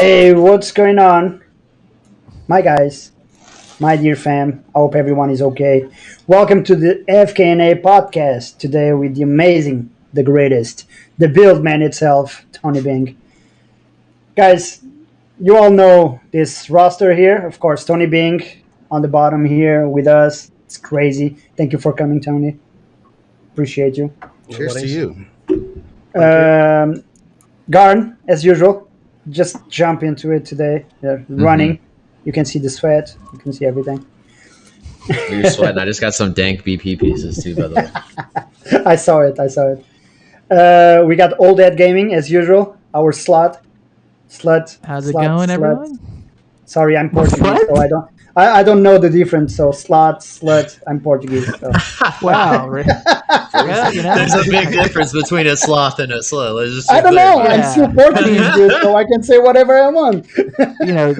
Hey, what's going on? My guys, my dear fam, I hope everyone is okay. Welcome to the Fkna podcast today with the amazing, the greatest, the build man itself, Tony Bing. Guys, you all know this roster here. Of course, Tony Bing on the bottom here with us. It's crazy. Thank you for coming, Tony. Appreciate you. No Cheers to worries. you. Thank you. Garn, as usual, just jump into it today. Running. You can see the sweat. You can see everything. You're sweating. I just got some dank BP pieces too, by the way. I saw it. We got Old Dead Gaming as usual. Our slut. How's it going, everyone? Sorry, I'm Portuguese, so I don't know the difference. So slut. I'm Portuguese. So. Wow. Well, There's a big difference between a sloth and a slow. I don't know. Yeah. I'm still Portuguese, dude, so I can say whatever I want.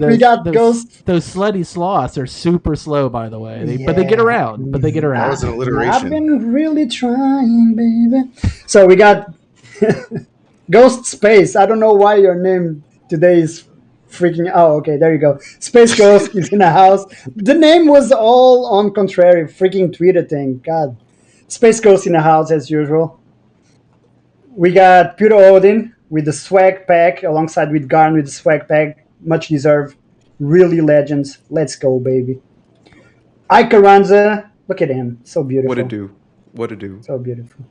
We got Ghost. Those slutty sloths are super slow, by the way. But they Yeah. get around. That was an alliteration. I've been really trying, baby. So we got Ghost Space. I don't know why your name today is freaking. Oh, okay, there you go. Space Ghost is in the house. The name was all on contrary. Freaking Twitter thing. God. Space Ghost in the house as usual. We got Pure Odin with the swag pack alongside with Garn with the swag pack. Much deserved. Really legends. Let's go, baby. Ike Carranza. Look at him. So beautiful. What a do. So beautiful.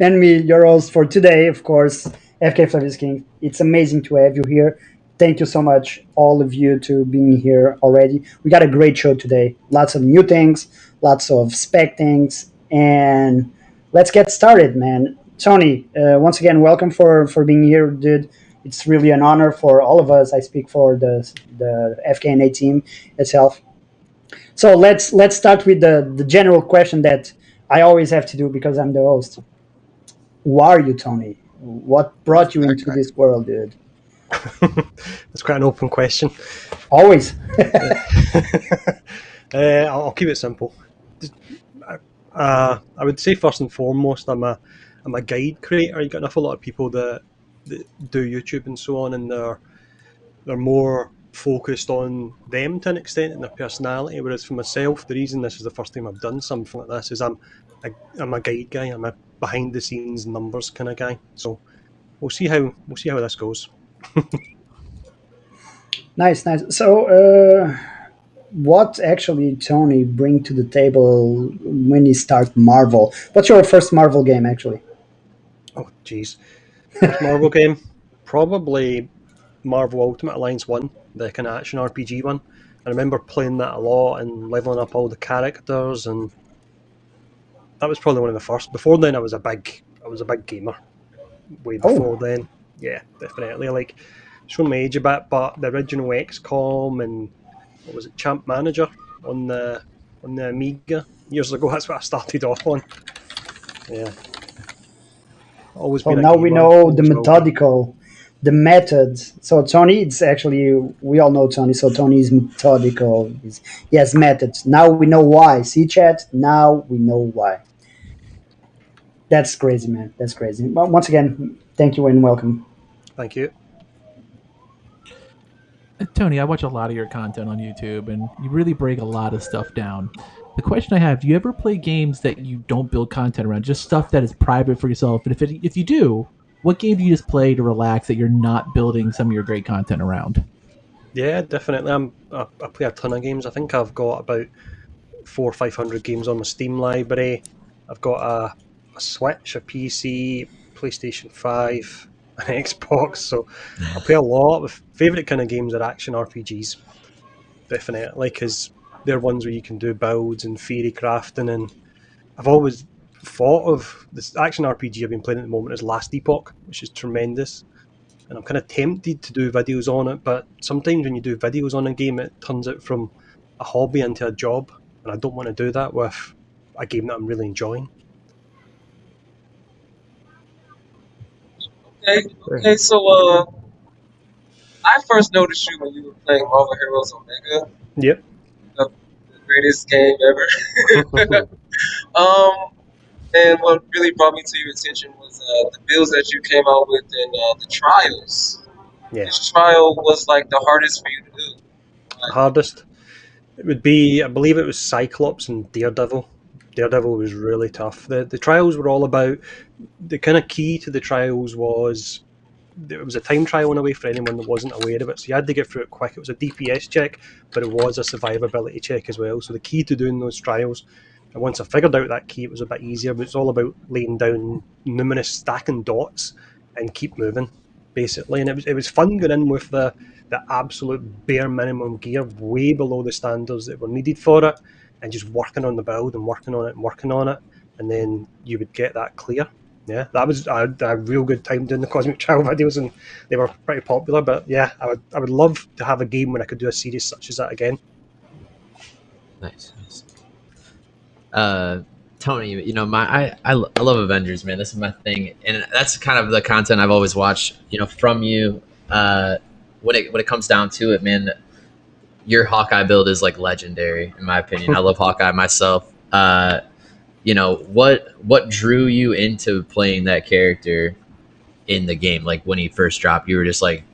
And me, your host for today, of course, FK Flavius King. It's amazing to have you here. Thank you so much, all of you, to being here already. We got a great show today. Lots of new things, lots of spec things, and let's get started, man. Tony, once again, welcome for being here, dude. It's really an honor for all of us. I speak for the FKNA team itself. So let's start with the general question that I always have to do because I'm the host. Who are you, Tony? What brought you into this world, dude? That's quite an open question. Always. I'll keep it simple. I would say first and foremost, I'm a guide creator. You got an awful lot of people that do YouTube and so on, and they're more focused on them to an extent and their personality. Whereas for myself, the reason this is the first time I've done something like this is I'm a guide guy. I'm a behind the scenes numbers kind of guy. So we'll see how this goes. Nice. So, what actually Tony bring to the table when you start Marvel? What's your first Marvel game, actually? Oh, jeez. First Marvel game? Probably Marvel Ultimate Alliance 1, the kind of action RPG one. I remember playing that a lot and leveling up all the characters, and that was probably one of the first. Before then, I was a big gamer. Way before then. Yeah, definitely. Like, showing my age a bit, but the original XCOM and what was it, Champ Manager on the Amiga years ago. That's what I started off on. Yeah. Always So been a now we gamer, know always the will be. methodical, the methods. So Tony, it's actually, we all know Tony. So Tony is methodical. He has methods. Now we know why. See, chat. Now we know why. That's crazy, man. That's crazy. Well, once again, thank you and welcome. Thank you. Tony, I watch a lot of your content on YouTube, and you really break a lot of stuff down. The question I have, do you ever play games that you don't build content around, just stuff that is private for yourself? And if you do, what game do you just play to relax that you're not building some of your great content around? Yeah, definitely. I play a ton of games. I think I've got about 400 or 500 games on my Steam library. I've got a Switch, a PC, PlayStation 5, an Xbox. So I play a lot. My favourite kind of games are action RPGs. Definitely, because they're ones where you can do builds and theory crafting. And I've always thought of this action RPG I've been playing at the moment as Last Epoch, which is tremendous. And I'm kind of tempted to do videos on it, but sometimes when you do videos on a game, it turns out from a hobby into a job, and I don't want to do that with a game that I'm really enjoying. Okay, so I first noticed you when you were playing Marvel Heroes Omega, Yep. the greatest game ever. And what really brought me to your attention was the builds that you came out with in the trials. Yeah, which trial was like the hardest for you to do? the hardest. It would be, I believe it was Cyclops and Daredevil. Daredevil was really tough. The trials were all about, the kind of key to the trials was, it was a time trial in a way for anyone that wasn't aware of it. So you had to get through it quick. It was a DPS check, but it was a survivability check as well. So the key to doing those trials, and once I figured out that key, it was a bit easier. But it's all about laying down numerous stacking dots and keep moving, basically. And it was fun going in with the absolute bare minimum gear, way below the standards that were needed for it, and just working on the build and working on it and working on it, and then you would get that clear. Yeah, that was I had a real good time doing the Cosmic Trial videos, and they were pretty popular. But yeah, I would love to have a game when I could do a series such as that again. Nice. Tony, you know, I love Avengers, man. This is my thing, and that's kind of the content I've always watched. You know, from you. When it comes down to it, man, your Hawkeye build is like legendary in my opinion. I love Hawkeye myself. You know, what drew you into playing that character in the game? Like when he first dropped, you were just like,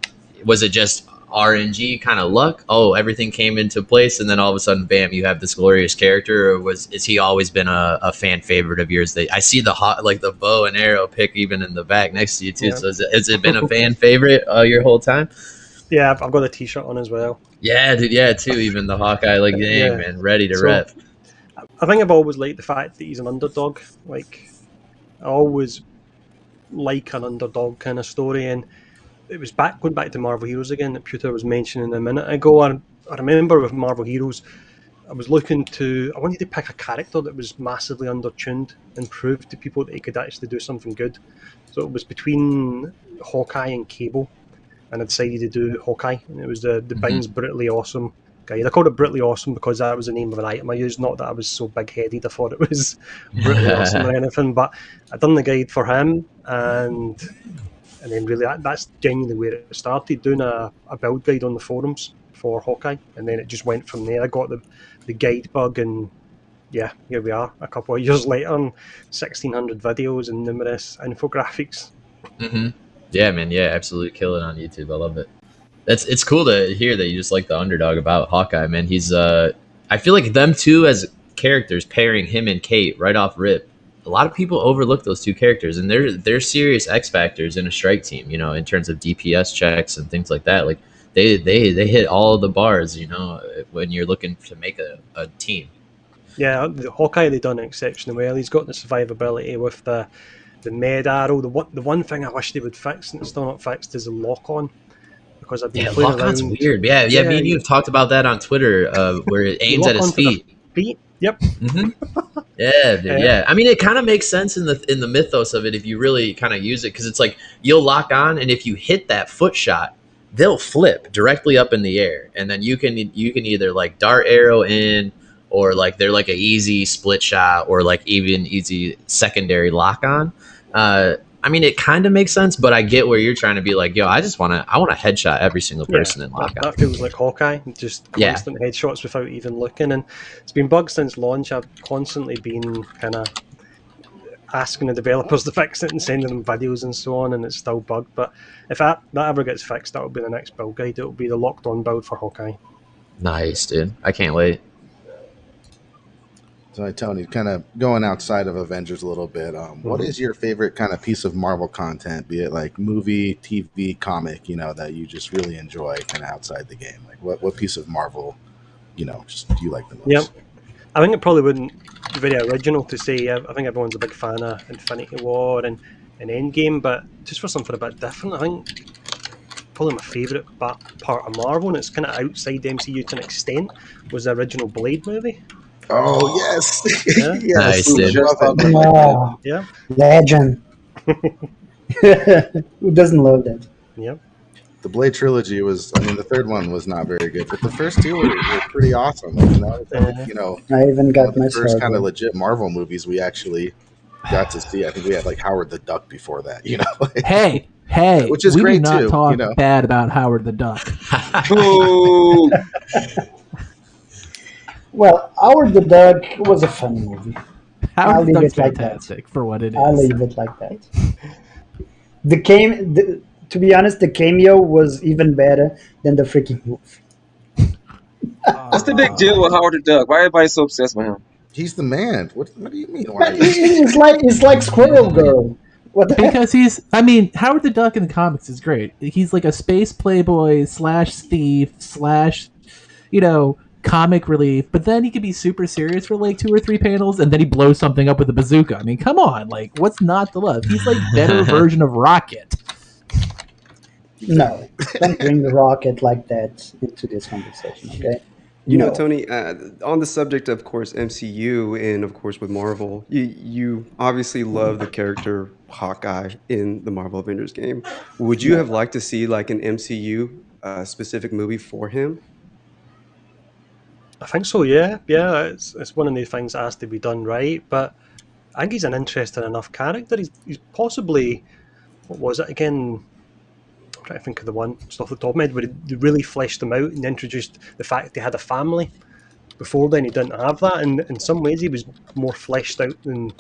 was it just RNG kind of luck? Oh, everything came into place, and then all of a sudden, bam, you have this glorious character. Or is he always been a fan favorite of yours? That I see the bow and arrow pick even in the back next to you too. Yeah. So has it been a fan favorite your whole time? Yeah, I've got a T-shirt on as well. Yeah, dude. Yeah, too. Even the Hawkeye, like, dang, Yeah. man, ready to So, rep. I think I've always liked the fact that he's an underdog. Like, I always like an underdog kind of story, and it was going back to Marvel Heroes again that Pewter was mentioning a minute ago. I remember with Marvel Heroes, I wanted to pick a character that was massively undertuned and prove to people that he could actually do something good. So it was between Hawkeye and Cable, and I decided to do Hawkeye, and it was the Bing's Brutally Awesome guy. I called it Brutally Awesome because that was the name of an item I used, not that I was so big-headed I thought it was Brutally Awesome or anything, but I done the guide for him, and then really that's genuinely where it started, doing a build guide on the forums for Hawkeye, and then it just went from there. I got the guide bug, and yeah, here we are a couple of years later, and 1,600 videos and numerous infographics. Yeah, man. Yeah, absolutely kill it on YouTube. I love it. It's cool to hear that you just like the underdog about Hawkeye, man. He's I feel like them two as characters, pairing him and Kate right off rip. A lot of people overlook those two characters, and they're serious X factors in a strike team. You know, in terms of DPS checks and things like that. Like they hit all the bars. You know, when you're looking to make a team. Yeah, the Hawkeye, they done exceptionally well. He's got the survivability with the med arrow. The one thing I wish they would fix, and it's still not fixed, is the lock on. Because I've been playing lock-on's around. weird. Yeah, me and you have talked about that on Twitter, where it aims at his feet. Yep. Yeah, dude. Yeah, I mean, it kind of makes sense in the mythos of it if you really kind of use it, because it's like you'll lock on, and if you hit that foot shot, they'll flip directly up in the air, and then you can either like dart arrow in, or like they're like a easy split shot, or like even easy secondary lock on. I mean, it kind of makes sense, but I get where you're trying to be like, yo, I want to headshot every single person in lock on. That feels like Hawkeye, just constant headshots without even looking. And it's been bugged since launch. I've constantly been kind of asking the developers to fix it and sending them videos and so on, and it's still bugged. But if that ever gets fixed, that'll be the next build guide. It'll be the locked on build for Hawkeye. Nice, dude. I can't wait. So, Tony, kind of going outside of Avengers a little bit, what is your favorite kind of piece of Marvel content, be it like movie, TV, comic, you know, that you just really enjoy kind of outside the game? Like what piece of Marvel, you know, just do you like the most? Yep. I think it probably wouldn't be very original to say. I think everyone's a big fan of Infinity War and Endgame, but just for something a bit different, I think probably my favourite part of Marvel, and it's kind of outside the MCU to an extent, was the original Blade movie. Oh, yes. Yeah. Yes. Nice, dude. Oh, Yeah. legend. Who doesn't love that? Yep. The Blade trilogy was, I mean, the third one was not very good, but the first two were pretty awesome. You know, you know, I even got the my first sword. kind of legit Marvel movies we actually got to see. I think we had like Howard the Duck before that, you know. Like, Hey, which is we great do not too, talk you know. bad about Howard the Duck. Ooh. Well, Howard the Duck was a fun movie. Howard the leave Duck's it like that. fantastic for what it is. I'll leave it like that. The to be honest, the cameo was even better than the freaking movie. What's the big deal with Howard the Duck? Why everybody so obsessed with him? He's the man. What do you mean? Why? But it's like Squirrel Girl. What the heck? Because Howard the Duck in the comics is great. He's like a space playboy slash thief slash, comic relief. But then he can be super serious for like 2 or 3 panels, and then he blows something up with a bazooka. I mean, come on, like what's not to love? He's like better version of Rocket. No, don't bring the rocket like that into this conversation, okay? You know, No. Tony, on the subject of course, MCU and, of course, with Marvel, you obviously love the character Hawkeye in the Marvel Avengers game. Would you have liked to see like an MCU specific movie for him? I think so, yeah. Yeah, it's one of the things that has to be done right, but I think he's an interesting enough character. He's possibly, what was it again? I'm trying to think of the one just off the top of my head, where they really fleshed him out and introduced the fact he had a family. Before then, he didn't have that, and in some ways, he was more fleshed out than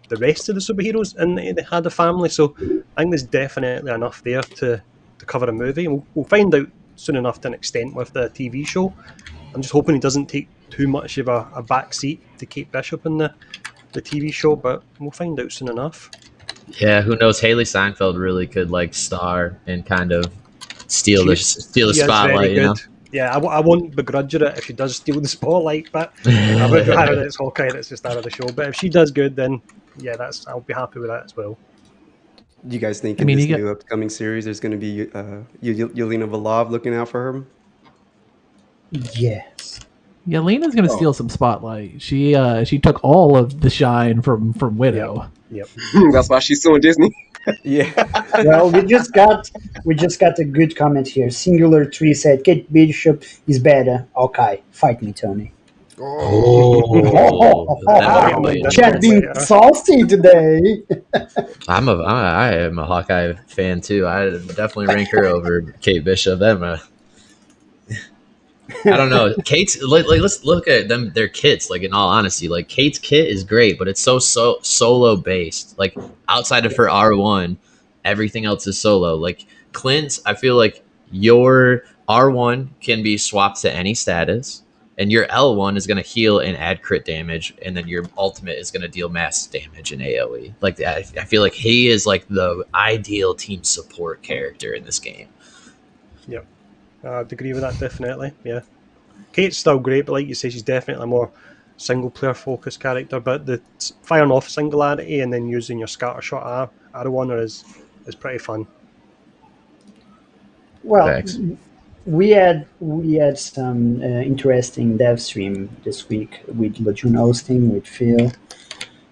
the rest of the superheroes, and they had a family. So I think there's definitely enough there to cover a movie. And we'll find out soon enough to an extent with the TV show. I'm just hoping he doesn't take too much of a back seat to Kate Bishop in the TV show, but we'll find out soon enough. Yeah, who knows? Haley Steinfeld really could like star and kind of steal the spotlight. You know? Yeah, I won't begrudge her if she does steal the spotlight, but I would rather that it's Hawkeye that's the star of the show. But if she does good, then yeah, I'll be happy with that as well. Do you guys think in this new upcoming series there's going to be Yelena Belov looking out for him? Yes. Yelena's going to steal some spotlight. She took all of the shine from Widow. Yep. That's why she's suing Disney. Yeah. Well, we just got a good comment here. Singular 3 said Kate Bishop is better. Okay, fight me, Tony. Chat being saucy today. I am a Hawkeye fan too. I definitely rank her over Kate Bishop. I don't know. Kate's like let's look at them. Their kits. Like in all honesty, like Kate's kit is great, but it's so solo based. Like outside of her R1, everything else is solo. Like Clint's, I feel like your R1 can be swapped to any status, and your L1 is going to heal and add crit damage, and then your ultimate is going to deal mass damage in AOE. Like I feel like he is like the ideal team support character in this game. Yep. I'd agree with that, definitely. Yeah, Kate's still great, but like you say, she's definitely a more single-player focused character. But the firing off singularity and then using your scatter shot arrow on her is pretty fun. Well, Thanks. we had some interesting dev stream this week with Lejeune hosting with Phil,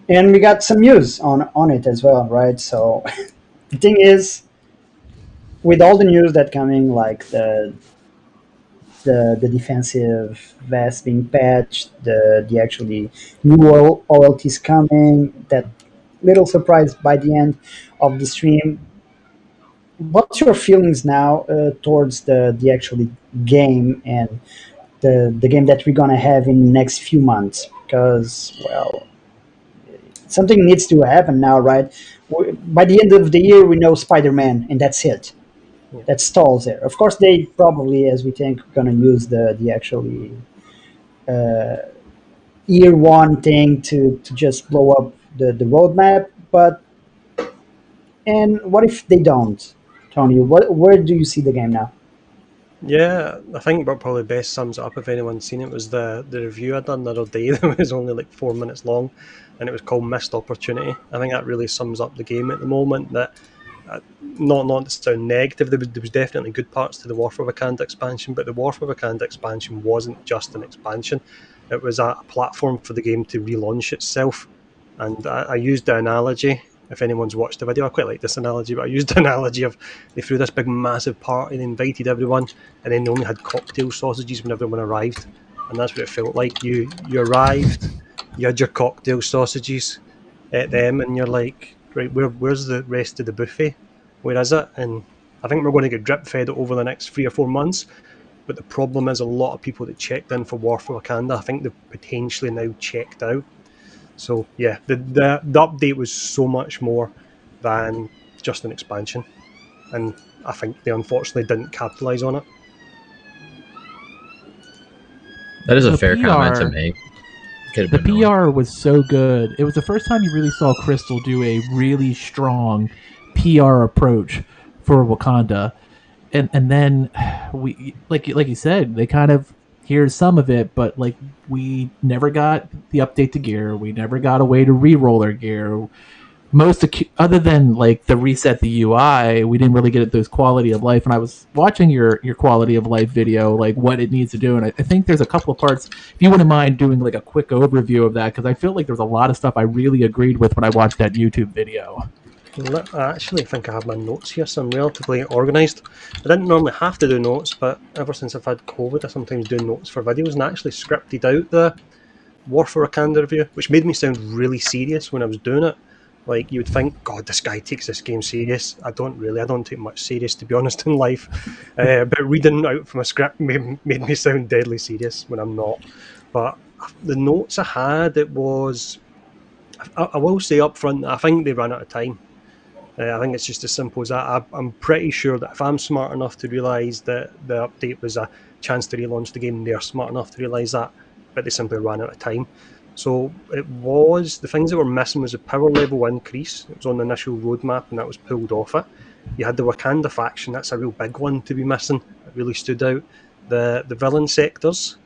and we got some news on it as well, right? So the thing is, with all the news that coming, like the defensive vest being patched, the actually new OLTs coming, that little surprise by the end of the stream. What's your feelings now towards the actually game and the game that we're gonna have in the next few months? Because well, something needs to happen now, right? By the end of the year, we know Spider-Man, and that's it. That stalls there. Of course, they probably, as we think, going to use the actually year one thing to just blow up the roadmap. But and what if they don't, Tony? Where do you see the game now? Yeah, I think what probably best sums it up, if anyone's seen it, was the review I done the other day that was only like 4 minutes long, and it was called Missed Opportunity. I think that really sums up the game at the moment. That not to sound negative, there was definitely good parts to the War for Wakanda expansion, but the War for Wakanda expansion wasn't just an expansion. It was a platform for the game to relaunch itself. And I used the analogy, if anyone's watched the video, I quite like this analogy, but I used the analogy of they threw this big massive party and invited everyone, and then they only had cocktail sausages when everyone arrived. And that's what it felt like. You arrived, you had your cocktail sausages at them, and you're like, right, where's the rest of the buffet? Where is it? And I think we're going to get drip fed over the next 3 or 4 months. But the problem is a lot of people that checked in for War for Wakanda, I think they've potentially now checked out. So yeah, the update was so much more than just an expansion. And I think they unfortunately didn't capitalise on it. That is a The fair comment to PR make. Could The have been more. PR was so good. It was the first time you really saw Crystal do a really strong PR approach for Wakanda. And then we like you said, they kind of here's some of it, but like we never got the update to gear. We never got a way to re-roll their gear. Other than like the reset the UI, we didn't really get those quality of life. And I was watching your quality of life video, like what it needs to do, and I think there's a couple of parts. If you wouldn't mind doing like a quick overview of that, because I feel like there's a lot of stuff I really agreed with when I watched that YouTube video. I actually think I have my notes here, so I'm relatively organised. I didn't normally have to do notes, but ever since I've had COVID, I sometimes do notes for videos, and I actually scripted out the War for Wakanda review, which made me sound really serious when I was doing it. Like, you would think, God, this guy takes this game serious. I don't take much serious, to be honest, in life. But reading out from a script made me sound deadly serious when I'm not. But the notes I had, I will say up front, I think they ran out of time. I think it's just as simple as that. I'm pretty sure that if I'm smart enough to realise that the update was a chance to relaunch the game, they're smart enough to realise that, but they simply ran out of time. So the things that were missing was a power level increase. It was on the initial roadmap and that was pulled off it. You had the Wakanda faction, that's a real big one to be missing. It really stood out. The villain sectors,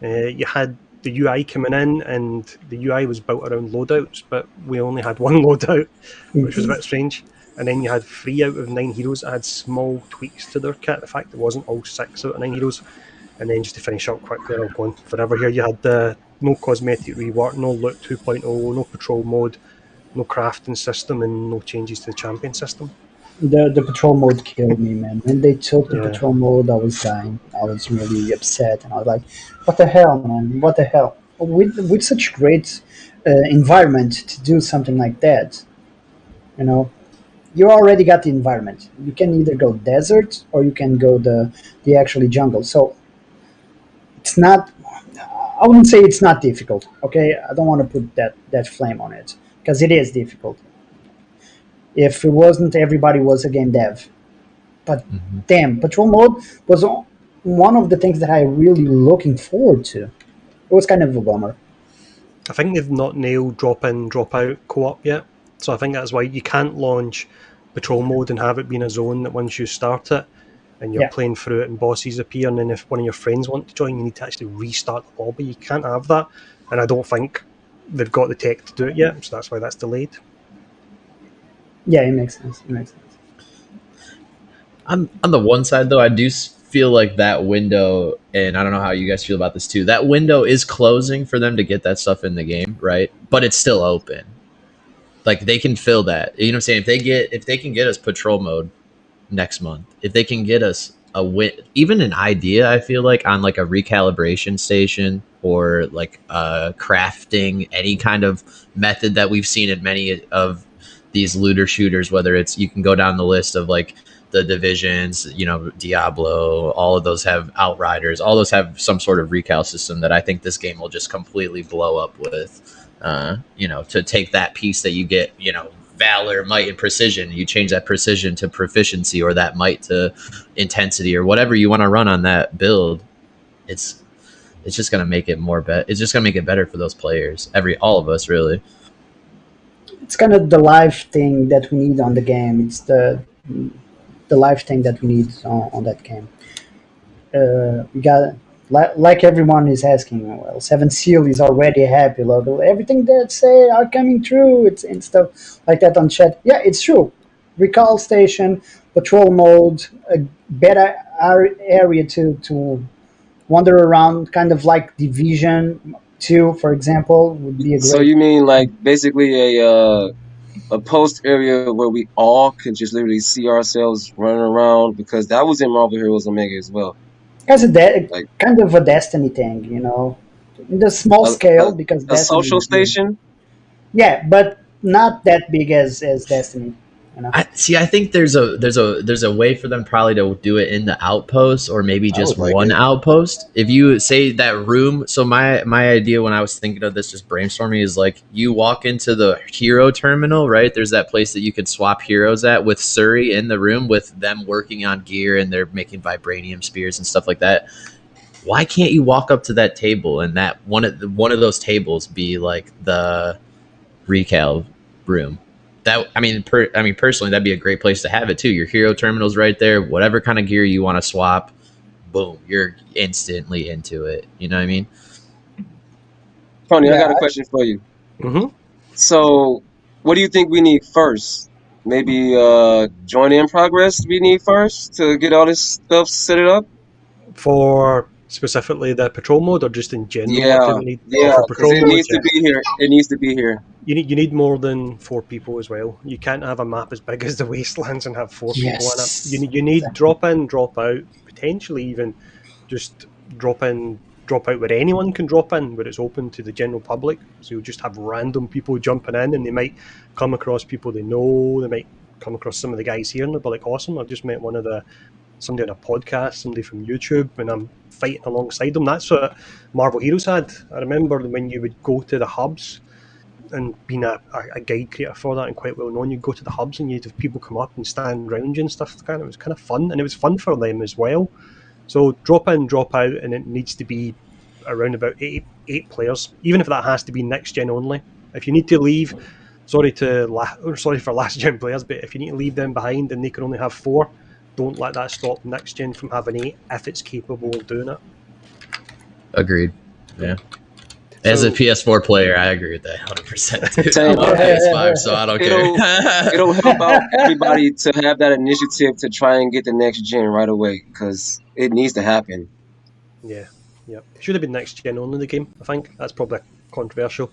you had the UI coming in, and the UI was built around loadouts, but we only had one loadout, which was a bit strange. And then you had 3 out of 9 heroes that had small tweaks to their kit. The fact it wasn't all 6 out of 9 heroes. And then just to finish up quickly, I'll go on forever here, you had the no cosmetic rework, no loot 2.0, no patrol mode, no crafting system, and no changes to the champion system. The patrol mode killed me, man. When they took the Yeah. patrol mode, I was dying. I was really upset, and I was like, "What the hell, man? What the hell?" With such great environment to do something like that, you know, you already got the environment. You can either go desert or you can go the actually jungle. So it's not. I wouldn't say it's not difficult. Okay, I don't want to put that flame on it because it is difficult. If it wasn't, everybody was a game dev. But damn, patrol mode was one of the things that I really looking forward to. It was kind of a bummer. I think they've not nailed drop in, drop out co-op yet. So I think that's why you can't launch patrol mode and have it be in a zone that once you start it and you're playing through it and bosses appear, and then if one of your friends want to join, you need to actually restart the lobby. You can't have that. And I don't think they've got the tech to do it yet, so that's why that's delayed. Yeah, it makes sense. On the one side, though, I do feel like that window, and I don't know how you guys feel about this too, that window is closing for them to get that stuff in the game, right? But it's still open. Like, they can fill that. You know what I'm saying? If they can get us patrol mode next month, if they can get us even an idea, I feel like, on like a recalibration station or like crafting, any kind of method that we've seen in many of these looter shooters, whether it's, you can go down the list of like the Divisions, you know, Diablo, all of those have Outriders, all those have some sort of recal system that I think this game will just completely blow up with. You know, to take that piece that you get, you know, Valor, Might, and Precision, you change that Precision to Proficiency, or that Might to Intensity, or whatever you want to run on that build. It's just gonna make it it's just gonna make it better for those players, all of us, really. It's kind of the life thing that we need on the game. It's the life thing that we need on that game. We got, like everyone is asking. Well, Seven Seal is already happy. Like, everything that say are coming true. It's and stuff like that on chat. Yeah, it's true. Recall station, patrol mode, a better area to wander around, kind of like Division 2, for example, would be a great. So you mean like basically a post area where we all can just literally see ourselves running around, because that was in Marvel Heroes Omega as well. Because kind of a Destiny thing, you know, in the small scale, because a Destiny social station. Yeah, but not that big as Destiny. I think there's a way for them probably to do it in the outpost, or maybe I just would like one it. outpost. If you say that room, so my idea when I was thinking of this, just brainstorming, is like you walk into the hero terminal, right? There's that place that you can swap heroes at with Surrey in the room with them working on gear and they're making vibranium spears and stuff like that. Why can't you walk up to that table and that one of those tables be like the recal room? That personally, that'd be a great place to have it too. Your hero terminal's right there. Whatever kind of gear you want to swap, boom, you're instantly into it. You know what I mean? Tony, I Yeah, got a question for you. Mm-hmm. So, what do you think we need first? Maybe join in progress we need first to get all this stuff set it up? For specifically the patrol mode, or just in general, what do Yeah, we need? Oh, yeah, for because patrol it mode, needs to yeah. be here. It needs to be here. You need more than 4 people as well. You can't have a map as big as the Wastelands and have 4 people in it. yes. You need drop in, drop out, potentially even just drop in, drop out where anyone can drop in, where it's open to the general public. So you'll just have random people jumping in, and they might come across people they know. They might come across some of the guys here, and they'll be like, "Awesome! I've just met somebody on a podcast, somebody from YouTube, and I'm fighting alongside them." That's what Marvel Heroes had. I remember when you would go to the hubs, and being a guide creator for that and quite well known, you'd go to the hubs and you'd have people come up and stand around you and stuff. It was kind of fun, and it was fun for them as well. So drop in, drop out, and it needs to be around about eight players, even if that has to be next gen only. If you need to leave, sorry for last gen players, but if you need to leave them behind and they can only have 4, don't let that stop next gen from having 8 if it's capable of doing it. Agreed. Yeah. As a PS4 player, I agree with that 100%. Same. I'm on PS5, so I don't care. It'll help out everybody to have that initiative to try and get the next gen right away because it needs to happen. Yeah. Should have been next gen only, the game, I think. That's probably a controversial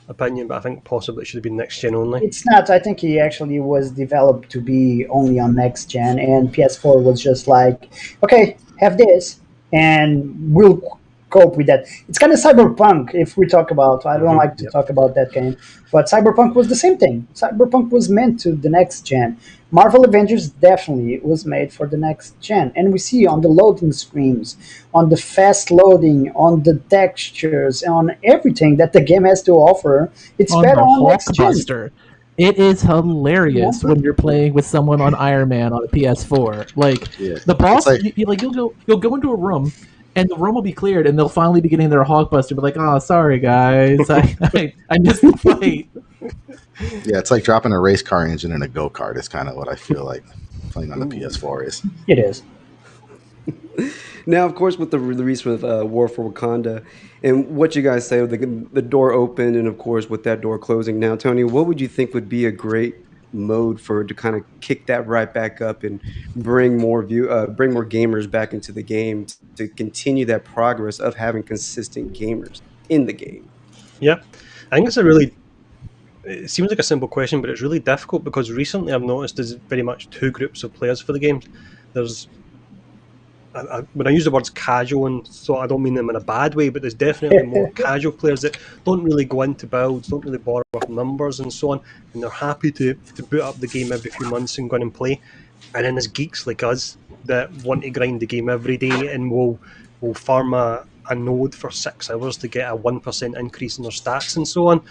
opinion, but I think possibly it should have been next gen only. It's not. I think he actually was developed to be only on next gen, and PS4 was just like, okay, have this, and we'll cope with that. It's kind of cyberpunk. If we talk about, I don't like to talk about that game, but cyberpunk was the same thing. Cyberpunk was meant to the next gen. Marvel Avengers definitely was made for the next gen, and we see on the loading screens, on the fast loading, on the textures, on everything that the game has to offer. It's On better the on next gen. Hulkbuster. It is hilarious when you're playing with someone on Iron Man on a PS4. Like Yeah. the boss, It's like- you'll go into a room, and the room will be cleared, and they'll finally be getting their Hulkbuster. But like, oh, sorry guys, I missed the fight. Yeah, it's like dropping a race car engine in a go kart. Is kind of what I feel like playing on the PS4 is. It is. Now, of course, with the release of War for Wakanda, and what you guys say, the door opened, and of course, with that door closing. Now, Tony, what would you think would be a great mode to kind of kick that right back up and bring more gamers back into the game to continue that progress of having consistent gamers in the game? Yeah, I think it seems like a simple question, but it's really difficult because recently I've noticed there's very much 2 groups of players for the games. There's when I use the words casual, and so I don't mean them in a bad way, but there's definitely more casual players that don't really go into builds, don't really bother with numbers and so on, and they're happy to boot up the game every few months and go in and play. And then there's geeks like us that want to grind the game every day and will farm a node for 6 hours to get a 1% increase in their stats and so on.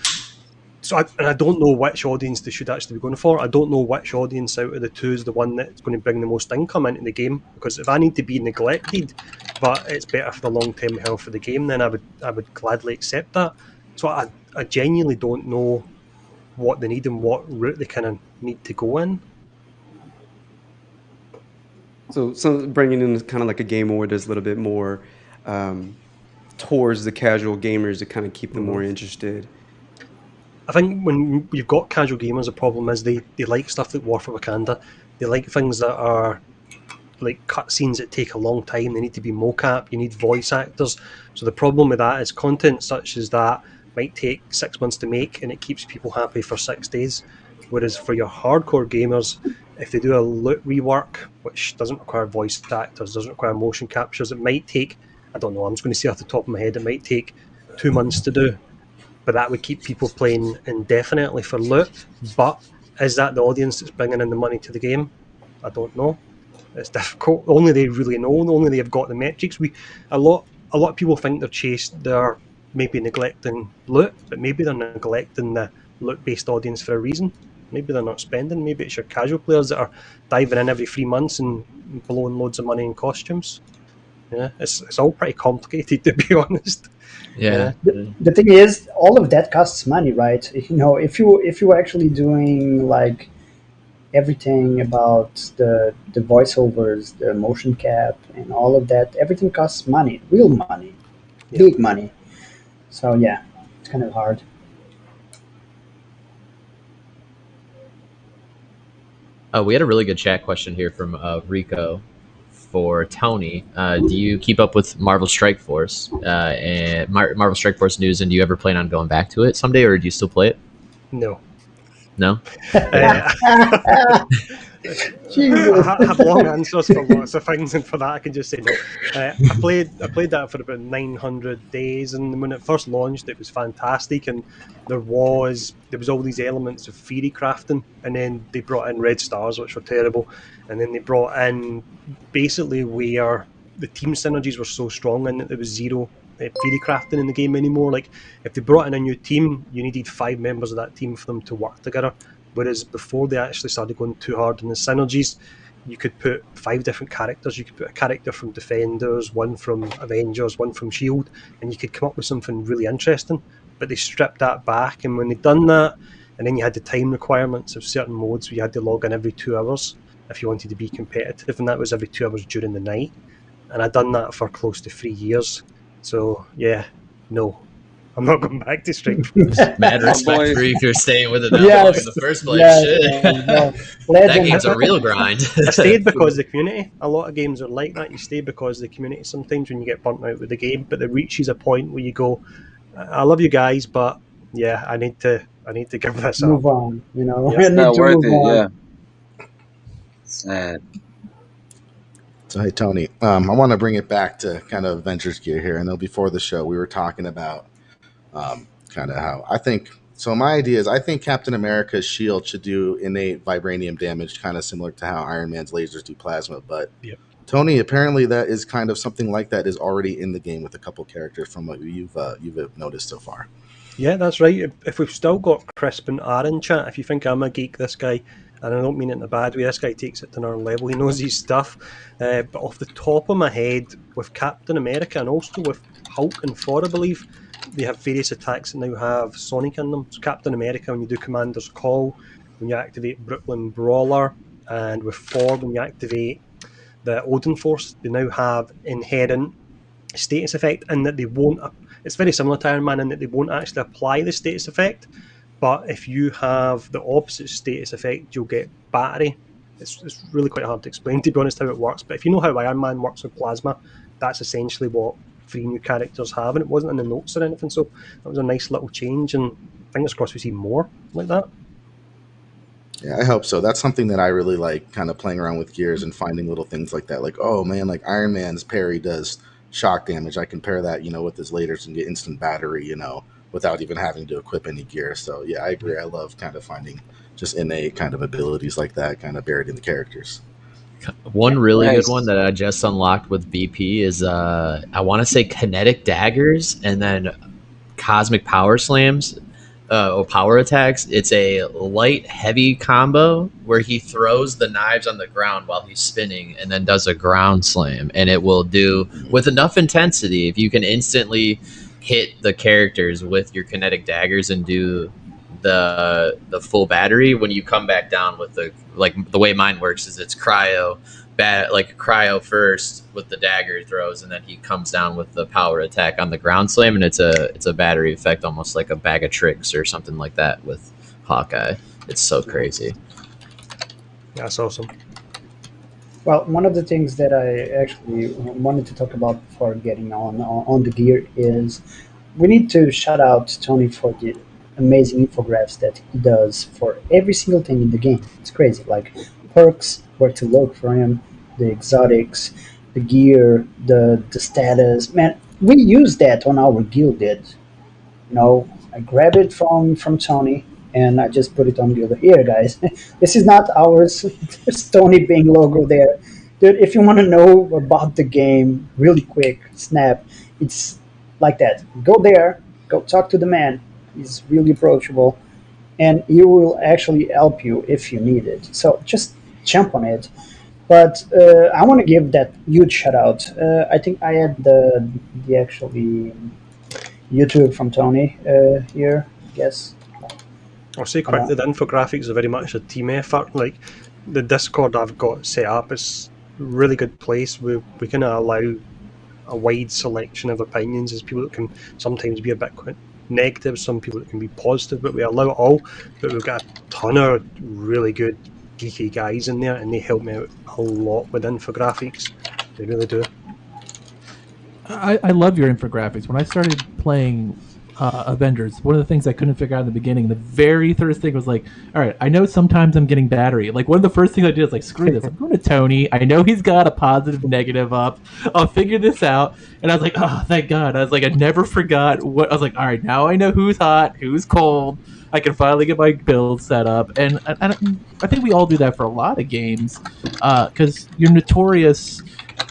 So I don't know which audience they should actually be going for. I don't know which audience out of the 2 is the one that's going to bring the most income into the game. Because if I need to be neglected, but it's better for the long-term health of the game, then I would gladly accept that. So I genuinely don't know what they need and what route they kind of need to go in. So bringing in kind of like a game where there's a little bit more towards the casual gamers to kind of keep them more interested. I think when you've got casual gamers, the problem is they like stuff like War for Wakanda. They like things that are like cutscenes that take a long time. They need to be mocap. You need voice actors. So the problem with that is content such as that might take 6 months to make, and it keeps people happy for 6 days. Whereas for your hardcore gamers, if they do a loot rework, which doesn't require voice actors, doesn't require motion captures, it might take, I don't know, I'm just going to say off the top of my head, it might take 2 months to do. But that would keep people playing indefinitely for loot. But Is that the audience that's bringing in the money to the game? I don't know. It's difficult. Only they really know. Only they've got the metrics. A lot of people think they're maybe neglecting loot, but maybe they're neglecting the loot-based audience for a reason. Maybe they're not spending. Maybe it's your casual players that are diving in every 3 months and blowing loads of money in costumes. Yeah, it's all pretty complicated, to be honest. Yeah. The thing is, all of that costs money, right? If you actually doing like everything about the voiceovers, the motion cap, and all of that, everything costs money, real money, Yeah. big money. So yeah, it's kind of hard. We had a really good chat question here from Rico for Tony. Do you keep up with Marvel Strikeforce and Marvel Strikeforce news, and do you ever plan on going back to it someday, or do you still play it? No. No. Jesus. I have long answers for lots of things, and for that I can just say no. I played that for about 900 days, and when it first launched, it was fantastic, and there was all these elements of theory crafting, and then they brought in red stars, which were terrible, and then they brought in basically where the team synergies were so strong, and there was zero theory crafting in the game anymore. Like, if they brought in a new team, you needed 5 members of that team for them to work together. Whereas before they actually started going too hard on the synergies, you could put 5 different characters. You could put a character from Defenders, one from Avengers, one from Shield, and you could come up with something really interesting. But they stripped that back, and when they'd done that, and then you had the time requirements of certain modes where you had to log in every 2 hours if you wanted to be competitive, and that was every 2 hours during the night. And I'd done that for close to 3 years. So yeah, no, I'm not going back to Strikeforce. Mad My respect boy. for you for staying with it that Yes. long in the first place. Yes, Shit. no. That Legend. game's a real grind. I stayed because of the community. A lot of games are like that. You stay because of the community sometimes when you get burnt out with the game, but it reaches a point where you go, I love you guys, but yeah, I need to give this Move up. on, you know. Yeah. I It's need not to worth move it. on. Yeah. Sad. So hey Tony, I want to bring it back to kind of Avengers gear here. I know before the show we were talking about kind of how I think. So my idea is I think Captain America's shield should do innate vibranium damage, kind of similar to how Iron Man's lasers do plasma. But Yep. Tony, apparently that is kind of something like that is already in the game with a couple characters from what you've noticed so far. Yeah, that's right. If we've still got Crisp and R in chat, if you think I'm a geek, this guy, and I don't mean it in a bad way, this guy takes it to another level. He knows his stuff. But off the top of my head, with Captain America and also with Hulk and Thor, I believe, they have various attacks that now have Sonic in them. So Captain America, when you do Commander's Call, when you activate Brooklyn Brawler, and with Thor, when you activate the Odin Force, they now have inherent status effect, and that they won't. It's very similar to Iron Man in that they won't actually apply the status effect. But if you have the opposite status effect, you'll get battery. It's really quite hard to explain, to be honest, how it works. But if you know how Iron Man works with plasma, that's essentially what 3 new characters have, and it wasn't in the notes or anything. So that was a nice little change, and fingers crossed we see more like that. Yeah, I hope so. That's something that I really like, kind of playing around with gears and finding little things like that. Like, oh man, like Iron Man's parry does shock damage. I can pair that, with his lasers and get instant battery, without even having to equip any gear. So yeah, I agree. I love kind of finding just innate kind of abilities like that, kind of buried in the characters. One really Nice. good one that I just unlocked with BP is I want to say kinetic daggers and then cosmic power slams or power attacks. It's a light heavy combo where he throws the knives on the ground while he's spinning and then does a ground slam, and it will do with enough intensity if you can instantly hit the characters with your kinetic daggers and do the full battery. When you come back down with the way mine works is it's cryo first with the dagger throws, and then he comes down with the power attack on the ground slam, and it's a battery effect, almost like a bag of tricks or something like that with Hawkeye. It's so crazy. That's awesome. Well, one of the things that I actually wanted to talk about before getting on the gear is we need to shout out Tony for the amazing infographics that he does for every single thing in the game. It's crazy, like perks, where to look for him, the exotics, the gear, the status. Man, we use that on our guilded. I grab it from Tony. and I just put it on the other here, guys. This is not ours. There's Tony Bing logo there. Dude, if you want to know about the game really quick, snap, it's like that. Go there, go talk to the man. He's really approachable, and he will actually help you if you need it. So just jump on it. But I want to give that huge shout out. I think I had the actually YouTube from Tony here. I guess. I'll say quickly, the infographics are very much a team effort. Like the Discord I've got set up is a really good place. We can allow a wide selection of opinions. There's people that can sometimes be a bit negative, some people that can be positive, but we allow it all. But we've got a ton of really good geeky guys in there, and they help me out a lot with infographics. They really do. I love your infographics. When I started playing Avengers, one of the things I couldn't figure out in the beginning, the very first thing was like, all right, I know sometimes I'm getting battery. Like, one of the first things I did is like, screw this. I'm going to Tony. I know he's got a positive, negative up. I'll figure this out. And I was like, oh, thank God. I was like, I never forgot what I was like. All right, now I know who's hot, who's cold. I can finally get my build set up. And I think we all do that for a lot of games because you're notorious.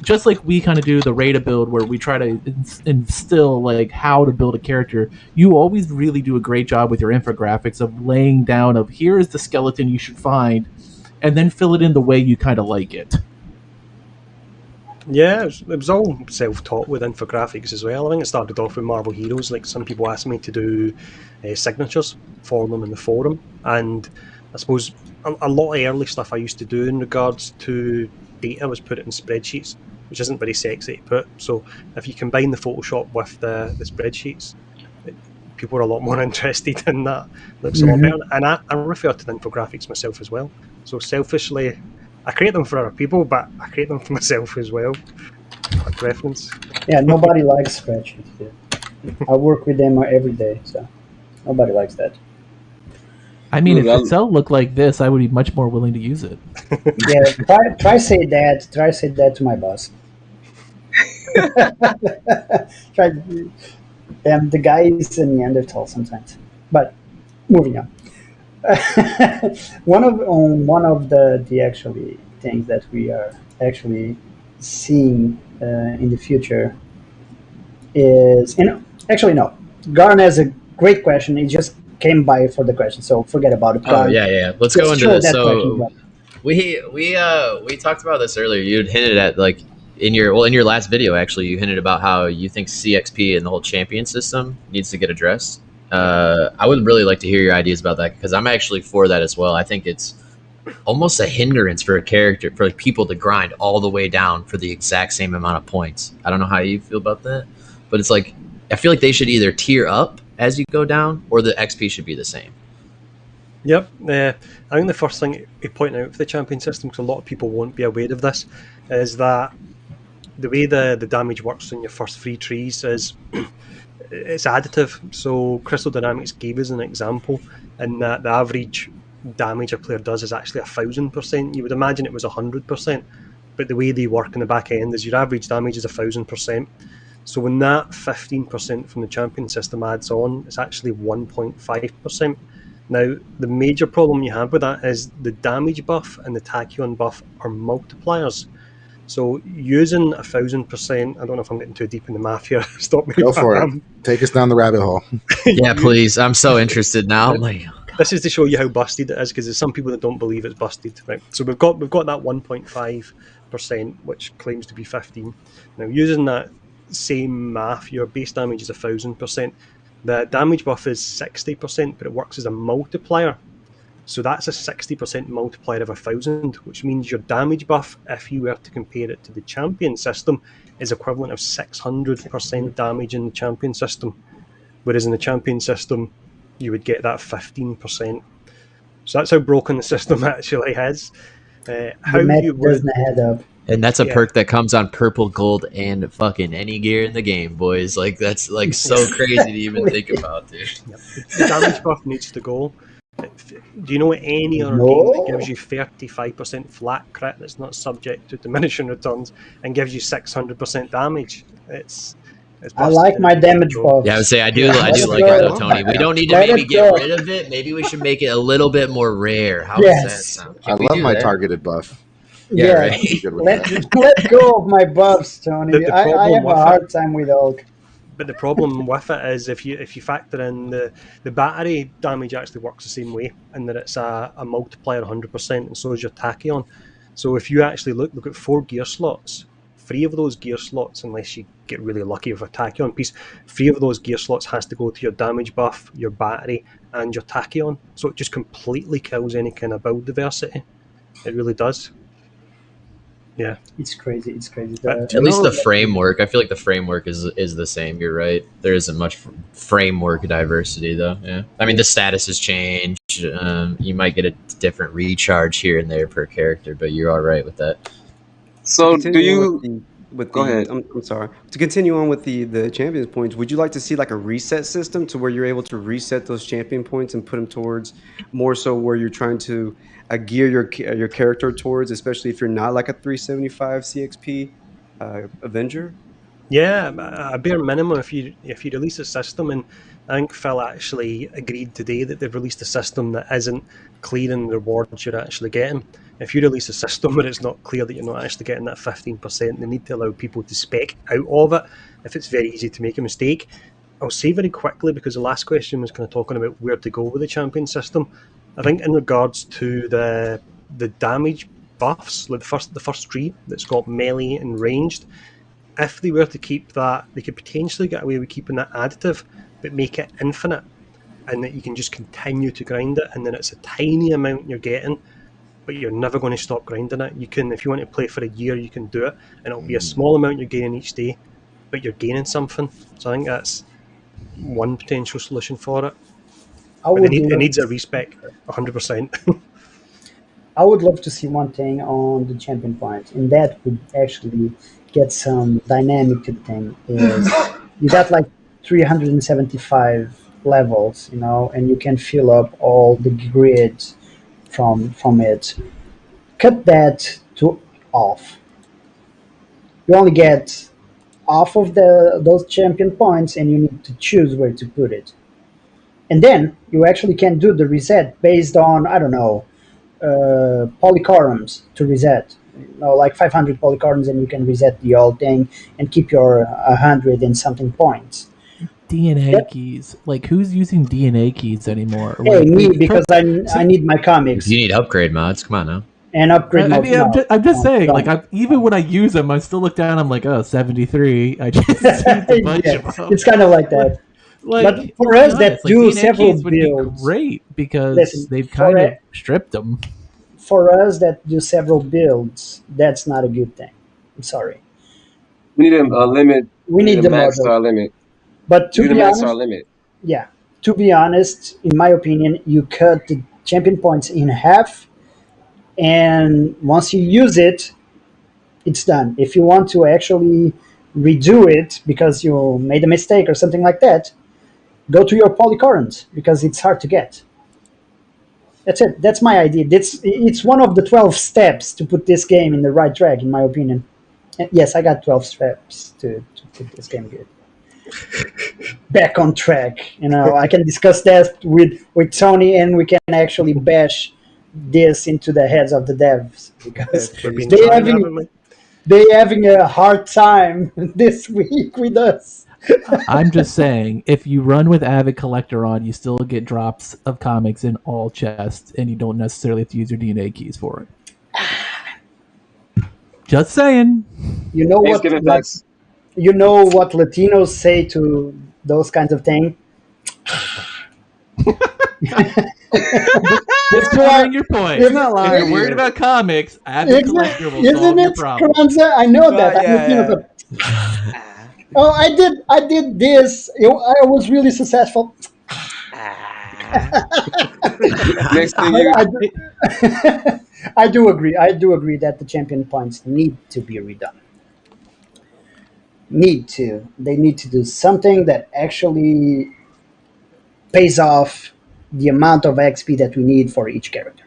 Just like we kind of do the Rata build where we try to instill like how to build a character, you always really do a great job with your infographics of laying down of here is the skeleton you should find, and then fill it in the way you kind of like it. Yeah, it was all self-taught with infographics as well. I think it started off with Marvel Heroes. Like, some people asked me to do signatures for them in the forum, and I suppose a lot of early stuff I used to do in regards to data was put it in spreadsheets, which isn't very sexy to put. So if you combine the Photoshop with the spreadsheets, people are a lot more interested in that. It looks a lot better. And I refer to the infographics myself as well. So selfishly, I create them for other people, but I create them for myself as well. A preference. Yeah, nobody likes spreadsheets. I work with them every day, so nobody likes that. I mean, if Excel looked like this, I would be much more willing to use it. Yeah, try say that to my boss. Try, the guy is a Neanderthal sometimes. But moving on. one of the actually things that we are actually seeing in the future is, and actually no, Garn has a great question. He just came by for the question, so forget about it. Oh yeah. Let's go into this. So we talked about this earlier. You had hinted at like in your last video actually, you hinted about how you think CXP and the whole champion system needs to get addressed. I would really like to hear your ideas about that because I'm actually for that as well. I think it's almost a hindrance for a character for people to grind all the way down for the exact same amount of points. I don't know how you feel about that, but it's like I feel like they should either tier up as you go down, or the XP should be the same. Yep. I think the first thing to point out for the champion system, because a lot of people won't be aware of this, is that the way the damage works in your first 3 trees is it's additive. So Crystal Dynamics gave us an example in that the average damage a player does is actually 1,000%. You would imagine it was 100%, but the way they work in the back end is your average damage is 1,000%. So when that 15% from the champion system adds on, it's actually 1.5%. Now, the major problem you have with that is the damage buff and the tachyon buff are multipliers. So using 1,000%, I don't know if I'm getting too deep in the math here. Stop me. Go for it. Take us down the rabbit hole. Yeah, please. I'm so interested now. This is to show you how busted it is, because there's some people that don't believe it's busted. Right. So we've got that 1.5%, which claims to be 15. Now, using that same math, your base damage is 1,000%. The damage buff is 60%, but it works as a multiplier. So that's a 60% multiplier of 1,000, which means your damage buff, if you were to compare it to the champion system, is equivalent of 600% damage in the champion system. Whereas in the champion system, you would get that 15%. So that's how broken the system actually is. How you doesn't add up. And that's a perk that comes on purple, gold, and fucking any gear in the game, boys. Like, that's like so crazy to even think about, dude. Yep. The damage buff needs to go. Do you know any other game that gives you 35% flat crit that's not subject to diminishing returns and gives you 600% damage? It's I busted. like my damage buffs. Yeah, I would say I do. Yeah, I Let do it like it go. though, Tony. We don't need to Let maybe it get go. rid of it. Maybe we should make it a little bit more rare. How does that Yes. sound? I Can we love do my that? targeted buff. Yeah, Yes. right. I'd be good with Let that. let go of my buffs, Tony. The I problem have a with it, hard time with Hulk. but the problem with it is if you factor in the battery damage actually works the same way, and that it's a multiplier 100%, and so is your tachyon. So if you actually look at 4 gear slots, 3 of those gear slots, unless you get really lucky with a tachyon piece, 3 of those gear slots has to go to your damage buff, your battery, and your tachyon. So it just completely kills any kind of build diversity. It really does. Yeah. It's crazy. It's crazy. But Do At you least know? the framework. I feel like the framework is the same. You're right. There isn't much framework diversity though. Yeah. I mean, the status has changed. You might get a different recharge here and there per character, but you're all right with that. To So do continue on you? with Go the ahead. I'm sorry. To continue on with the champions points, would you like to see like a reset system to where you're able to reset those champion points and put them towards more so where you're trying to gear your character towards, especially if you're not like a 375 CXP Avenger? Yeah, a bare minimum. If you release a system, and I think Phil actually agreed today that they've released a system that isn't clear in the rewards you're actually getting. If you release a system where it's not clear that you're not actually getting that 15%, they need to allow people to spec out of it if it's very easy to make a mistake. I'll say very quickly, because the last question was kind of talking about where to go with the champion system. I think in regards to the damage buffs, like the first 3 that's got melee and ranged, if they were to keep that, they could potentially get away with keeping that additive, but make it infinite, and that you can just continue to grind it, and then it's a tiny amount you're getting, but you're never going to stop grinding it. You can, if you want to play for a year, you can do it, and it'll be a small amount you're gaining each day, but you're gaining something. So I think that's one potential solution for it. I But would it love needs a respec 100%. I would love to see one thing on the champion point, and that would actually get some dynamic to the thing. Is you got like 375 levels, and you can fill up all the grid from it. Cut that to off. You only get off of those champion points, and you need to choose where to put it. And then you actually can do the reset based on, I don't know, polychorums to reset. Like 500 polychorums, and you can reset the whole thing and keep your 100 and something points. DNA Yep. keys. Like, who's using DNA keys anymore? Hey, Like, me, like, because I need my If comics you need upgrade mods, come on now. and upgrade I mode. mean, No, I'm just saying, don't. like, even when I use them, I still look down. I'm like, oh, 73. I just used a bunch Yeah, of them. it's kind of like that. Like, But for let's us be that honest, like, do DNA several keys would be builds, great because listen, they've kind of stripped them. for us that do several builds, that's not a good thing. I'm sorry. We need a limit. We We need need a the max model. star limit. But We to need a be max star honest, limit. yeah, to be honest, in my opinion, you cut the champion points in half, and once you use it, it's done. If you want to actually redo it because you made a mistake or something like that, go to your polycurrent because it's hard to get. That's it. That's my idea. It's one of the 12 steps to put this game in the right track, in my opinion. And yes, I got 12 steps to put this game good. Back on track. I can discuss that with Tony, and we can actually bash this into the heads of the devs because We've been they trying, having haven't we? they having a hard time this week with us. I'm just saying, if you run with Avid Collector on, you still get drops of comics in all chests, and you don't necessarily have to use your DNA keys for it. Just saying. You know what? Thanksgiving packs. You know what Latinos say to those kinds of things. Just proving your point. He's not If lying you're worried either. about comics, Avid Collector will Isn't solve your it, problem. Kwanzaa? I know that. I'm yeah, Latino, oh, I did this. I was really successful. Next thing you, I do agree. I do agree that the champion points need to be redone. They need to do something that actually pays off the amount of XP that we need for each character.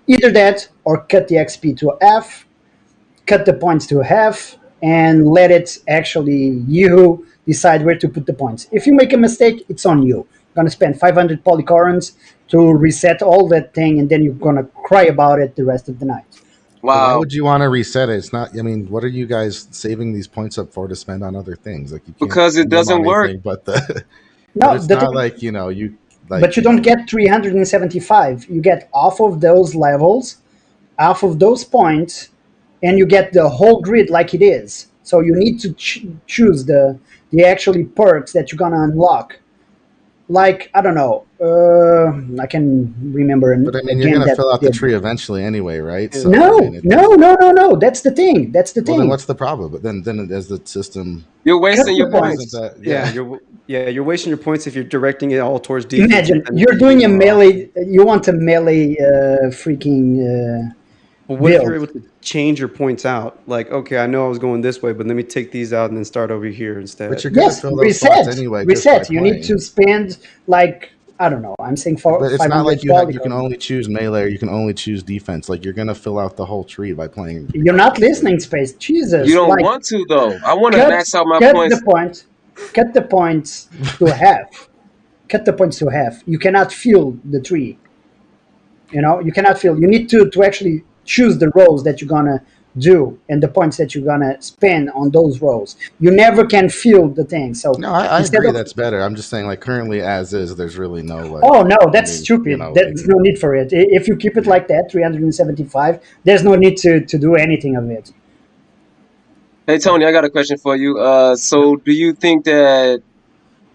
Either that or cut the XP to half, cut the points to half, and let it actually you decide where to put the points. If you make a mistake, it's on you. You're gonna spend 500 polycorns to reset all that thing, and then you're gonna cry about it the rest of the night. But why Wow. would you want to reset it? It's not. I mean, what are you guys saving these points up for to spend on other things? Like you can't Because it spend them on doesn't work. anything but the. But No, it's the not thing, like you like but you don't get 375. You get off of those levels, off of those points, and you get the whole grid like it is. So you need to choose the actually perks that you're gonna unlock. Like I don't know, I can remember But I a mean, you're game gonna that fill out the did. tree eventually anyway, right? Yeah. So I mean, No, it no, doesn't. no, no, no. That's the thing. That's the Well, then thing. what's the problem? But then as the system, You're Cut wasting the your then isn't points. points. that Yeah, yeah? you're wasting your points if you're directing it all towards defense Imagine instead of you're PvE doing a more often. melee. You want a melee freaking But what if you're build. able to change your points out? Like, okay, I know I was going this way, but let me take these out and then start over here But instead. you're gonna Yes, fill those spots reset, anyway just by reset. You need to playing. spend like I don't know. I'm saying for But it's not 500 like you can polygon. only choose melee or you can only choose defense. Like you're gonna fill out the whole tree by playing You're not regardless. Like, listening, Space. You Jesus, don't like want to though. I want to cut, max out my cut the points. point, cut the points to half. Cut the points to half. You cannot fill the tree. You cannot fill. You need to actually choose the rows that you're gonna do and the points that you're gonna spend on those rows. You never can fill the thing. So no, I instead agree of that's better. I'm just saying like currently as is, there's really no like. oh no, I that's mean, stupid. like There's no need for it. If you keep it yeah. like that, 375, there's no need to do anything of it. Hey Tony, I got a question for you. So do you think that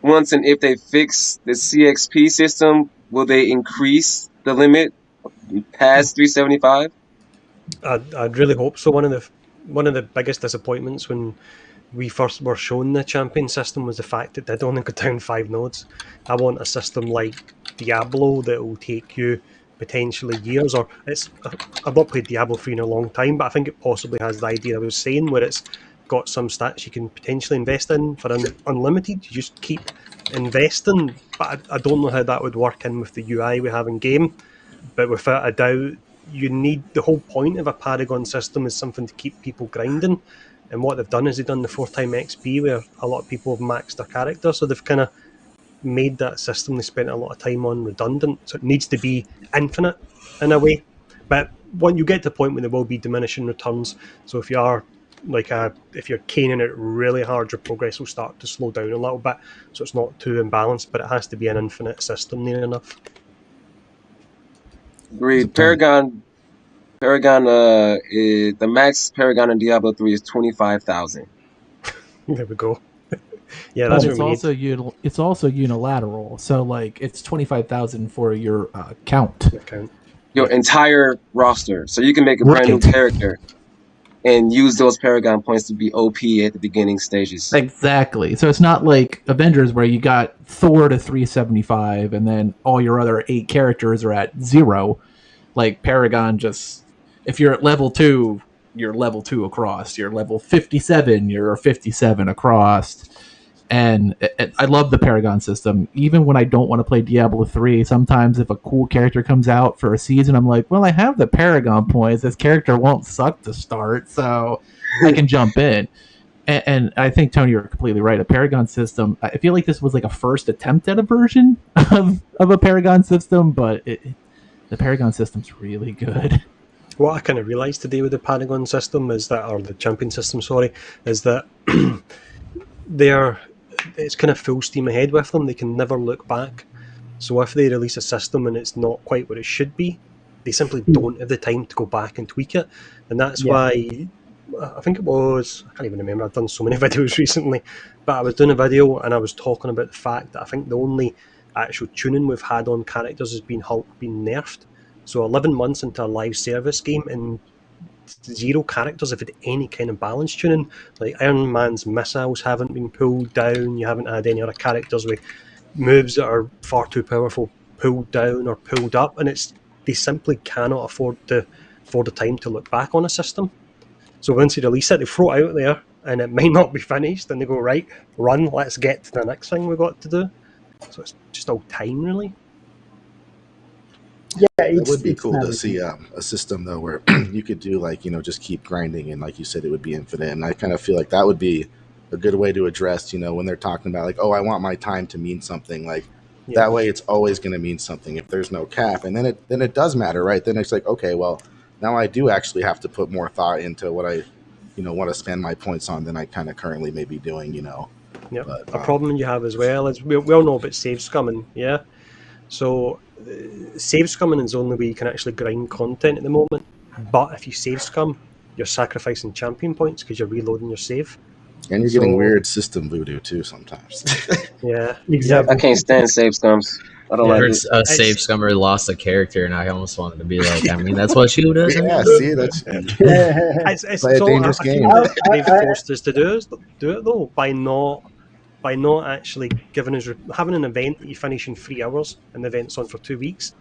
once and if they fix the CXP system, will they increase the limit past 375? I'd really hope so. One of the biggest disappointments when we first were shown the champion system was the fact that they'd only go down 5 nodes. I want a system like Diablo that will take you potentially years, or I've not played Diablo 3 in a long time, but I think it possibly has the idea I was saying where it's got some stats you can potentially invest in for unlimited. You just keep investing, but I don't know how that would work in with the UI we have in game. But without a doubt, you need the whole point of a Paragon system is something to keep people grinding. And what they've done is they've done the 4-time XP where a lot of people have maxed their character. So they've kind of made that system they spent a lot of time on redundant. So it needs to be infinite in a way. But when you get to the point where there will be diminishing returns, so if you are if you're caning it really hard, your progress will start to slow down a little bit. So it's not too imbalanced, but it has to be an infinite system near enough. Agreed. Tony. Paragon, the max Paragon in Diablo 3 is 25,000. There we go. Yeah, But that's it's what we need. also it's also unilateral. So like it's 25,000 for your count. Account. Your entire roster. So you can make a brand new Right. character and use those Paragon points to be OP at the beginning stages. Exactly. So it's not like Avengers where you got Thor to 375 and then all your other 8 characters are at 0. Like Paragon just if you're at level 2, you're level 2 across. You're level 57, you're 57 across. And I love the Paragon system. Even when I don't want to play Diablo 3, sometimes if a cool character comes out for a season, I'm like, well, I have the Paragon points. This character won't suck to start, so I can jump in. And I think, Tony, you're completely right. A Paragon system, I feel like this was like a first attempt at a version of a Paragon system, but the Paragon system's really good. What I kind of realised today with the Paragon system is that, or the champion system, sorry, is that it's kind of full steam ahead with them. They can never look back. So if they release a system and it's not quite what it should be, they simply don't have the time to go back and tweak it. And that's why I think it was, I can't even remember, I've done so many videos recently, but I was doing a video and I was talking about the fact that I think the only actual tuning we've had on characters has been Hulk being nerfed. So 11 months into a live service game and 0 characters have had any kind of balance tuning. Like Iron Man's missiles haven't been pulled down, you haven't had any other characters with moves that are far too powerful pulled down or pulled up, and they simply cannot afford the time to look back on a system. So once they release it, they throw it out there and it might not be finished and they go, right, run, let's get to the next thing we've got to do. So it's just all time, really. Yeah, That would be it's cool not to see easy. a system though where you could do like just keep grinding and like you said it would be infinite. And I kind of feel like that would be a good way to address when they're talking about like, oh, I want my time to mean something. Like Yeah. that way it's always going to mean something if there's no cap, and then it does matter, right? Then it's like, okay, well now I do actually have to put more thought into what I want to spend my points on than I kind of currently may be doing. Yep. But A problem you have as well is we all know about save scumming, yeah? So save scumming is the only way you can actually grind content at the moment. But if you save scum, you're sacrificing champion points because you're reloading your save. and you're So getting weird system voodoo too sometimes. yeah, Exactly. I can't stand save scums. I don't Yeah. I like heard it. a save scummer lost a character, and I almost wanted to be like, I mean, that's what she does. Yeah, see, that's play a so dangerous I feel game. like they've forced us to do it though by not actually giving us having an event that you finish in 3 hours and the event's on for 2 weeks.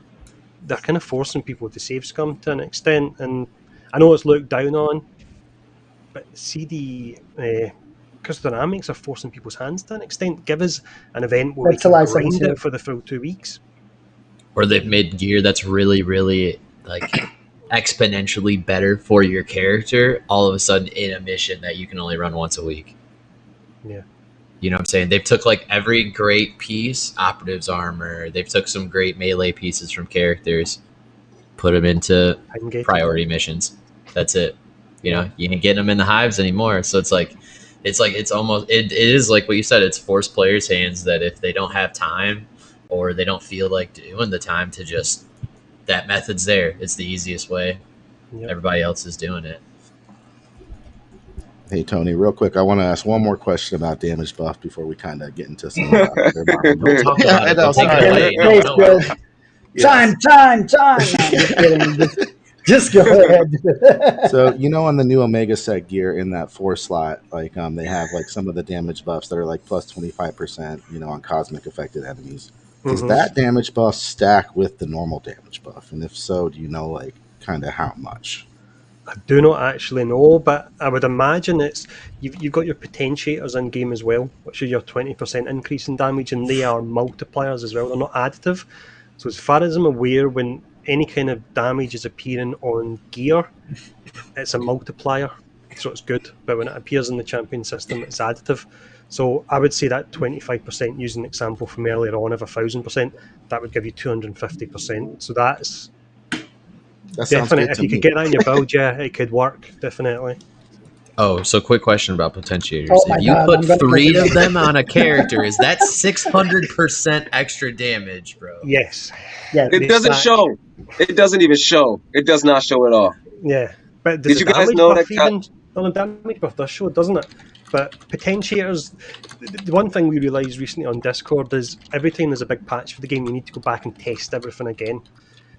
They're kind of forcing people to save scum to an extent, and I know it's looked down on, but CD because the dynamics are forcing people's hands to an extent. Give us an event where we That's a can license, grind yeah. it for the full 2 weeks. Or they've made gear that's really, really like exponentially better for your character all of a sudden in a mission that you can only run once a week. Yeah. You know what I'm saying? They've took like every great piece, operative's armor. They've took some great melee pieces from characters, put them into Time-gated. priority missions. That's it. You ain't getting them in the hives anymore. So it's almost it is like what you said. It's forced players' hands that if they don't have time or they don't feel like doing the time to just that method's there. It's the easiest way. Yep. Everybody else is doing it. Hey Tony, real quick, I want to ask one more question about damage buff before we kind of get into some other Marvel Don't news. talk Yeah, about I it. know, Don't take sorry. it away. No, Please, no. Bill. Yes. Time. No, I'm just kidding. Just go ahead. So on the new Omega set gear in that 4 slot, like they have like some of the damage buffs that are like plus 25%, on cosmic affected enemies. Does Mhm. that damage buff stack with the normal damage buff? And if so, do you know like kind of how much? I do not actually know, but I would imagine you've got your potentiators in game as well, which are your 20% increase in damage, and they are multipliers as well. They're not additive. So as far as I'm aware, when any kind of damage is appearing on gear, it's a multiplier, so it's good. But when it appears in the champion system, it's additive. So I would say that 25%, using an example from earlier on of 1,000%, that would give you 250%. So that's That sounds definite. good If to you me. could get that in your build, yeah, it could work, definitely. Oh, so quick question about potentiators. Oh my If you God, put I'm gonna 3 play of them on a character, is that 600% extra damage, bro? Yes. Yeah. It doesn't show. It doesn't even show. It does not show at all. Yeah. But does Did the you guys damage know buff that? even... Well, the damage buff does show, doesn't it? But Potentiators... The one thing we realised recently on Discord is every time there's a big patch for the game, you need to go back and test everything again.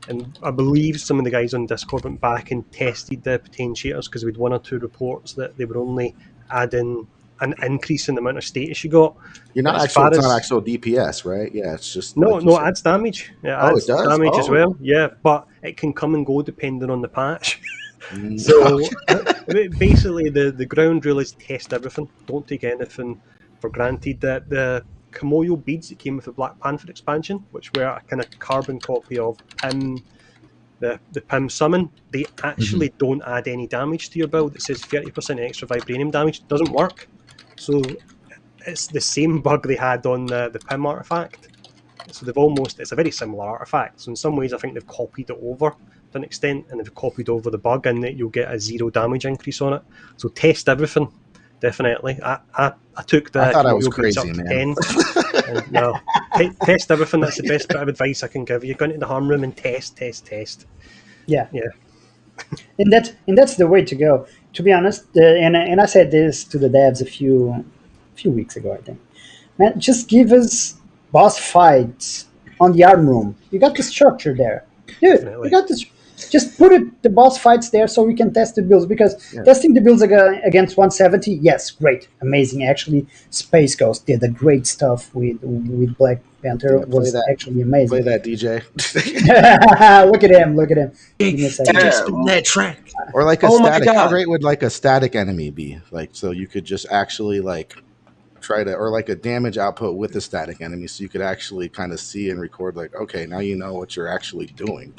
And I believe some of the guys on Discord went back and tested the Potentiators because we'd 1 or 2 reports that they were only adding an increase in the amount of status you got. You're not But as actual. far It's as... not actual DPS, right? Yeah, it's just No, like you no, it said. adds damage. It Oh, it adds does? damage as Oh. well. Yeah, but it can come and go depending on the patch. Mm. So basically, the ground rule is test everything. Don't take anything for granted. The Kamoyo beads that came with the Black Panther expansion, which were a kind of carbon copy of Pym, the Pym summon, they actually don't add any damage to your build. It says 30% extra vibranium damage. Doesn't work. So it's the same bug they had on the Pym artifact. So it's a very similar artifact. So in some ways, I think they've copied it over to an extent, and they've copied over the bug, and that you'll get a 0 damage increase on it. So test everything, definitely. I took the I thought I was Kamoyo beads crazy, up to man. 10. And, no, test everything. That's the best bit of advice I can give you. Go into the harm room and test. Yeah. Yeah. And that's the way to go. To be honest, and I said this to the devs a few weeks ago, I think. Man, just give us boss fights on the arm room. You got the structure there, dude. Definitely. You got this. Just put the boss fights there so we can test the builds, because Yeah. testing the builds against 170, yes, great, amazing. Actually, Space Ghost did the great stuff with Black Panther. Yeah, play Was that. actually Play amazing. that, DJ. Look at him. Give me a second. Yeah. Spin that track. Or like a Oh my static. How God. great would like a static enemy be? Like, so you could just actually like try to, or like a damage output with a static enemy, so you could actually kind of see and record, like, okay, now you know what you're actually doing.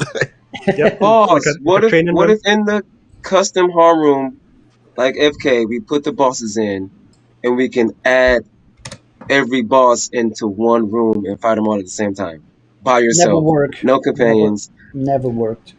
Yep. Pause. Like a training What run. if in the custom harm room, like FK, we put the bosses in, and we can add every boss into one room and fight them all at the same time by Never yourself, work. no Never, companions. never worked.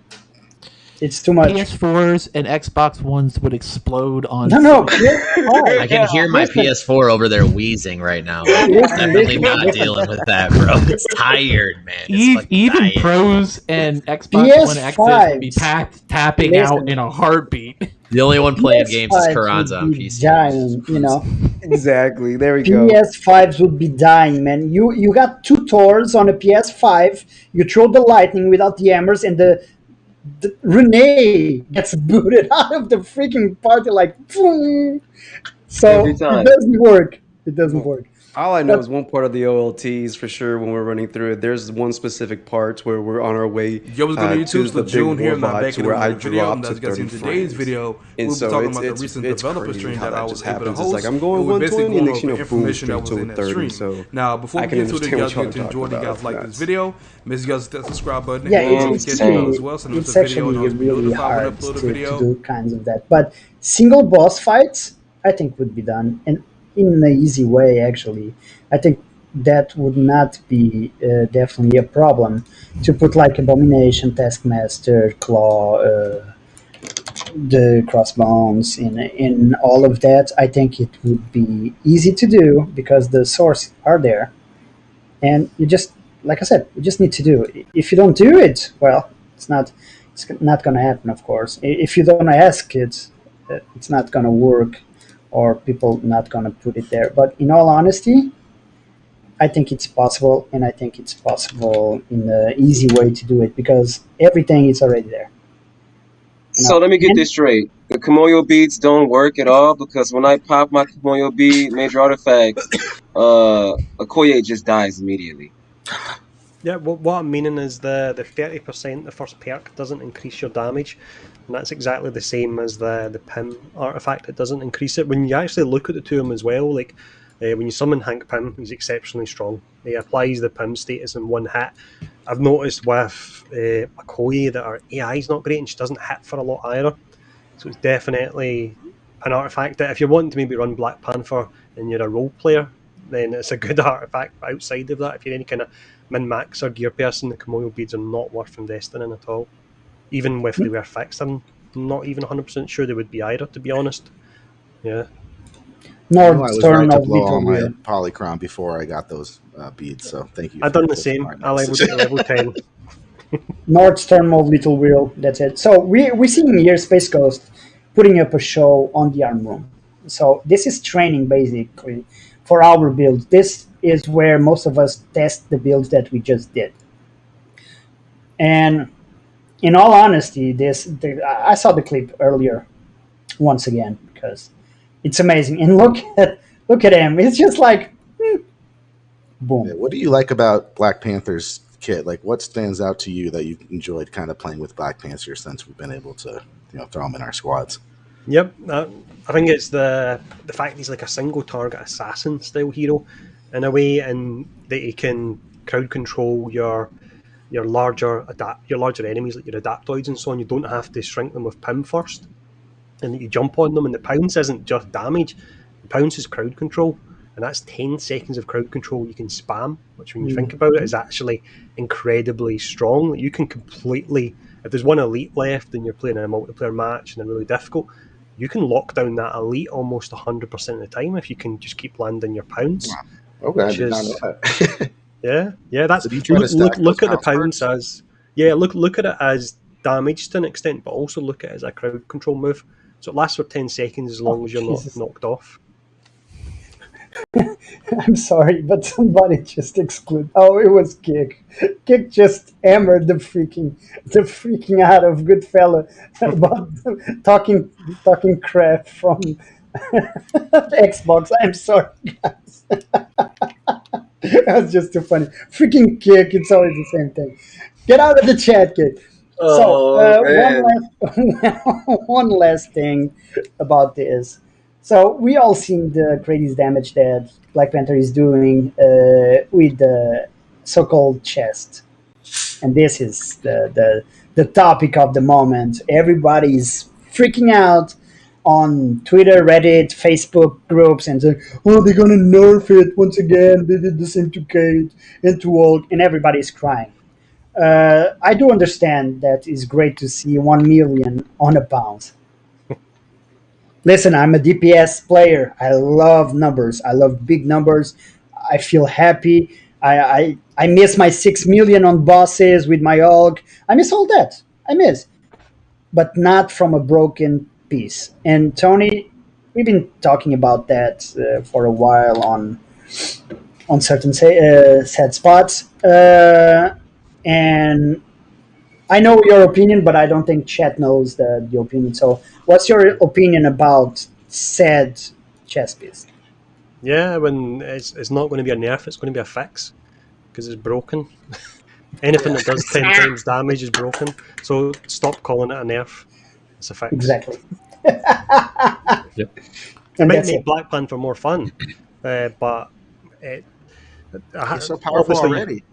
It's too much. PS4s and Xbox Ones would explode on No, sight. PS5. I can hear my Listen. PS4 over there wheezing right now. Like, it's Listen, definitely listen, not listen. dealing with that, bro. It's tired, man. It's fucking Even tired. pros and Xbox One X's would be tapping out in a heartbeat. The only one playing games is PS5s Carranza would on be PC. dying, you know. Exactly. There we go. PS5s would be dying, man. You got two Thors on a PS5. You throw the lightning without the hammers, and the Renee gets booted out of the freaking party like boom. So Every it time. doesn't work. It doesn't work. All I know But- is one part of the OLTs for sure when we're running through it. There's one specific part where we're on our way Yo, what's going on to YouTube? the So June big here, not robot back to in where I another video. dropped As to you guys 30 in today's frames. video, And we'll so be talking it's, about the it's, recent it's developer crazy stream how that I that was just able to happens. host. It's like I'm going and we're 120 basically and going next you over know, boom, information that straight was to in that 30. stream. So Now, before I we can get to it, understand guys, what get to y'all enjoy. You talking guys about. like this video. Make sure you guys hit the subscribe button Yeah, and it's notification bell really, as well, so it's the video actually and be really notified when I hard upload a to video. do kinds of that. But single boss fights, I think, would be done, and in an easy way. Actually, I think that would not be definitely a problem to put like Abomination, Taskmaster, Claw, the Crossbones in all of that. I think it would be easy to do because the source are there, and you just, like I said, you just need to do it. If you don't do it, well, it's not going to happen. Of course, if you don't ask it, it's not going to work, or people not going to put it there. But in all honesty, I think it's possible, and I think it's possible in an easy way to do it because everything is already there. So let me get this straight. The Kimoyo beads don't work at all because when I pop my Kimoyo bead major artifact, Okoye just dies immediately. Yeah, what I'm meaning is the 30%, the first perk doesn't increase your damage, and that's exactly the same as the Pym artifact. It doesn't increase it. When you actually look at the two of them as well, like when you summon Hank Pym, he's exceptionally strong. He applies the Pym status in one hit. I've noticed with Okoye that her AI is not great, and she doesn't hit for a lot either. So it's definitely an artifact that if you're wanting to maybe run Black Panther and you're a role player, then it's a good artifact. But outside of that, if you're any kind of min-max or gear person, the Kimoyo beads are not worth investing in at all. Even if they were fixed, I'm not even 100% sure they would be either, to be honest. Yeah. I knew I was right Storm to of blow all Little my Wheel. polychron before I got those beads. So thank you. I've for done the pushing same. my I leveled message. to level 10. Northstorm of Little Wheel. That's it. So we see here Space Coast putting up a show on the arm room. So this is training basically for our build. This is where most of us test the builds that we just did. And in all honesty, I saw the clip earlier once again because it's amazing. And look at him. It's just like boom. Yeah, what do you like about Black Panther's kit? Like, what stands out to you that you enjoyed kind of playing with Black Panther since we've been able to, throw them in our squads? Yep, I think it's the fact he's like a single target assassin style hero in a way, and that he can crowd control your larger enemies like your adaptoids and so on. You don't have to shrink them with Pym first, and that you jump on them. And the pounce isn't just damage; the pounce is crowd control, and that's 10 seconds of crowd control you can spam. Which, when you think about it, is actually incredibly strong. Like, you can completely, if there's one elite left and you're playing in a multiplayer match and they're really difficult, you can lock down that elite almost 100% of the time if you can just keep landing your pounce. Wow. Okay, I did not know that. Yeah. That's So do you try to stack look those at the pounce pounce as look at it as damage to an extent, but also look at it as a crowd control move. So it lasts for 10 seconds as long as you're Jesus. not knocked off. I'm sorry, but somebody just excluded. Oh, it was Kick. Kick just hammered the freaking out of Goodfella about talking crap from Xbox. I'm sorry, guys. That was just too funny. Freaking Kick. It's always the same thing. Get out of the chat, Kick. Oh, man. One last thing about this. So we all seen the crazy damage that Black Panther is doing with the so-called chest, and this is the topic of the moment. Everybody is freaking out on Twitter, Reddit, Facebook groups, and saying, "Oh, they're gonna nerf it once again. They did the same to Kate and to Hulk," and everybody is crying. I do understand that it's great to see 1 million on a bounce. Listen, I'm a DPS player. I love numbers. I love big numbers. I feel happy. I miss my 6 million on bosses with my Hulk. I miss all that. I miss, but not from a broken piece. And Tony, we've been talking about that for a while on certain set spots, and I know your opinion, but I don't think chat knows the opinion. So, what's your opinion about said chess piece? Yeah, when it's not going to be a nerf, it's going to be a fix because it's broken. Anything that does 10 times damage is broken. So stop calling it a nerf. It's a fix. Exactly. Yep. It And might that's make it. Black Panther more fun, but it, He's so powerful obviously, already.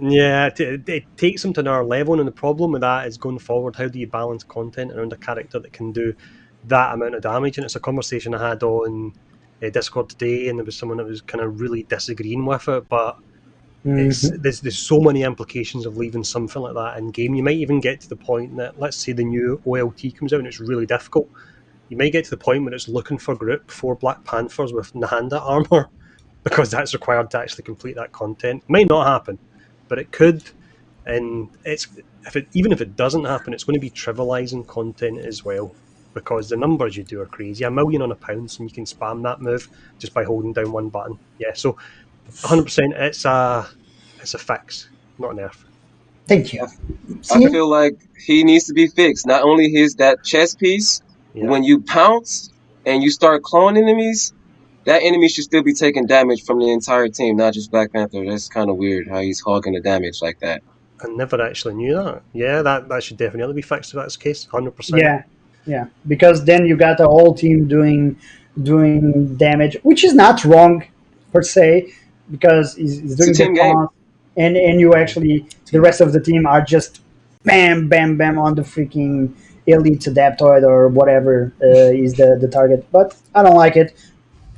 yeah, it takes them to another level, and the problem with that is going forward, how do you balance content around a character that can do that amount of damage? And it's a conversation I had on Discord today, and there was someone that was kind of really disagreeing with it, but there's so many implications of leaving something like that in game. You might even get to the point that, let's say the new OLT comes out and it's really difficult. You might get to the point where it's looking for group for Black Panthers with Nahanda armor because that's required to actually complete that content. It might not happen, but it could. And even if it doesn't happen, it's going to be trivializing content as well because the numbers you do are crazy. 1 million on a pounce, and you can spam that move just by holding down one button. Yeah, so 100%, it's a fix, not an nerf. Thank you. I feel like he needs to be fixed. Not only that chess piece, Yeah. when you pounce and you start cloning enemies, that enemy should still be taking damage from the entire team, not just Black Panther. That's kind of weird how he's hogging the damage like that. I never actually knew that. Yeah, that should definitely be fixed if that's the case, 100%. Yeah, because then you got a whole team doing damage, which is not wrong per se, because he's doing It's a team the game. taunt, and you actually the rest of the team are just bam bam bam on the freaking elite adaptoid or whatever is the target. But I don't like it.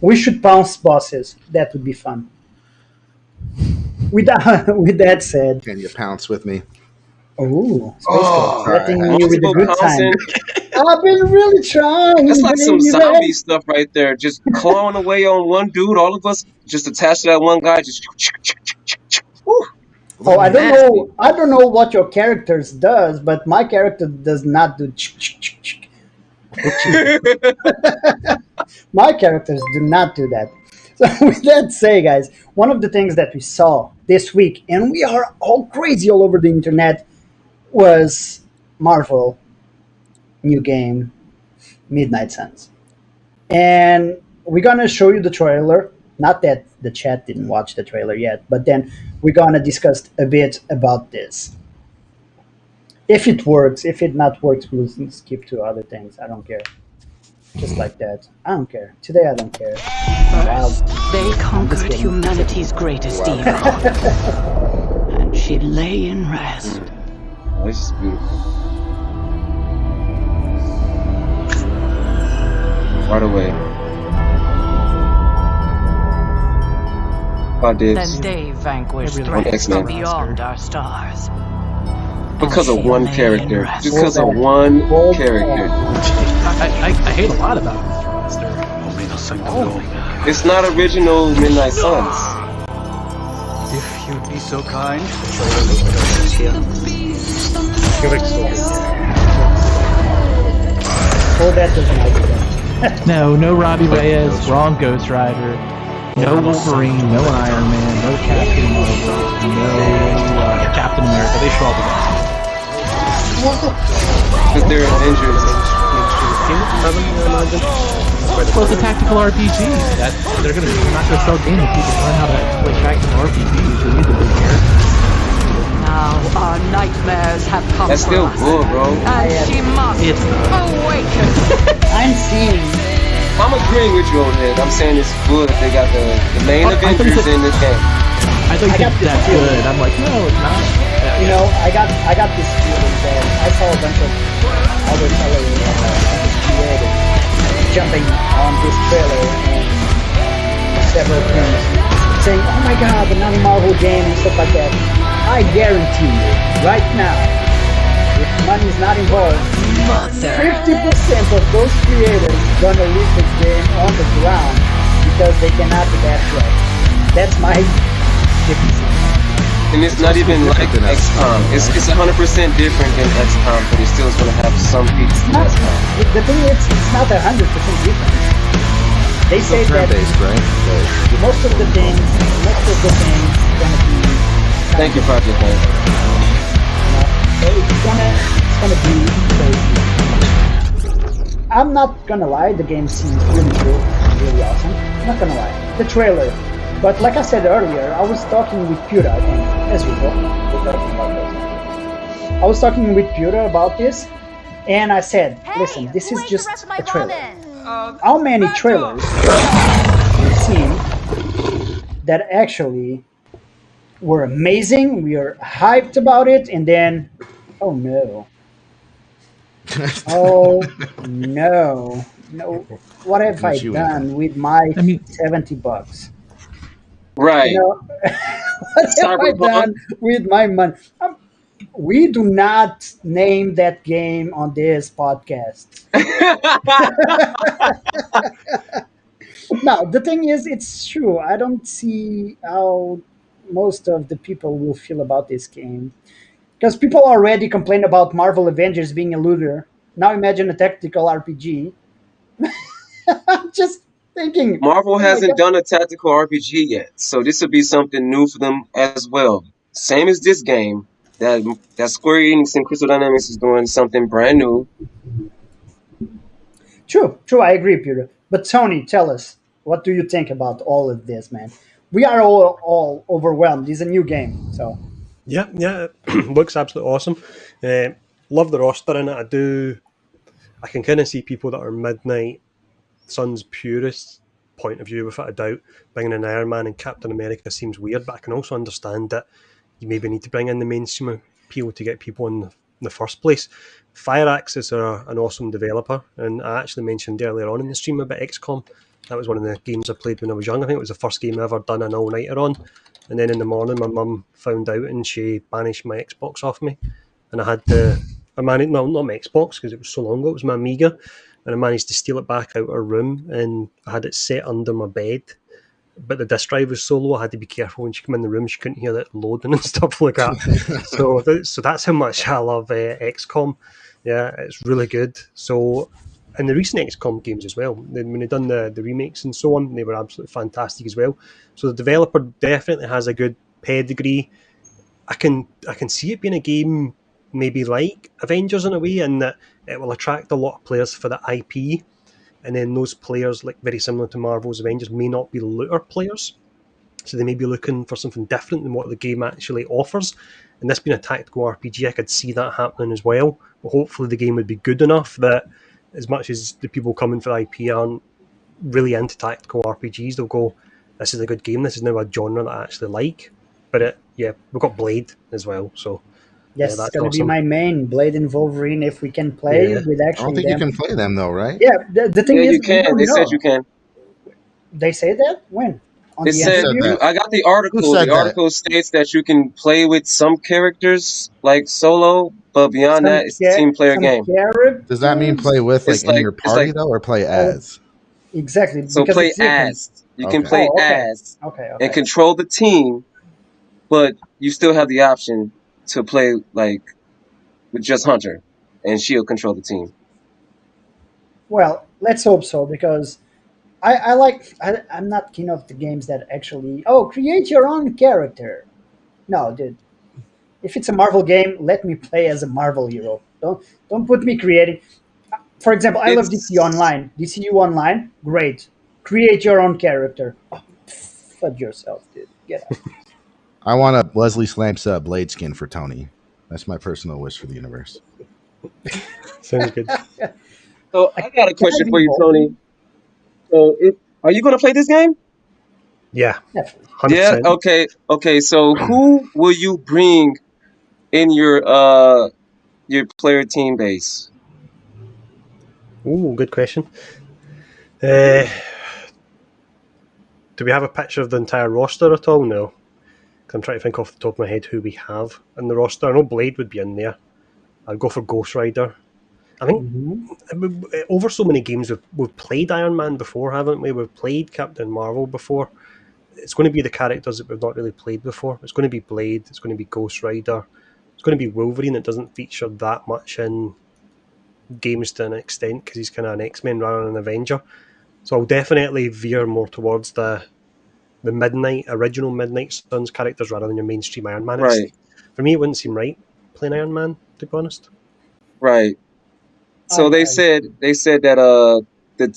We should pounce bosses. That would be fun. With that said, Can you pounce with me? oh, all right. setting me with a Multiple good time. pouncing. I've been really trying. That's like some baby. zombie stuff right there. Just clawing away on one dude. All of us just attached to that one guy. Just. Whew. Oh, I don't Nasty. know. I don't know what your characters does, but my character does not do. My characters do not do that. So with that said, guys, one of the things that we saw this week, and we are all crazy all over the internet, was Marvel new game Midnight Suns, and we're gonna show you the trailer. Not that the chat didn't watch the trailer yet, but then we're gonna discuss a bit about this. If it works, if it not works, we'll skip to other things. I don't care. Just like that. I don't care. Today I don't care. First, they Just conquered kidding. humanity's greatest evil. And she lay in rest. This is beautiful. Right away. I did. Then they vanquished I really threats X-Men. from beyond our stars. Because And of she one lay in character. rest. Just because of one Hold character. I hate a lot about this roster. Oh my god. It's not original Midnight Suns. If you'd be so kind. Oh, that doesn't like it. No Robbie Reyes, wrong Ghost Rider, no Wolverine, no Iron Man, no Captain Marvel, no Captain America. They should all be gone. Because they're Avengers. Well, it's a tactical RPG. They're not gonna sell games if people learn how to play tactical RPGs. They need the big characters. Now our nightmares have come That's for still us. cool, bro. And she must It's not. awaken. I'm seeing I'm agreeing with you over here. I'm saying it's good if they got the main I thought you Avengers said- in this game. I thought you got said this that's feeling. good. I'm like, no, it's not. Yeah, You yeah. know, I got this feeling that I saw a bunch of other fellows creators jumping on this trailer and several things, saying, "Oh my God, another Marvel game" and stuff like that. I guarantee you, right now, if money is not involved, 50% of those creators gonna leave this game on the ground because they cannot adapt right. That's my 50%. And it's not even like different than XCOM. XCOM, It's right? it's 100% different than XCOM, but it still is going to have some features from Not, XCOM. the thing is, it's not 100% different. They say Still that turn-based, right? But most of the things gonna be. Thank you, Project Man. So it's gonna be crazy. I'm not gonna lie, the game seems really cool, really awesome. I'm not gonna lie. The trailer. But like I said earlier, I was talking with Pura, I think, as usual. We're talking about this. I was talking with Pura about this, and I said, listen, this is just a trailer. How many trailers we've seen that actually were amazing, we are hyped about it, and then, oh no. Oh no. No. What have I What you into? done with my I mean, $70? You Right. know, what have I Cyberpunk. done with my money? We do not name that game on this podcast. No, the thing is, it's true. I don't see how most of the people will feel about this game. Because people already complain about Marvel Avengers being a looter. Now imagine a tactical RPG. I'm just thinking, Marvel oh my hasn't god. done a tactical RPG yet, so this will be something new for them as well. Same as this game, that Square Enix and Crystal Dynamics is doing something brand new. True, true, I agree, Peter. But Tony, tell us, what do you think about all of this, man? We are all overwhelmed. It's a new game, so Yeah, yeah, it looks absolutely awesome. Love the roster in it. I can kind of see people that are Midnight Suns purist point of view, without a doubt. Bringing in Iron Man and Captain America seems weird, but I can also understand that you maybe need to bring in the mainstream appeal to get people in the first place. Fireaxis are an awesome developer, and I actually mentioned earlier on in the stream about XCOM. That was one of the games I played when I was young. I think it was the first game I ever done an all-nighter on. And then in the morning, my mum found out and she banished my Xbox off me. And I had to, I managed, no, not my Xbox because it was so long ago, it was my Amiga. And I managed to steal it back out of her room and I had it set under my bed. But the disk drive was so low, I had to be careful when she came in the room. She couldn't hear it loading and stuff like that. So that's how much I love XCOM. Yeah, it's really good. So, and the recent XCOM games as well, when they done the remakes and so on, they were absolutely fantastic as well. So the developer definitely has a good pedigree. I can see it being a game maybe like Avengers in a way, in that it will attract a lot of players for the IP, and then those players, like very similar to Marvel's Avengers, may not be looter players. So they may be looking for something different than what the game actually offers. And this being a tactical RPG, I could see that happening as well. But hopefully the game would be good enough that as much as the people coming for IP aren't really into tactical RPGs, they'll go, this is a good game, this is now a genre that I actually like. But we've got Blade as well, so yes, it's that's gonna be awesome. my main Blade and Wolverine if we can play Yeah. with I actually don't think you them. can play them though, right? Yeah, the thing Yeah, is, you we can. don't They said know. you can. They say that when on It the Who said said interview. that? I got the Who article. said The that? article states that you can play with some characters like solo, but beyond that, it's a team player Some game. Does that mean characters. play with like It's in like your it's party like though, or play Oh, as? exactly, so because play it's different. as. You can Okay. play Oh, okay, as okay, and okay. control the team, but you still have the option to play like with just Hunter, and she'll control the team. Well, let's hope so because I like. I'm not keen of the games that actually. Oh, create your own character. No, dude. If it's a Marvel game, let me play as a Marvel hero. Don't put me creating. For example, I love DC It's Online. DCU Online, great. Create your own character. Oh, fudge yourself, dude. Get out. I want a Leslie Slamps blade skin for Tony. That's my personal wish for the universe. Sounds good. so I got a Can I question be for you, bold? Tony. So, are you gonna play this game? Yeah, Definitely. 100%. Yeah. Okay. So, who will you bring in your player team base? Ooh, good question. Uh, do we have a picture of the entire roster at all? No. I'm trying to think off the top of my head who we have in the roster. I know Blade would be in there. I'd go for Ghost Rider. I think over so many games we've played Iron Man before, haven't we? We've played Captain Marvel before. It's going to be the characters that we've not really played before. It's going to be Blade. It's going to be Ghost Rider. It's going to be Wolverine. It doesn't feature that much in games to an extent because he's kind of an X-Men rather than an Avenger. So I'll definitely veer more towards the original Midnight Suns characters rather than your mainstream Iron Man. Right. For me, it wouldn't seem right playing Iron Man, to be honest. Right. So they said that the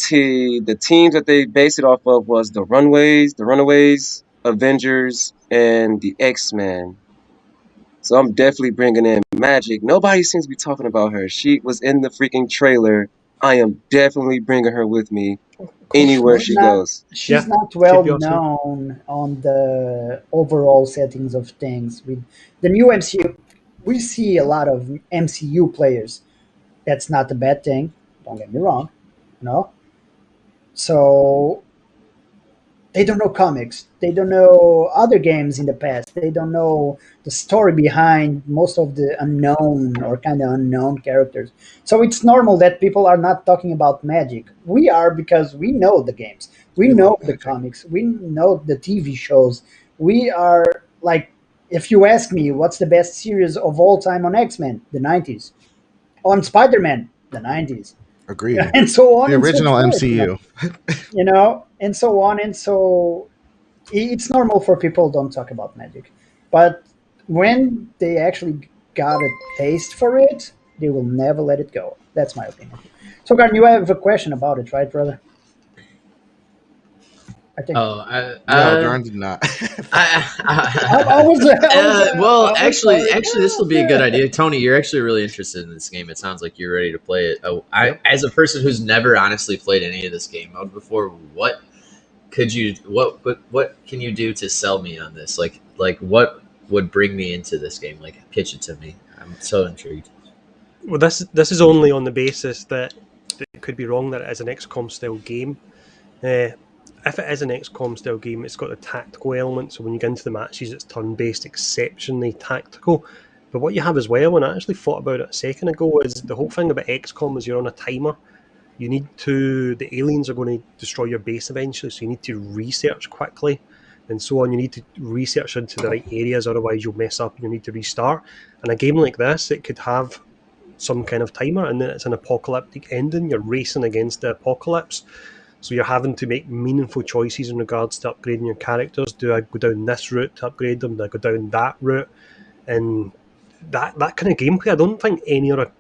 teams that they based it off of was the Runaways, Avengers, and the X-Men. So I'm definitely bringing in Magic. Nobody seems to be talking about her. She was in the freaking trailer. I am definitely bringing her with me anywhere she goes. She's Yeah, not she'd well be awesome. known on the overall settings of things. With the new MCU, we see a lot of MCU players. That's not a bad thing. Don't get me wrong. No. So they don't know comics. They don't know other games in the past. They don't know the story behind most of the unknown or kind of unknown characters. So it's normal that people are not talking about Magic. We are because we know the games. We We know love the Magic. comics. We know the TV shows. We are like, if you ask me what's the best series of all time on X-Men, the 90s. On Spider-Man, the 90s. Agreed. And so on The and so original forth. MCU. And so on and so it's normal for people don't talk about Magic, but when they actually got a taste for it, they will never let it go. That's my opinion. So Garden, you have a question about it, right, brother? I think Oh, No, Garn did not. I well, I was actually, sorry. this will be a good idea. Tony, you're actually really interested in this game. It sounds like you're ready to play it. As a person who's never honestly played any of this game mode before, what can you do to sell me on this? Like what would bring me into this game? Like pitch it to me. I'm so intrigued. Well, this is only on the basis that it could be wrong that it is an XCOM style game. If it is an XCOM style game, it's got the tactical element. So when you get into the matches, it's turn based, exceptionally tactical. But what you have as well, and I actually thought about it a second ago, is the whole thing about XCOM is you're on a timer. The aliens are going to destroy your base eventually, so you need to research quickly and so on. You need to research into the right areas, otherwise you'll mess up and you need to restart. And a game like this, it could have some kind of timer, and then it's an apocalyptic ending. You're racing against the apocalypse, so you're having to make meaningful choices in regards to upgrading your characters. Do I go down this route to upgrade them? Do I go down that route? And that kind of gameplay, I don't think any other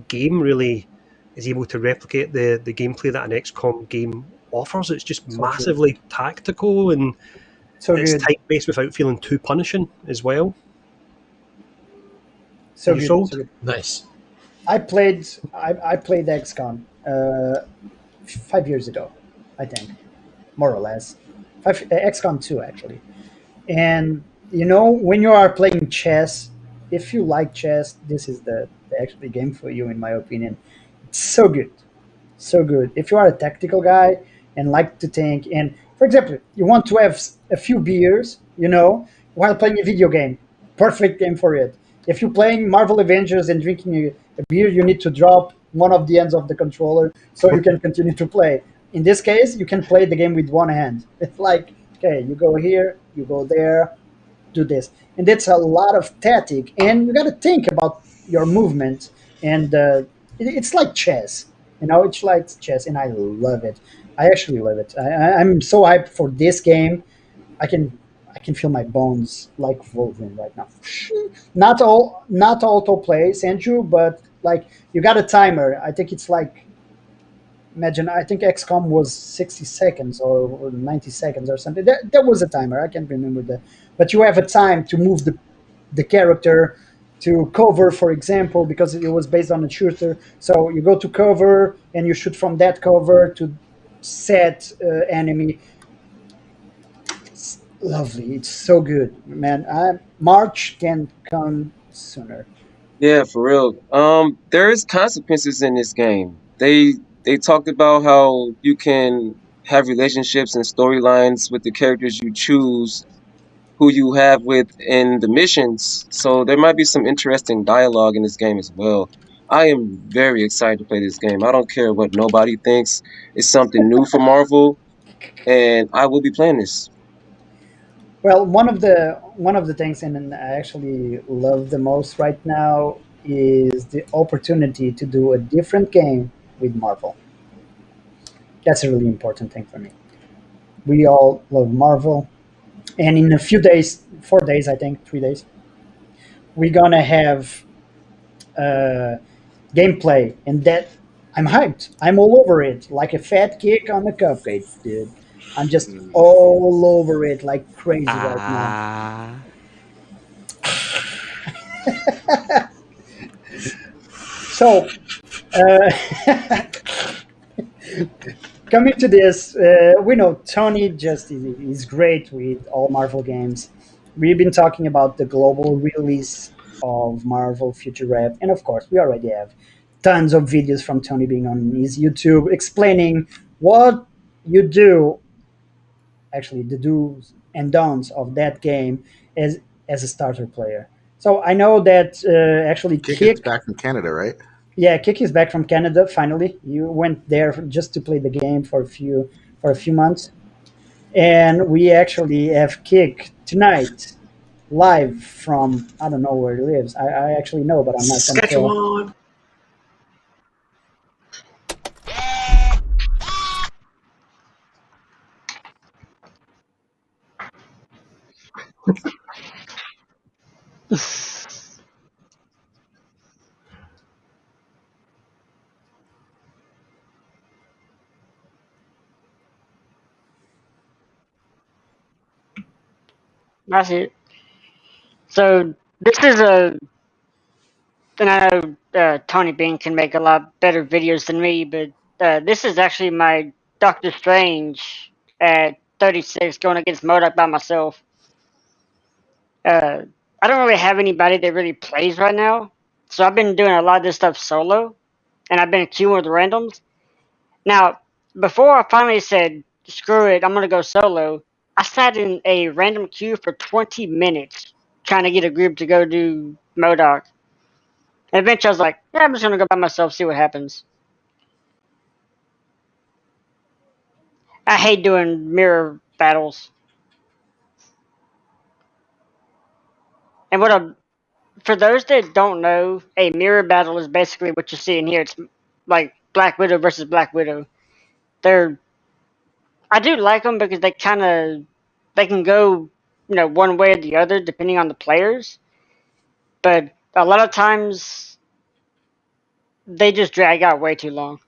game really is able to replicate the gameplay that an XCOM game offers. It's just So true. massively tactical, and So it's good. type-based without feeling too punishing as well. So Are you good. sold? So good. Nice. I played XCOM 5 years ago, I think, more or less. XCOM 2 actually. And when you are playing chess, if you like chess, this is the actually game for you, in my opinion. It's so good, so good. If you are a tactical guy and like to think, and for example, you want to have a few beers, while playing a video game, perfect game for it. If you're playing Marvel Avengers and drinking a beer, you need to drop one of the ends of the controller so you can continue to play. In this case, you can play the game with one hand. It's like, okay, you go here, you go there, do this, and that's a lot of tactic, and you got to think about your movement, and it's like chess. It's like chess, and I love it. I actually love it. I'm so hyped for this game. I can feel my bones like Wolverine right now. Not auto play, Andrew, but like you got a timer. I think it's like, imagine, I think XCOM was 60 seconds or 90 seconds or something. There was a timer. I can't remember that. But you have a time to move the character to cover, for example, because it was based on a shooter. So you go to cover and you shoot from that cover to set enemy. It's lovely. It's so good, man. March can come sooner. Yeah, for real. There is consequences in this game. They talked about how you can have relationships and storylines with the characters you choose, who you have with in the missions. So there might be some interesting dialogue in this game as well. I am very excited to play this game. I don't care what nobody thinks. It's something new for Marvel, and I will be playing this. Well, one of the things, and I actually love the most right now, is the opportunity to do a different game with Marvel. That's a really important thing for me. We all love Marvel, and in a few days, 4 days, I think, 3 days, we're gonna have gameplay, and that I'm hyped. I'm all over it, like a fat kick on a cupcake, dude. I'm just all over it like crazy right now. Ah. So, coming to this, we know Tony just is great with all Marvel games. We've been talking about the global release of Marvel Future Rep, and of course, we already have tons of videos from Tony being on his YouTube explaining what you do, actually the do's and don'ts of that game as a starter player. So I know that actually Kick is Kick, back from Canada, right? yeah, Kick is back from Canada finally. You went there just to play the game for a few months, and we actually have Kick tonight live from, I don't know where he lives. I actually know, but I'm not gonna tell. Saskatchewan. That's it. So this is a, and I know Tony Bean can make a lot better videos than me, but this is actually my Doctor Strange at 36 going against Modoc by myself. Uh, I don't really have anybody that really plays right now, so I've been doing a lot of this stuff solo, and I've been queuing with randoms. Now, before I finally said, screw it, I'm going to go solo, I sat in a random queue for 20 minutes trying to get a group to go do Modoc. And eventually I was like, yeah, I'm just going to go by myself, see what happens. I hate doing mirror battles. And for those that don't know, a mirror battle is basically what you see in here. It's like Black Widow versus Black Widow. They're I do like them because they can go one way or the other depending on the players. But a lot of times they just drag out way too long.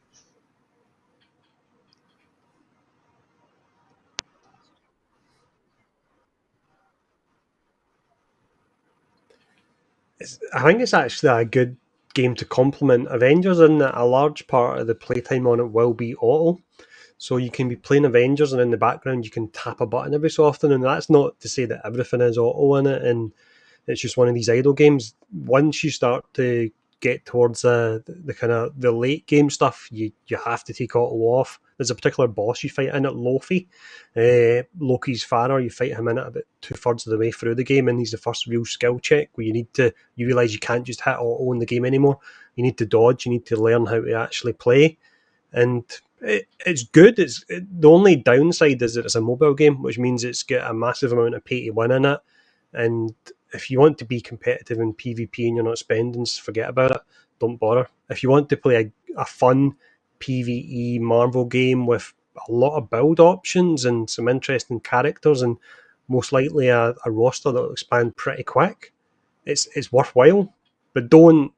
I think it's actually a good game to complement Avengers in that a large part of the playtime on it will be auto. So you can be playing Avengers and in the background you can tap a button every so often, and that's not to say that everything is auto in it and it's just one of these idle games. Once you start to get towards the kind of the late game stuff, you have to take auto off. There's a particular boss you fight in at Loki, Loki's father. You fight him in it about 2/3 of the way through the game, and he's the first real skill check where you realise you can't just hit auto in the game anymore. You need to dodge. You need to learn how to actually play, and it's good. The only downside is that it's a mobile game, which means it's got a massive amount of pay to win in it, and if you want to be competitive in PvP and you're not spending, forget about it. Don't bother. If you want to play a fun PvE Marvel game with a lot of build options and some interesting characters and most likely a roster that will expand pretty quick, it's worthwhile. But don't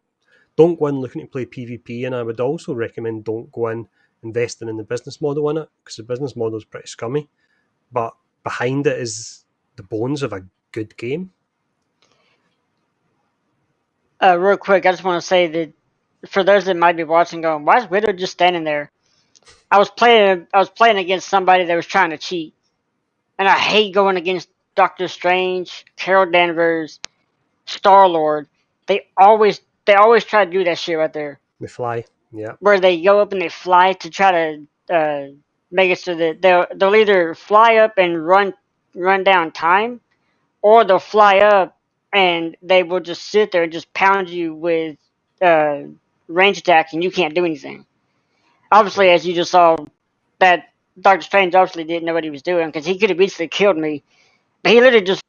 go in looking to play PvP, and I would also recommend don't go in investing in the business model in it because the business model is pretty scummy. But behind it is the bones of a good game. Real quick, I just want to say that for those that might be watching, going, "Why is Widow just standing there?" I was playing against somebody that was trying to cheat, and I hate going against Doctor Strange, Carol Danvers, Star Lord. They always try to do that shit right there, They fly. Yeah. where they go up and they fly to try to make it so that they'll either fly up and run down time, or they'll fly up and they will just sit there and just pound you with uh, range attacks, and you can't do anything. Obviously, as you just saw, that Doctor Strange obviously didn't know what he was doing, because he could have easily killed me. But he literally just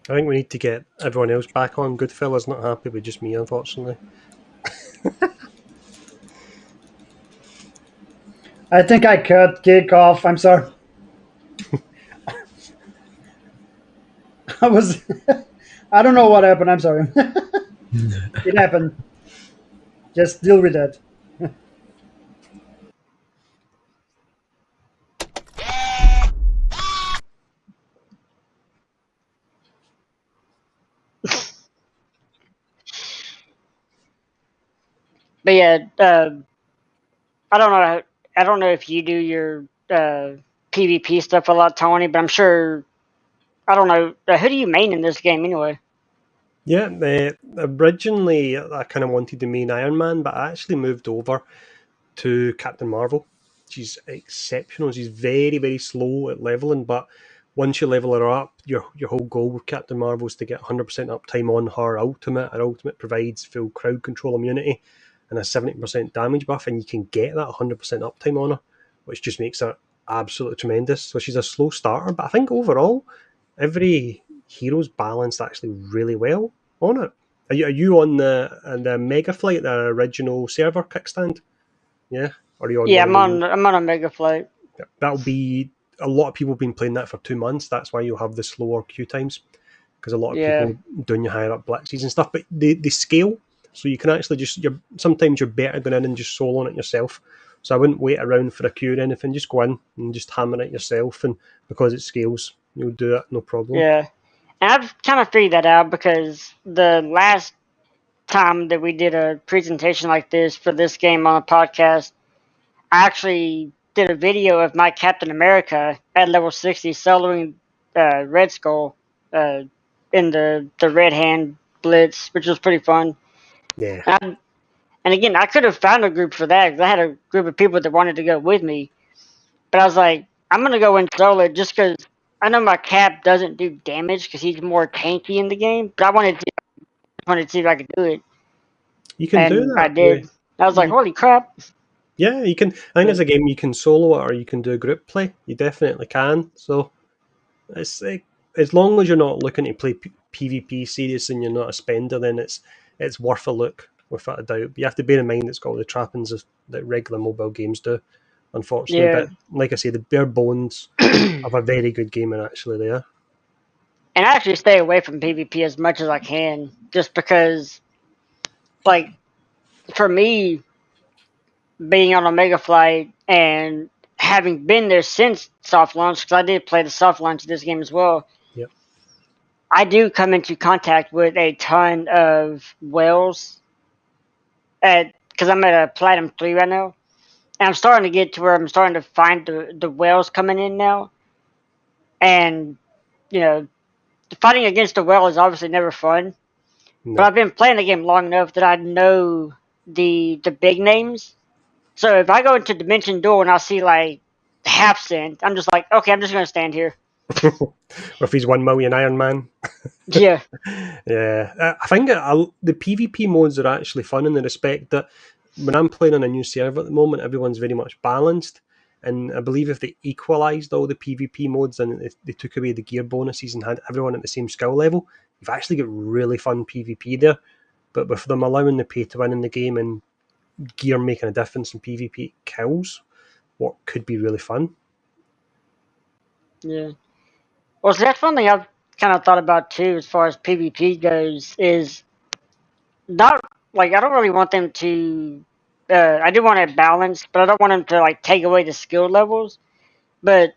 I think we need to get everyone else back on. Goodfellas not happy with just me, unfortunately. I think I cut kick off. I'm sorry. I was. I don't know what happened. I'm sorry. It happened. Just deal with that. But yeah, I don't know. I don't know if you do your PvP stuff a lot, Tony. But I'm sure. I don't know. Who do you main in this game anyway? Yeah, originally I kind of wanted to main Iron Man, but I actually moved over to Captain Marvel. She's exceptional. She's very, very slow at leveling, but once you level her up, your whole goal with Captain Marvel is to get 100% uptime on her ultimate. Her ultimate provides full crowd control immunity and a 70% damage buff, and you can get that 100% uptime on her, which just makes her absolutely tremendous. So she's a slow starter, but I think overall, every hero's balanced actually really well on it. Are you on the Mega Flight, the original server kickstand? Yeah, or are you on Yeah, one of I'm the on. new? I'm on a Mega Flight. That'll be a lot of people have been playing that for 2 months. That's why you'll have the slower queue times because a lot of Yeah, people doing your higher up blitzes and stuff. But they scale, so you can actually sometimes you're better going in and just soloing it yourself. So I wouldn't wait around for a queue or anything. Just go in and just hammer it yourself, and because it scales, you'll do it no problem. yeah. And I've kind of figured that out because the last time that we did a presentation like this for this game on a podcast, I actually did a video of my Captain America at level 60 soloing Red Skull uh, in the Red Hand Blitz, which was pretty fun. Yeah, And again, I could have found a group for that because I had a group of people that wanted to go with me. But I was like, I'm going to go in solo just because I know my Cap doesn't do damage because he's more tanky in the game. But I wanted to see if I could do it. you can do And I that did. I was like, you, holy crap. yeah, you can. I think it's a game you can solo it or you can do group play. You definitely can. So it's like, as long as you're not looking to play PvP serious and you're not a spender, then it's worth a look without a doubt. But you have to bear in mind it's got all the trappings that regular mobile games do, unfortunately. Yeah. But like I say, the bare bones And of a very good game are actually there. I actually stay away from PvP as much as I can just because, like, for me, being on Omega Flight and having been there since soft launch, because I did play the soft launch of this game as well, Yep. I do come into contact with a ton of whales because I'm at a Platinum 3 right now. And I'm starting to get to where I'm starting to find the whales coming in now. And, you know, fighting against a whale is obviously never fun. But No. I've been playing the game long enough that I know the big names. So if I go into Dimension Door and I see like half cent, I'm just like, okay, I'm just gonna stand here. Or if he's 1 million Iron Man. Yeah. Yeah, I think the PvP modes are actually fun in the respect that when I'm playing on a new server at the moment, everyone's very much balanced. And I believe if they equalised all the PvP modes and if they took away the gear bonuses and had everyone at the same skill level, you've actually got really fun PvP there. But with them allowing the pay to win in the game and gear making a difference in PvP, it kills what could be really fun. Yeah. Well, so that's one thing I've kind of thought about too, as far as PvP goes, is not like I don't really want them to. I do want it balanced, but I don't want them to like take away the skill levels. But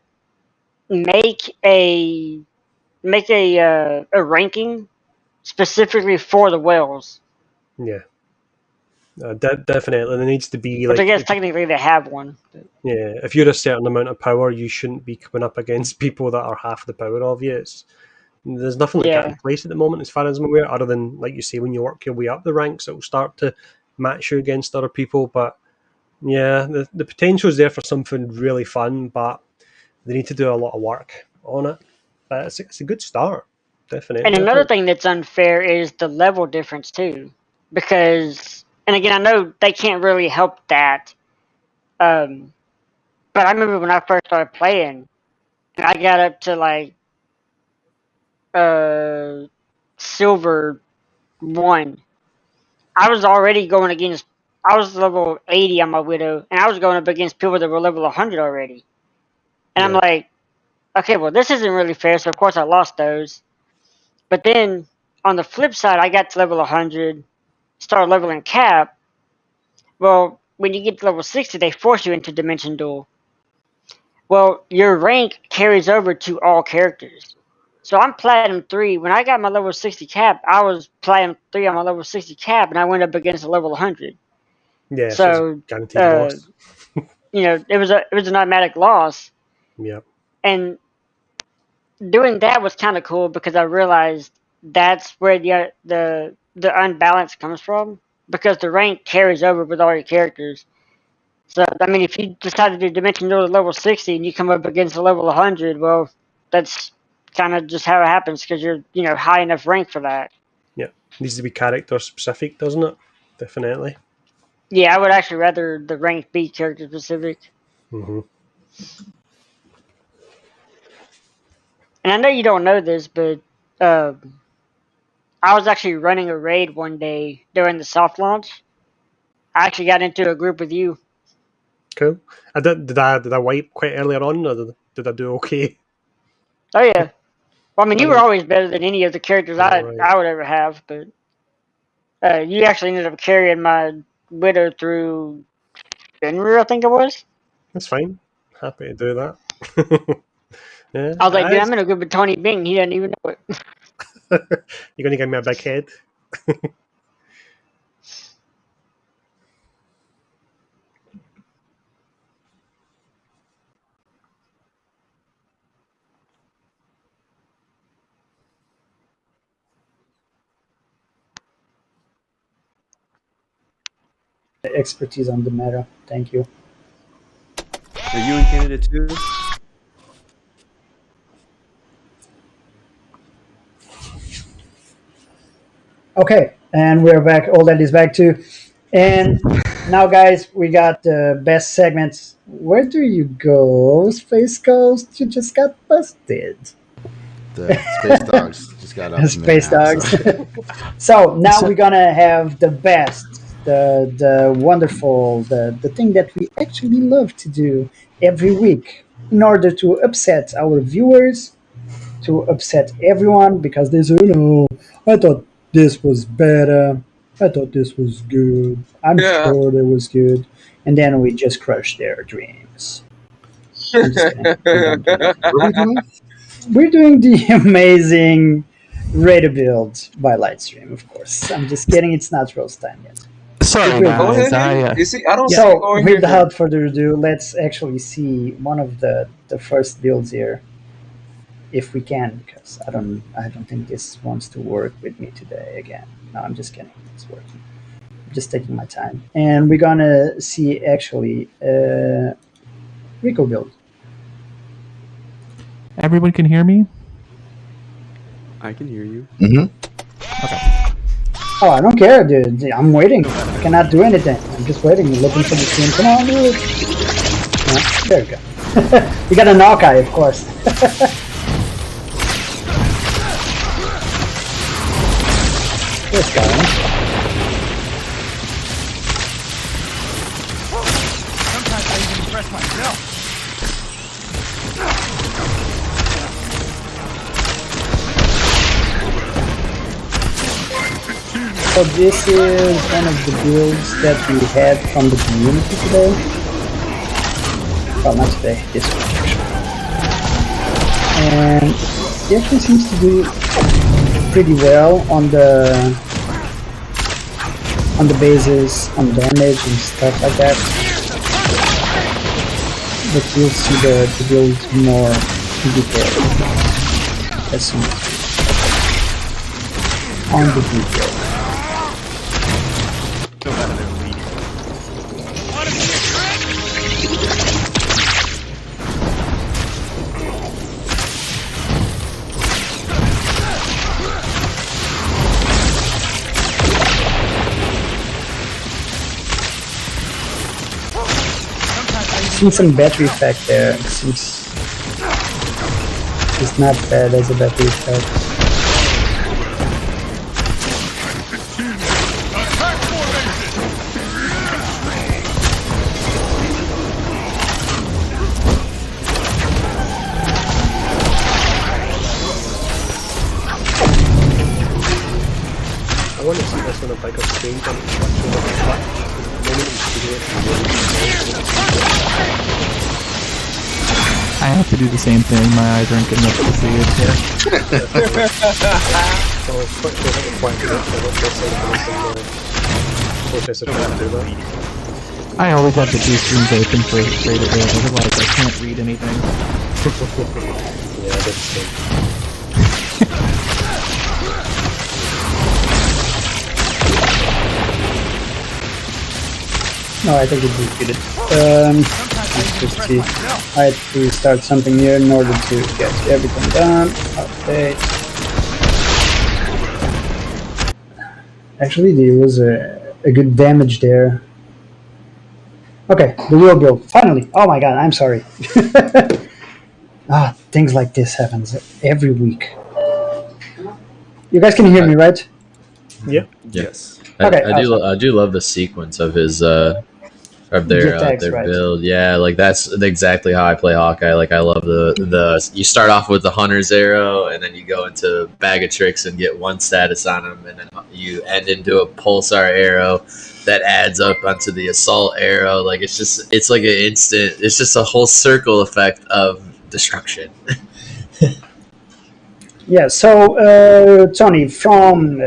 make a ranking specifically for the whales. Yeah. Definitely. There needs to be Which like. I guess technically they have one. But. Yeah, if you're a certain amount of power, you shouldn't be coming up against people that are half the power of you. There's nothing like that in place at the moment, as far as I'm aware, other than, like you say, when you work your way up the ranks, it'll start to match you against other people. But yeah, the potential is there for something really fun, but they need to do a lot of work on it. But it's a good start, definitely. And another thing that's unfair is the level difference too, because, and again, I know they can't really help that. But I remember when I first started playing, and I got up to like silver 1. I was already going against. I was level 80 on my Widow, and I was going up against people that were level 100 already. And I'm like, okay, well, this isn't really fair. So of course I lost those. But then on the flip side, I got to level 100, started leveling Cap. Well, when you get to level 60, they force you into Dimension Duel. Well, your rank carries over to all characters. So I'm Platinum 3. When I got my level 60 Cap, I was Platinum 3 on my level 60 Cap, and I went up against a level 100. Yeah, so guaranteed loss. It was an automatic loss. Yeah. And doing that was kind of cool because I realized that's where the unbalance comes from, because the rank carries over with all your characters. So I mean, if you decide to do Dimension Duel at level 60 and you come up against a level 100, well, that's kind of just how it happens because you're high enough rank for that. Yeah, needs to be character specific, doesn't it? Definitely. Yeah, I would actually rather the rank be character specific. Mm-hmm. And I know you don't know this, but I was actually running a raid one day during the soft launch. I actually got into a group with you. Cool. Did I wipe quite earlier on, or did I do okay? Oh yeah. Well, I mean, you were always better than any of the characters I would ever have, but you actually ended up carrying my Widow through January, I think it was. That's fine. Happy to do that. Yeah. I was like, dude, I'm in a group with Tony Bing. He doesn't even know it. You're going to give me a big head? Expertise on the meta. Thank you. Are you in Canada too? Okay, and we're back. All that is back too. And now, guys, we got the best segments. Where do you go, Space Ghost? You just got busted. The Space Dogs just got up. Space Dogs. So now we're gonna have the best, the wonderful, the thing that we actually love to do every week in order to upset our viewers, to upset everyone, because they say, I thought this was better. I thought this was good. I'm sure it was good. And then we just crush their dreams. I'm just kidding. We're doing the amazing Raider build by Lightstream, of course. I'm just kidding. It's not roast time yet. Sorry, guys. I don't so, without further ado, let's actually see one of the first builds here, if we can, because I don't think this wants to work with me today again. No, I'm just kidding. It's working. I'm just taking my time, and we're gonna see actually Rico build. Everyone can hear me? I can hear you. Mm-hmm. Okay. Oh, I don't care, dude. I'm waiting. I cannot do anything. I'm just waiting, looking for the scene. Come on, dude. Yeah, there we go. We got a Hawkeye, of course. This guy. Sometimes I even impress myself. So this is one of the builds that we had from the community today. Well, not today, this week actually. And it actually seems to do pretty well on the bases, on damage and stuff like that. But you'll see the build more in detail as soon as on the detail. Seen some battery effect there. Seems it's not bad as a battery effect. I want to see this on a bigger screen than it's much over the Twitch. The moment you see it, it's really I have to do the same thing. My eyes aren't good enough to see it. so Twitch isn't quite good, so what's this side of the processor trying to do that? I always have the two screens open for greater read, otherwise I can't read anything. Yeah, that's the same. No, I think it defeated. Let's just see. I had to restart something here in order to get everything done. Okay. Actually, there was a good damage there. Okay, the real build. Finally! Oh my god, I'm sorry. Things like this happens every week. You guys can hear me, right? Yeah. Yes. Okay, I do love the sequence of his of their right. build. Yeah, like that's exactly how I play Hawkeye. Like I love the you start off with the Hunter's Arrow, and then you go into Bag of Tricks and get one status on him, and then you end into a Pulsar Arrow that adds up onto the Assault Arrow. Like it's like an instant. It's just a whole circle effect of destruction. Yeah, so Tony, from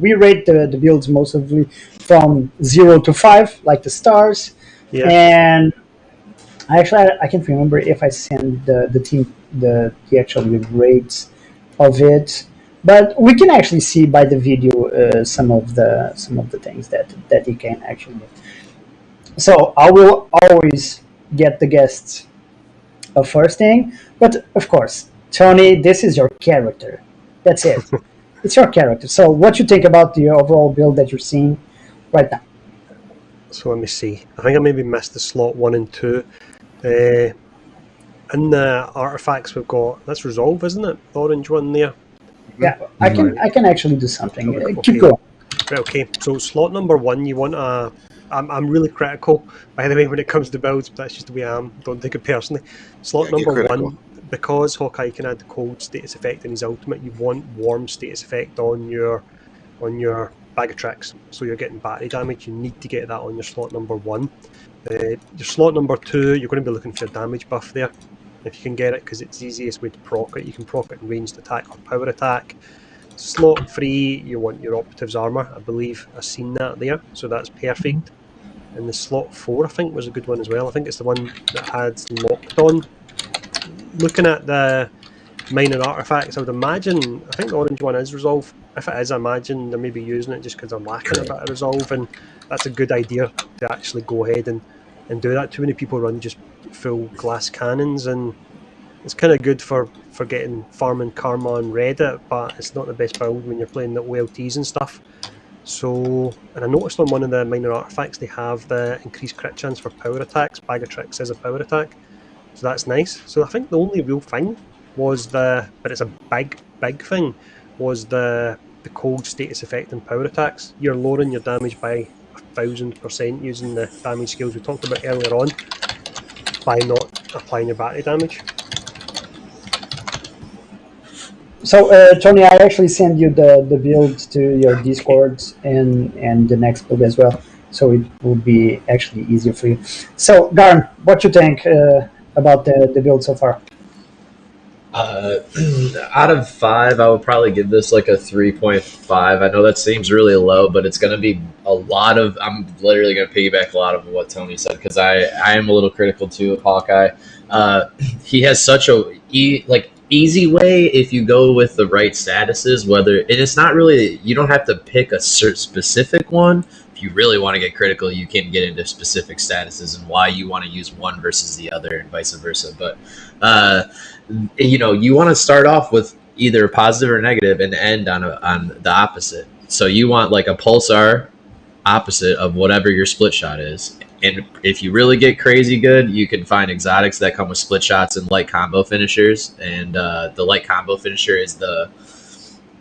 we rate the builds mostly from 0 to 5, like the stars. Yeah. And actually, I can't remember if I sent the team the actual rates of it, but we can actually see by the video some of the things that you can actually do. So I will always get the guests a first thing, but of course, Tony, this is your character. That's it. It's your character. So what you think about the overall build that you're seeing right now? So let me see. I think I maybe missed the slot 1 and 2. In the artifacts we've got, that's Resolve, isn't it? The orange one there. Yeah, I can actually do something. Okay. Keep going. Right, okay, so slot number 1, you want a... I'm really critical, by the way, when it comes to builds, but that's just the way I am. Don't take it personally. Slot number 1, because Hawkeye can add the cold status effect in his ultimate, you want warm status effect on your Bag of Tricks. So you're getting battery damage, you need to get that on your slot number 1. Your slot number 2, you're going to be looking for a damage buff there, if you can get it, because it's the easiest way to proc it. You can proc it in ranged attack or power attack. Slot 3, you want your Operative's Armour. I believe I've seen that there, so that's perfect. And the slot 4, I think, was a good one as well. I think it's the one that had Locked On. Looking at the minor artifacts, I would imagine, I think the orange one is Resolve. If it is, I imagine they're maybe using it just because they're lacking a bit of Resolve, and that's a good idea to actually go ahead and do that. Too many people run just full glass cannons, and it's kind of good for getting farming karma on Reddit, but it's not the best build when you're playing the OLTs and stuff. So, and I noticed on one of the minor artifacts they have the increased crit chance for power attacks. Bag of Tricks is a power attack, so that's nice. So I think the only real thing was but it's a big thing, was the cold status effect in power attacks. You're lowering your damage by 1000% using the damage skills we talked about earlier on by not applying your battery damage. So Tony, I actually send you the build to your Discord and the next build as well, so it will be actually easier for you. So Garn, what you think about the build so far? Uh, out of 5, I would probably give this like a 3.5. I know that seems really low, but it's going to be a lot of. I'm literally going to piggyback a lot of what Tony said because I am a little critical too of Hawkeye. He has such a easy way if you go with the right statuses. Whether and it's not really you don't have to pick a specific one. If you really want to get critical, you can get into specific statuses and why you want to use one versus the other and vice versa. But uh, you want to start off with either positive or negative and end on the opposite. So you want like a pulsar opposite of whatever your split shot is. And if you really get crazy good, you can find exotics that come with split shots and light combo finishers. And the light combo finisher is the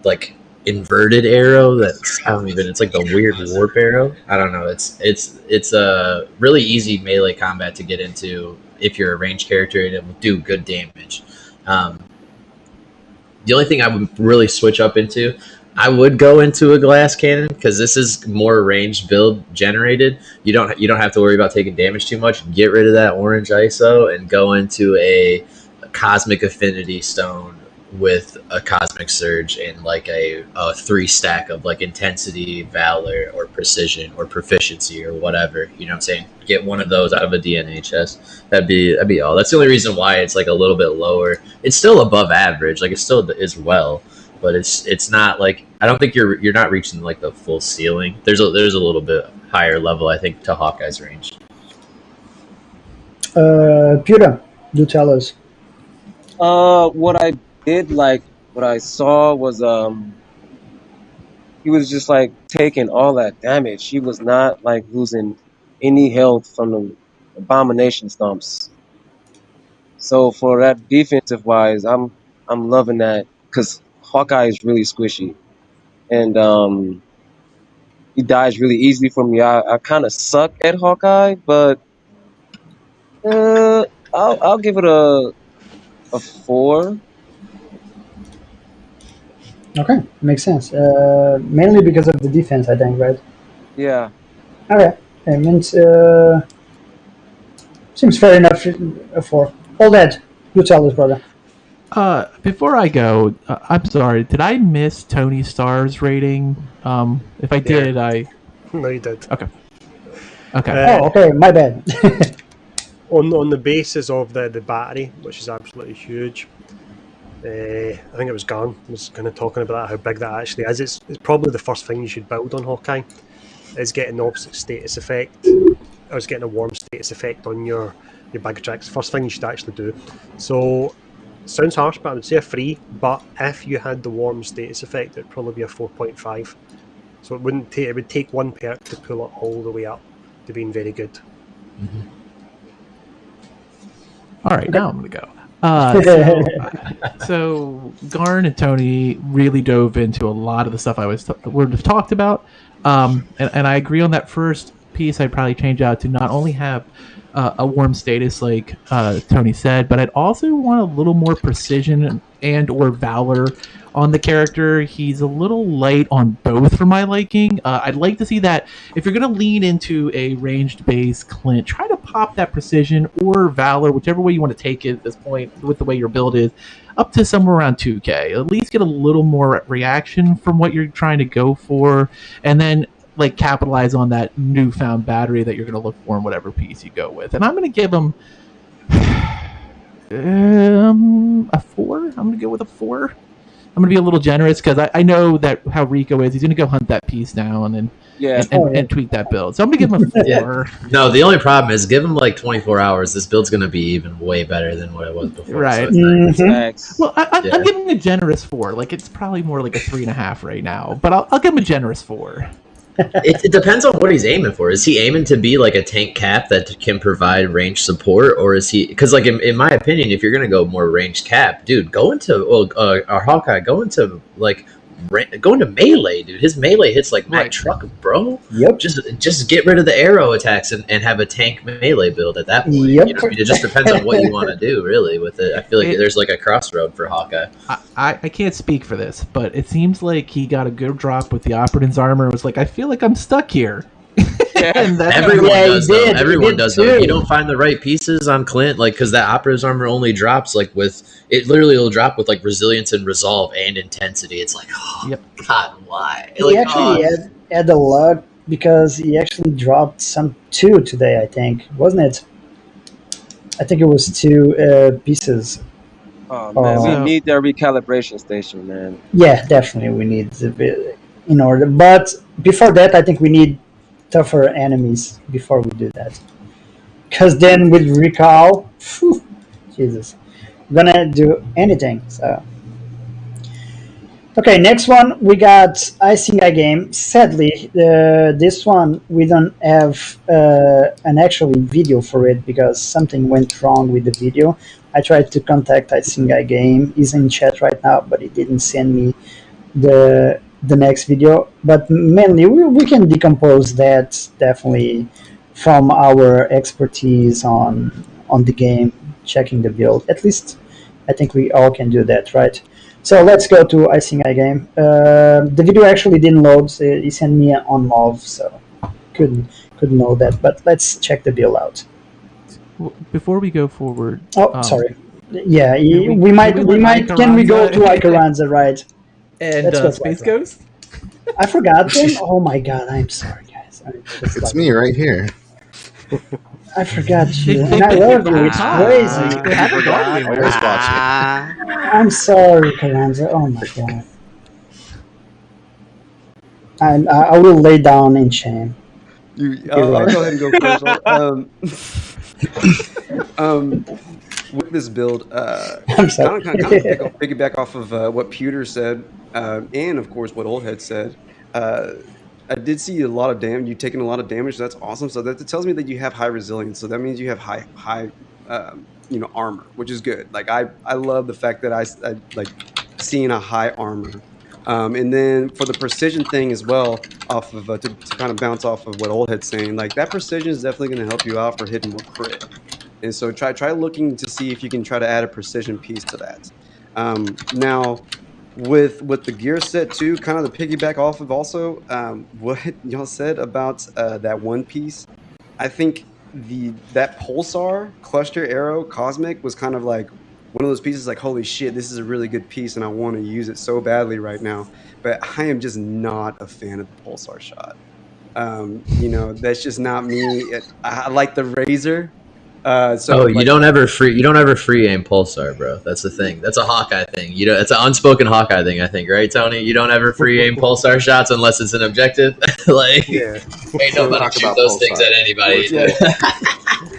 like inverted arrow that's I don't even it's like the weird warp arrow. I don't know. It's a really easy melee combat to get into if you're a ranged character and it will do good damage. The only thing I would really switch up into, I would go into a glass cannon because this is more ranged build generated. You don't have to worry about taking damage too much. Get rid of that orange ISO and go into a cosmic affinity stone with a cosmic surge and like a 3 stack of like intensity, valor, or precision or proficiency or whatever. You know what I'm saying? Get one of those out of a DNA chest. That'd be all. That's the only reason why it's like a little bit lower. It's still above average. Like it still is well, but it's not like I don't think you're not reaching like the full ceiling. There's a little bit higher level I think to Hawkeye's range. Pura, do tell us. What I did like, what I saw was he was just like taking all that damage. He was not like losing any health from the abomination stomps. So for that defensive wise, I'm loving that because Hawkeye is really squishy, and he dies really easily for me. I kind of suck at Hawkeye, but I'll give it a 4. Okay, makes sense. Mainly because of the defense, I think, right? Yeah. Okay, I mean, seems fair enough for all that. You tell us, brother. Before I go, I'm sorry. Did I miss Tony Starr's rating? If I did, No, you did. Okay. Okay, my bad. On the basis of the battery, which is absolutely huge. I think it was Garn was kind of talking about that, how big that actually is. It's probably the first thing you should build on Hawkeye, is getting the opposite status effect, or is getting a warm status effect on your big tricks. First thing you should actually do. So, sounds harsh, but I would say a 3, but if you had the warm status effect, it'd probably be a 4.5. So it would take one perk to pull it all the way up to being very good. Mm-hmm. All right, now I'm going to go. So Garn and Tony really dove into a lot of the stuff I was would have talked about, and I agree on that first piece. I'd probably change out to not only have a warm status like Tony said, but I'd also want a little more precision and or valor on the character. He's a little light on both for my liking. I'd like to see that if you're going to lean into a ranged base Clint, try to pop that precision or valor, whichever way you want to take it at this point with the way your build is, up to somewhere around 2k. At least get a little more reaction from what you're trying to go for, and then like capitalize on that newfound battery that you're going to look for in whatever piece you go with. And I'm going to give him a 4. I'm going to go with a 4. I'm going to be a little generous because I know that how Rico is. He's going to go hunt that piece now and then and tweak that build. So I'm going to give him a 4. Yeah. No, the only problem is give him like 24 hours. This build's going to be even way better than what it was before. Right. So Mm-hmm. Well, I'm giving a generous 4. Like it's probably more like a 3.5 right now, but I'll give him a generous 4. It depends on what he's aiming for. Is he aiming to be like a tank cap that can provide range support, or is he? Because like in my opinion, if you're gonna go more ranged cap, dude, go into our Hawkeye, go into melee, dude. His melee hits like Mac Truck, bro. Yep. Just get rid of the arrow attacks and have a tank melee build at that point. Yep. You know, it just depends on what you want to do, really. With it, I feel like there's like a crossroad for Hawkeye. I can't speak for this, but it seems like he got a good drop with the Operative's armor. It was like, I feel like I'm stuck here. And that's Everyone Yeah, he does though. did. He Everyone did does though. If too. you don't find the right pieces on Clint, like because that Opera's armor only drops like with it literally will drop with like resilience and resolve and intensity. It's like, oh Yep. God, why? He Like, actually had the luck because he actually dropped some two today, I think. Wasn't it? I think it was two pieces. Oh man, we So- need that recalibration station, man. Yeah, definitely we need a bit in order. But before that, I think we need tougher enemies before we do that. Because then with recall, phew, Jesus, gonna do anything. So okay, next one we got Icing Eye game. Sadly, this one we don't have an actually video for it because something went wrong with the video. I tried to contact Icing Eye game. He's in chat right now, but he didn't send me the next video. But mainly we can decompose that definitely from our expertise on the game, checking the build. At least I think we all can do that, right? So let's go to Icing Eye game. The video actually didn't load. So he sent me on love, so couldn't know that. But let's check the build out. Before we go forward, Oh, sorry. Yeah, we- we might can we let Can we go Ikaranza- to Ikaranza, right? and Let's go to Space Ikaranza. Ghost? I forgot them. Oh my god, I'm sorry, guys. It's me right here. I forgot you, and I love you. It's crazy. Like, they haven't gone anywhere. Always watching. I'm sorry, Carranza. Oh my god. I will lay down in shame. I'll go ahead and go first. With this build, I'm sorry. kind of piggyback off of what Pewter said, and of course what Oldhead said. I did see a lot of damage. You taking a lot of damage. That's awesome. So that tells me that you have high resilience. So that means you have high armor, which is good. Like I love the fact that I like seeing a high armor. And then for the precision thing as well, off of to kind of bounce off of what Oldhead's saying, like that precision is definitely going to help you out for hitting more crit. And so try looking to see if you can try to add a precision piece to that. Now, with the gear set too, kind of the piggyback off of also what y'all said about that one piece. I think that pulsar cluster arrow cosmic was kind of like one of those pieces like, holy shit, this is a really good piece and I want to use it so badly right now. But I am just not a fan of the pulsar shot. That's just not me. I like the razor. You don't ever free aim pulsar, bro. That's the thing. That's a Hawkeye thing. It's an unspoken Hawkeye thing, I think, right, Tony? You don't ever free aim pulsar shots unless it's an objective. Ain't nobody shoot those things at anybody. Yeah.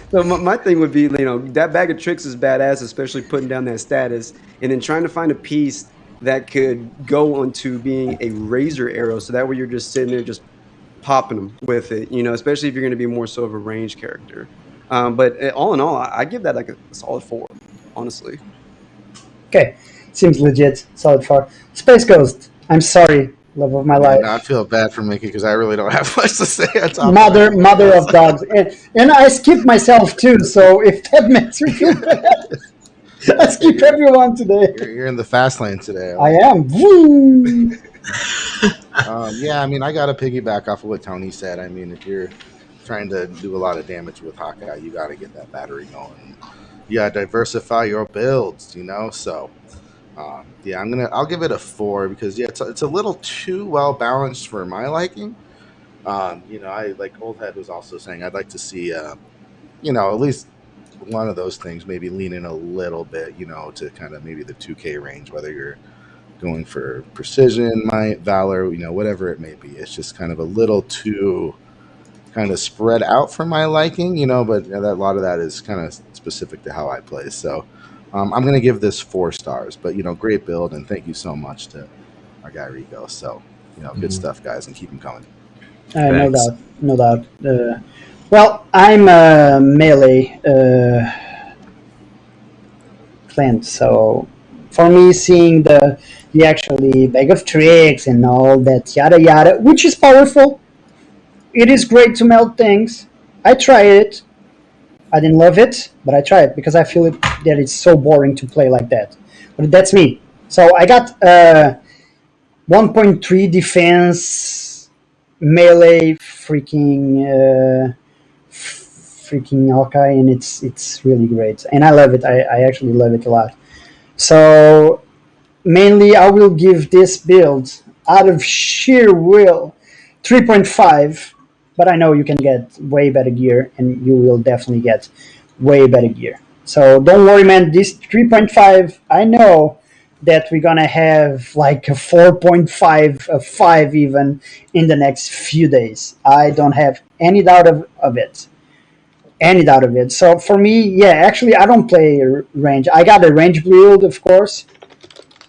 So my thing would be, that bag of tricks is badass, especially putting down that status, and then trying to find a piece that could go onto being a razor arrow, so that way you're just sitting there just popping them with it. Especially if you're going to be more so of a range character. But all in all, I give that like a solid 4, honestly. Okay, seems legit. Solid 4. Space Ghost. I'm sorry, love of my life. I feel bad for Mickey because I really don't have much to say. Mother of dogs, and I skip myself too. So if that makes you feel bad, I skip everyone today. You're in the fast lane today. I am. Woo! Yeah, I mean, I got to piggyback off of what Tony said. I mean, if you're trying to do a lot of damage with Hawkeye, you got to get that battery going. You got to diversify your builds, So, yeah, I'll give it a 4 because it's a little too well balanced for my liking. I like Oldhead was also saying I'd like to see, at least one of those things maybe lean in a little bit, to kind of maybe the 2K range, whether you're going for precision, might, valor, whatever it may be. It's just kind of a little too kind of spread out for my liking, but a lot of that is kind of specific to how I play. So I'm going to give this 4 stars, but, great build. And thank you so much to our guy Rico. So, good stuff, guys, and keep them coming. No doubt. Well, I'm a melee clan, so for me, seeing the actually bag of tricks and all that yada yada, which is powerful. It is great to melt things. I tried it. I didn't love it, but I tried it because I feel that it's so boring to play like that. But that's me. So I got 1.3 defense melee freaking Hawkeye, and it's really great, and I love it. I actually love it a lot. So mainly, I will give this build out of sheer will 3.5, but I know you can get way better gear, and you will definitely get way better gear. So don't worry, man. This 3.5, I know that we're gonna have like a 4.5, a 5 even in the next few days. I don't have any doubt of it. Any doubt of it. So for me, yeah, actually, I don't play range. I got a range build, of course,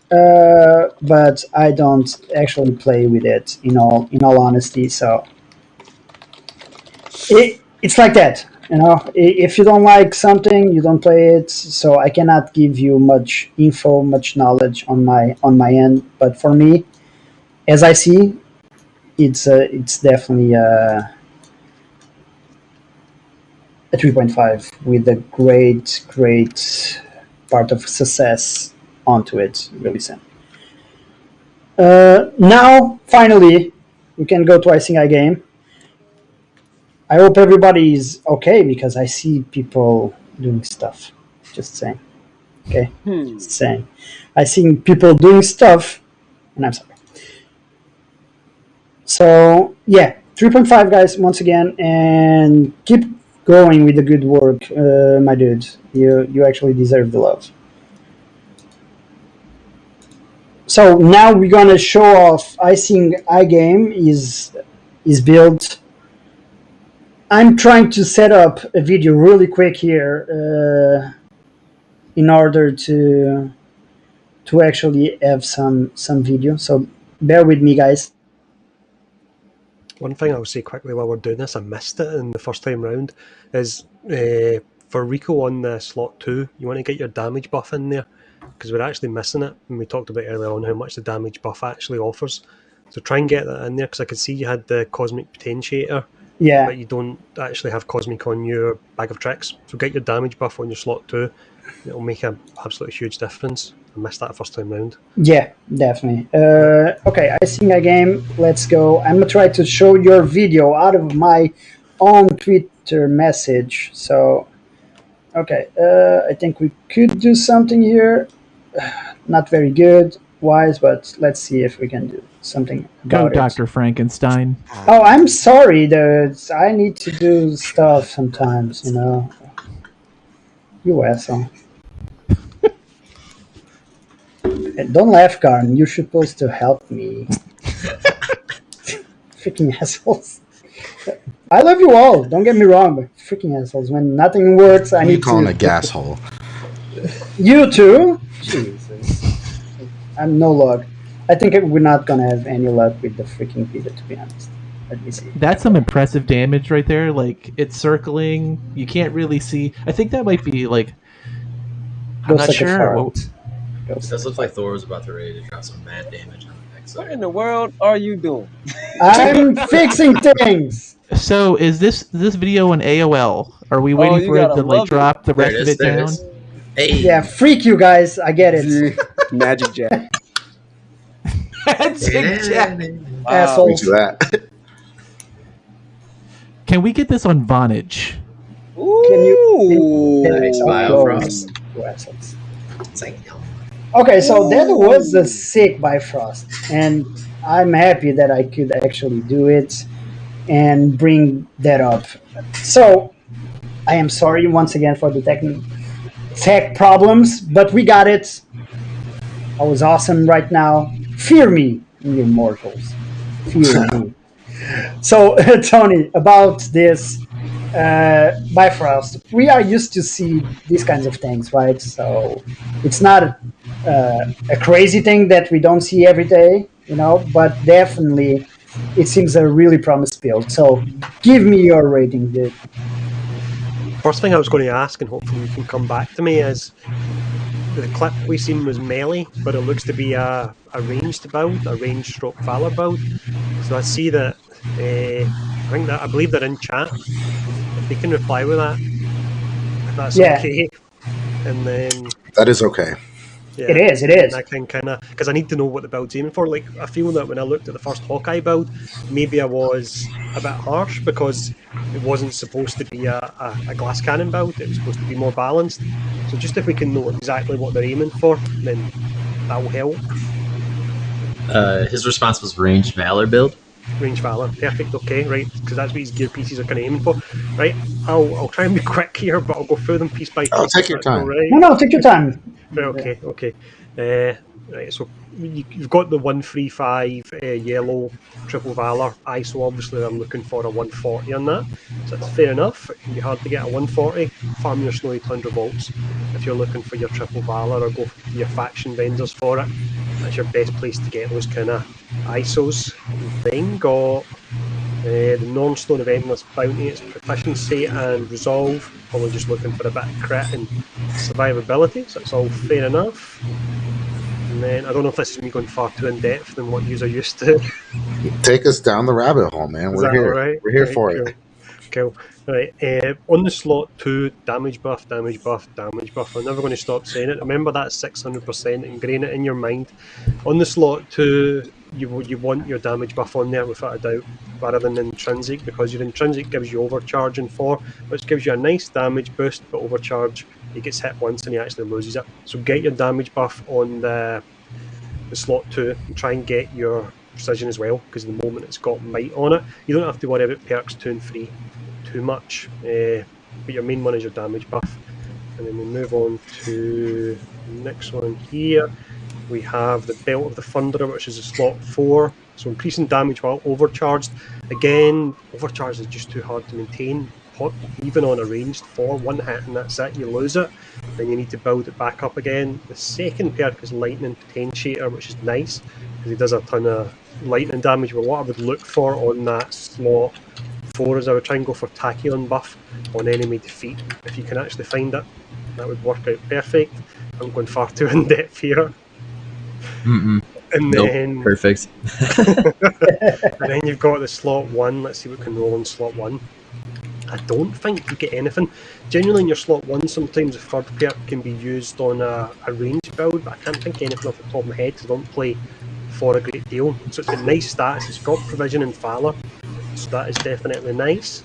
but I don't actually play with it in all honesty. So it's like that, you know. If you don't like something, you don't play it. So I cannot give you much info, much knowledge on my end. But for me, as I see, it's definitely a 3.5 with a great part of success onto it. Really soon. Now, finally, we can go to Icing I game. I hope everybody is okay because I see people doing stuff. Just saying. Okay? Just saying. I see people doing stuff, and I'm sorry. So, yeah, 3.5, guys, once again, and keep going with the good work, my dude. You actually deserve the love. So now we're gonna show off Icing iGame is built. I'm trying to set up a video really quick here in order to actually have some video. So bear with me, guys. One thing I'll say quickly while we're doing this, I missed it in the first time round, is for Rico on the slot 2, you want to get your damage buff in there, because we're actually missing it, and we talked about earlier on how much the damage buff actually offers. So try and get that in there, because I could see you had the Cosmic Potentiator, Yeah. but you don't actually have Cosmic on your Bag of Tricks. So get your damage buff on your slot 2. It'll make an absolutely huge difference. I missed that first time round. Yeah, definitely. Okay, Icing iGame, let's go. I'm gonna try to show your video out of my own Twitter message. So, okay, I think we could do something here. Not very good, wise, but let's see if we can do something Go, about it. Dr. Frankenstein. Oh, I'm sorry, dude. I need to do stuff sometimes, you know. You asshole. Don't laugh, Karn. You're supposed to help me. Freaking assholes. I love you all. Don't get me wrong, but freaking assholes. When nothing works, I You need calling to. a gas hole? You too? Jesus. I'm no luck. I think we're not gonna have any luck with the freaking Peter, to be honest. Let me see. That's some impressive damage right there. Like, it's circling. You can't really see. I think that might be, like... I'm Goes not like a sure. fart. Well, It does look like Thor was about to ready to drop some mad damage on the next What side. in the world are you doing? I'm fixing things! so, is this video an AOL? Are we waiting you for it gotta to, like, love it. drop the There rest it of is. it There it down? is. Hey. Yeah, freak you guys. I get it. Magic Jack. That's it, Jack. We Assholes. do that. Can we get this on Vonage? Can you? Nice, Oh, Bifrost. you assholes. It's like, Okay, so that was a sick Bifrost, and I'm happy that I could actually do it and bring that up. So, I am sorry once again for the tech problems, but we got it. I was awesome right now. Fear me, you mortals. Fear me. So, Tony, about this Bifrost, we are used to see these kinds of things, right? So it's not a crazy thing that we don't see every day, you know, but definitely it seems a really promised build. So give me your rating, dude. First thing I was going to ask, and hopefully you can come back to me, is the clip we seen was melee, but it looks to be a ranged build, a ranged stroke Valor build. So I see that, I believe they're in chat. If they can reply with that, if that's Yeah. okay. And then That is okay. Yeah, It is. that kind of because I need to know what the build's aiming for. Like I feel that when I looked at the first Hawkeye build, maybe I was a bit harsh because it wasn't supposed to be a glass cannon build. It was supposed to be more balanced. So just if we can know exactly what they're aiming for, then that will help. His response was ranged valor build. Range Valor, perfect. Okay, right, because that's what his gear pieces are kind of aiming for. Right, I'll try and be quick here, but I'll go through them piece by Oh, piece take if your that's all time. right. No, take your time. Right, okay. Right, so you've got the 135 yellow triple valor ISO. Obviously, I'm looking for a 140 on that, so that's fair enough. It can be hard to get a 140. Farm your snowy tundra bolts if you're looking for your triple valor, or go to your faction vendors for it. That's your best place to get those kind of ISOs. You've then got the Normstone of Endless Bounty, its proficiency and resolve. Probably just looking for a bit of crit and survivability, so that's all fair enough. And then I don't know if this is me going far too in depth than what you're used to. Take us down the rabbit hole, man. Is We're that all here. right? We're here Right, for cool. it. Cool. Right. On the slot 2, damage buff, damage buff, damage buff. I'm never going to stop saying it. Remember that 600%, ingrain it in your mind. On the slot 2, you want your damage buff on there without a doubt, rather than intrinsic, because your intrinsic gives you overcharge in 4, which gives you a nice damage boost, but overcharge, he gets hit once and he actually loses it. So get your damage buff on the slot 2 and try and get your precision as well, because the moment it's got might on it, you don't have to worry about perks 2 and 3 too much, but your main one is your damage buff. And then we move on to the next one here. We have the Belt of the Thunderer, which is a slot 4, so increasing damage while overcharged. Again, overcharged is just too hard to maintain, even on a ranged 4, one hit and that's it, you lose it. Then you need to build it back up again. The second perk is Lightning Potentiator, which is nice because he does a ton of lightning damage. But what I would look for on that slot 4 is I would try and go for Tachyon buff on enemy defeat. If you can actually find it, that would work out perfect. I'm going far too in depth here. Mm-mm. And Nope. then Perfect. and then you've got the slot 1. Let's see what can roll in slot 1. I don't think you get anything. Generally in your slot 1, sometimes the third perk can be used on a range build, but I can't think of anything off the top of my head because I don't play for a great deal. So it's got nice stats. It's got provision and valor, so that is definitely nice.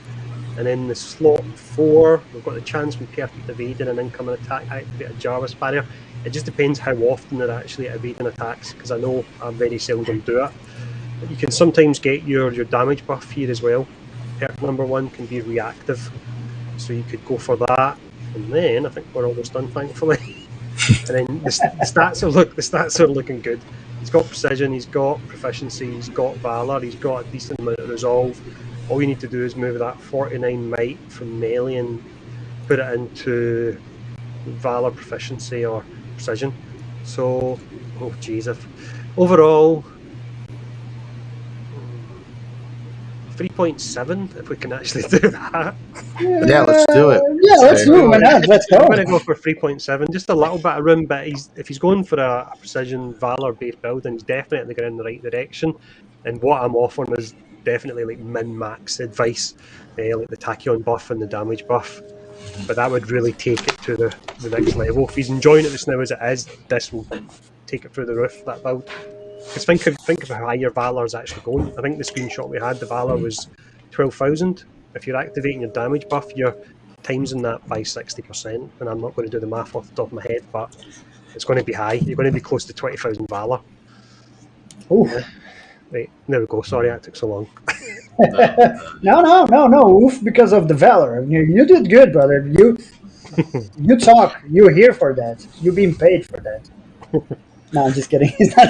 And then the slot 4, we've got the chance from perfect evading and incoming attack activate a Jarvis barrier. It just depends how often they're actually evading attacks, because I know I very seldom do it. But you can sometimes get your damage buff here as well. Perk number 1 can be reactive, so you could go for that. And then I think we're almost done, thankfully. And then the stats are looking good. He's got precision, he's got proficiency, he's got valor, he's got a decent amount of resolve. All you need to do is move that 49 might from melee and put it into valor, proficiency, or precision. So, oh jeez, overall 3.7 if we can actually do that. Yeah, let's do it. Yeah, let's do it. Why not? Let's go. I'm going to go for 3.7, just a little bit of room, but if he's going for a precision valor based build, then he's definitely going in the right direction. And what I'm offering is definitely like min-max advice, like the Tachyon buff and the damage buff. But that would really take it to the next level. If he's enjoying it just now as it is, this will take it through the roof, that build. Because think of how high your Valor is actually going. I think the screenshot we had, the Valor was 12,000. If you're activating your damage buff, you're timesing that by 60%. And I'm not going to do the math off the top of my head, but it's going to be high. You're going to be close to 20,000 Valor. Oof. Yeah. Right, there we go. Sorry that took so long. No. Oof, because of the valor. You did good, brother. You talk. You're here for that. You're being paid for that. No, I'm just kidding. He's not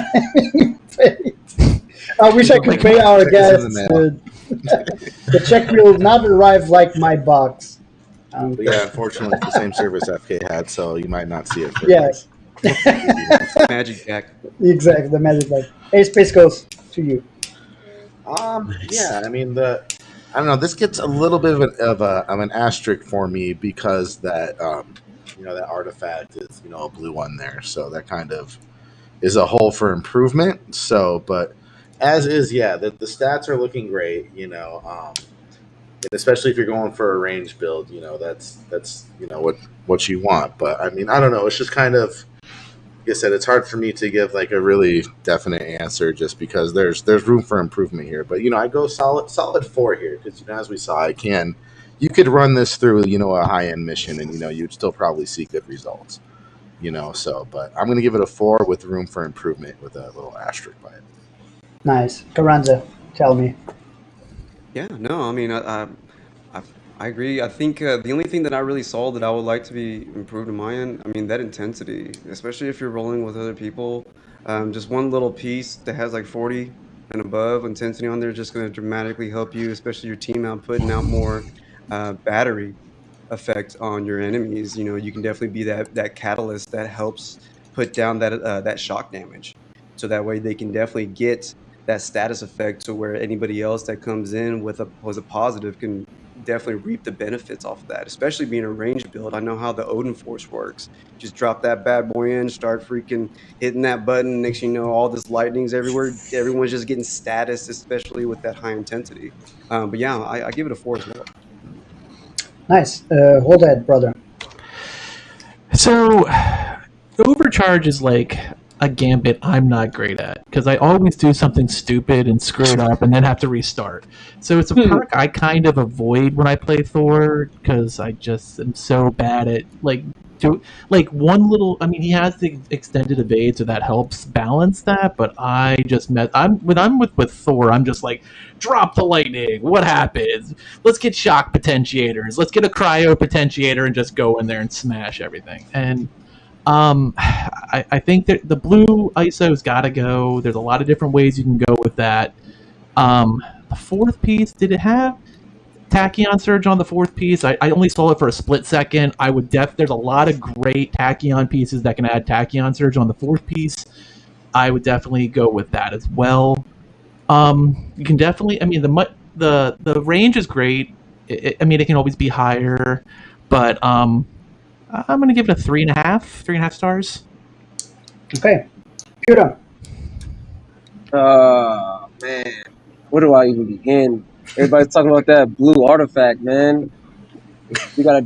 being paid. I wish I could pay our guests. The check will not arrive like my box. But yeah, unfortunately, it's the same service FK had, so you might not see it. Yes. Magic Jack. Exactly, the magic bag. Hey, Space goes to you. Yeah, I mean I don't know. This gets a little bit of an asterisk for me because that that artifact is a blue one there, so that kind of is a hole for improvement. So, but as is, yeah, the stats are looking great. Especially if you're going for a range build, that's what you want. But I mean, I don't know. It's just kind of like I said, it's hard for me to give like a really definite answer just because there's room for improvement here. But I go solid 4 here because as we saw, you could run this through a high end mission and you'd still probably see good results. But I'm gonna give it a 4 with room for improvement with a little asterisk by it. Nice. Carranza, tell me. Yeah, no, I mean, I, I agree. I think the only thing that I really saw that I would like to be improved in my end, I mean, that intensity, especially if you're rolling with other people. Just one little piece that has like 40 and above intensity on there is just going to dramatically help you, especially your team out putting out more battery effect on your enemies. You can definitely be that catalyst that helps put down that shock damage, so that way they can definitely get that status effect to where anybody else that comes in was a positive can definitely reap the benefits off of that, especially being a range build. I know how the Odin Force works. Just drop that bad boy in, start freaking hitting that button. Next thing you know, all this lightning's everywhere. Everyone's just getting status, especially with that high intensity. But yeah, I give it a 4 as well. Nice. Hold that, brother. So, overcharge is like a gambit I'm not great at because I always do something stupid and screw it up and then have to restart. So it's a perk I kind of avoid when I play Thor because I just am so bad at one little. I mean, he has the extended evade, so that helps balance that. But I just when I'm with Thor, I'm just like, drop the lightning. What happens? Let's get shock potentiators. Let's get a cryo potentiator and just go in there and smash everything. And I think that the blue ISO's got to go. There's a lot of different ways you can go with that. The fourth piece, did it have Tachyon Surge on the fourth piece? I only saw it for a split second. There's a lot of great Tachyon pieces that can add Tachyon Surge on the fourth piece. I would definitely go with that as well. You can definitely. I mean, the range is great. I mean, it can always be higher, but I'm gonna give it a 3.5 stars. Okay, Pura. Man, where do I even begin? Everybody's talking about that blue artifact, man. We gotta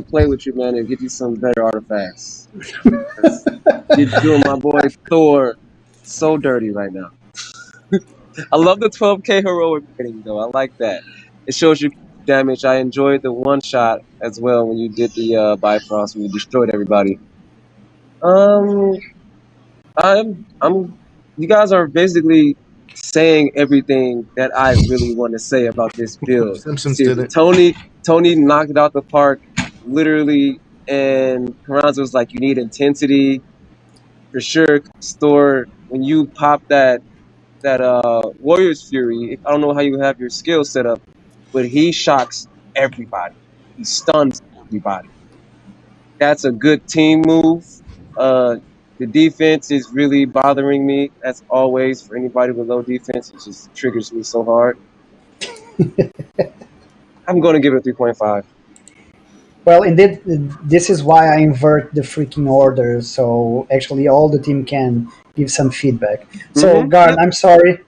play with you, man, and get you some better artifacts. You're doing my boy Thor so dirty right now. I love the 12k heroic rating though. I like that. It shows you damage. I enjoyed the one shot as well when you did the Bifrost when you destroyed everybody. You guys are basically saying everything that I really want to say about this build. Simpsons did it. Tony knocked it out the park, literally, and Carranza was like, "You need intensity for sure." Store when you pop that Warrior's Fury. I don't know how you have your skill set up, but he shocks everybody. He stuns everybody. That's a good team move. The defense is really bothering me, as always, for anybody with low defense. It just triggers me so hard. I'm going to give it a 3.5. Well, indeed, this is why I invert the freaking order, so actually all the team can give some feedback. So, Garn, I'm sorry.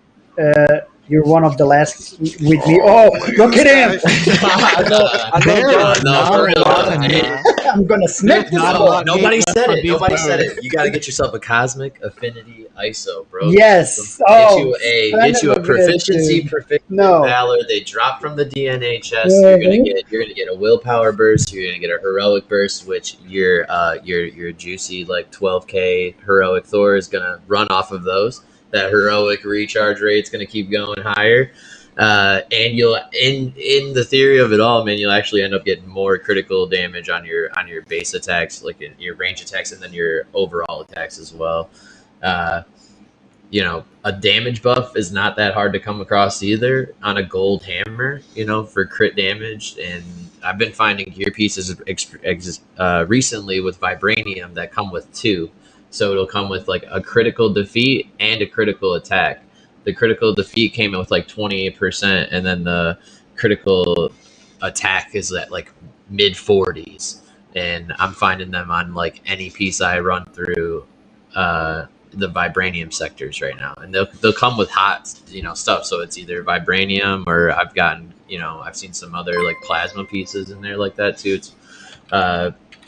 You're one of the last with me. Oh, look at him! I'm gonna smack this one. Nobody said it. Nobody said it. You got to get yourself a Cosmic Affinity ISO, bro. Yes. Get you a proficiency Valor. They drop from the DNA chest. You're gonna get a willpower burst. You're gonna get a heroic burst, which your juicy like 12k heroic Thor is gonna run off of those. That heroic recharge rate's going to keep going higher, and you'll in the theory of it all, man, you'll actually end up getting more critical damage on your base attacks, like your range attacks, and then your overall attacks as well. A damage buff is not that hard to come across either on a gold hammer, for crit damage. And I've been finding gear pieces recently with Vibranium that come with 2. So it'll come with like a critical defeat and a critical attack. The critical defeat came in with like 28%, and then the critical attack is at like mid 40s. And I'm finding them on like any piece I run through the Vibranium sectors right now. And they'll come with hot, stuff. So it's either Vibranium or I've seen some other like plasma pieces in there like that too. It's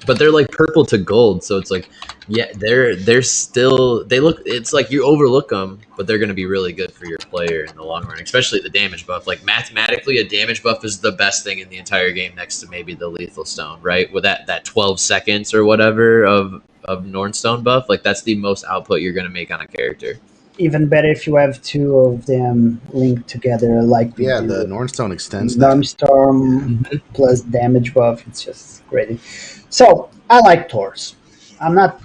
but they're like purple to gold, so it's like, yeah, they're still, they look, it's like you overlook them, but they're going to be really good for your player in the long run, especially the damage buff. Like mathematically, a damage buff is the best thing in the entire game, next to maybe the lethal stone, right? With that 12 seconds or whatever of Nornstone buff, like that's the most output you're going to make on a character. Even better if you have two of them linked together, like we Yeah, do. the Nornstone extends that. Storm plus damage buff. It's just great. So I like Thors. I'm not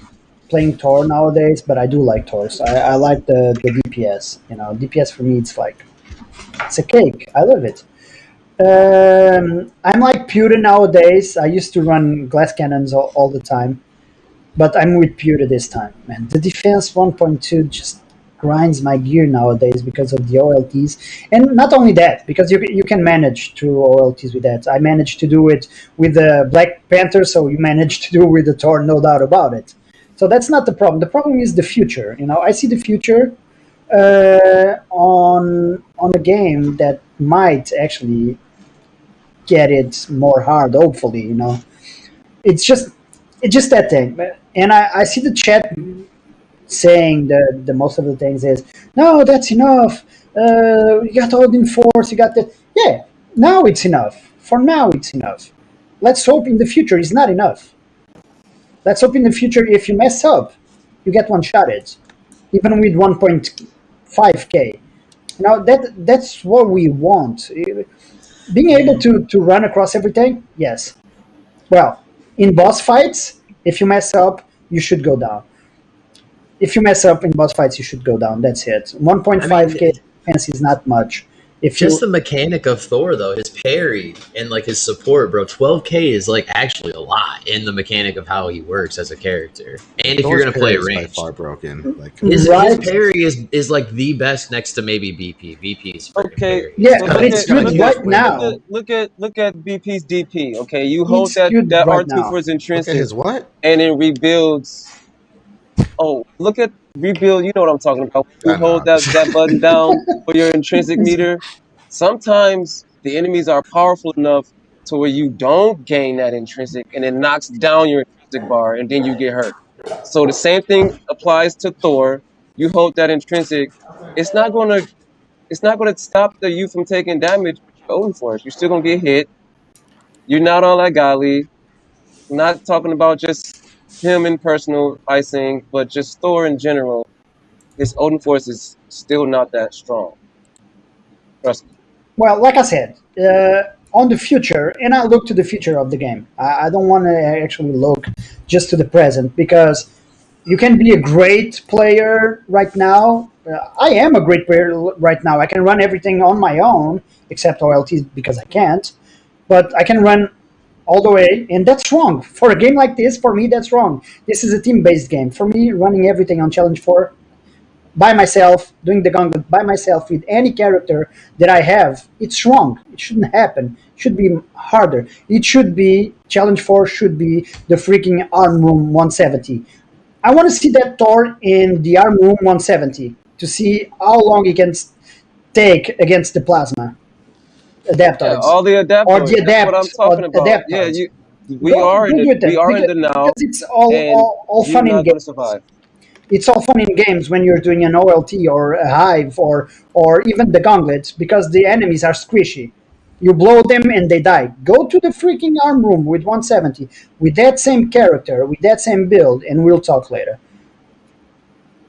playing Thor nowadays, but I do like Thors. I like the DPS. DPS for me, it's a cake. I love it. I'm like Pewter nowadays. I used to run glass cannons all the time, but I'm with Pewter this time, man. The defense 1.2 just grinds my gear nowadays because of the OLTs, and not only that, because you can manage through OLTs with that. I managed to do it with the Black Panther, so you managed to do it with the Thor, no doubt about it. So that's not the problem. The problem is the future. I see the future on a game that might actually get it more hard. Hopefully, it's just that thing. And I see the chat saying the most of the things is, no, that's enough. You got all in force. You got that. Yeah, now it's enough. For now, it's enough. Let's hope in the future it's not enough. Let's hope in the future if you mess up, you get one shotted, even with 1.5k. That's what we want. Being able to run across everything, yes. Well, in boss fights, if you mess up, you should go down. If you mess up in boss fights, you should go down. That's it. 1.5k defense is not much. Just the mechanic of Thor, though, his parry and like his support, bro. 12k is like actually a lot in the mechanic of how he works as a character. And if you're gonna play range, by far broken. Like his parry is like the best next to maybe BP. BP is Okay, parry. Yeah, so but it's good right now. Look at BP's DP. Okay, you hold It's that good right R2 now. for his look intrinsic, at his what? and it rebuilds. Oh, look at rebuild. You know what I'm talking about. You I hold know. that button down for your intrinsic meter. Sometimes the enemies are powerful enough to where you don't gain that intrinsic, and it knocks down your intrinsic bar, and then you get hurt. So the same thing applies to Thor. You hold that intrinsic. It's not gonna. It's not gonna stop you from taking damage. Going for it. You're still gonna get hit. You're not all that godly. I'm not talking about just him in personal icing, but just Thor in general. His Odin Force is still not that strong. Trust me. Well, like I said, on the future, and I look to the future of the game. I don't want to actually look just to the present, because you can be a great player right now. I am a great player right now. I can run everything on my own, except OLTs because I can't. But I can run all the way, and that's wrong. For a game like this, for me, that's wrong. This is a team-based game. For me, running everything on Challenge 4 by myself, doing the gauntlet by myself with any character that I have, it's wrong. It shouldn't happen. It should be harder. It should be, Challenge 4 should be the freaking Arm Room 170. I want to see that Thor in the Arm Room 170 to see how long he can take against the Plasma Adaptoids. Yeah, all the adaptoids. Or the That's what I'm talking about. adaptoids. Yeah, we are in the now, because it's all fun you're in not gonna games. survive. It's all fun in games when you're doing an OLT or a hive or even the gauntlet, because the enemies are squishy. You blow them and they die. Go to the freaking Arm Room with 170 with that same character, with that same build, and we'll talk later.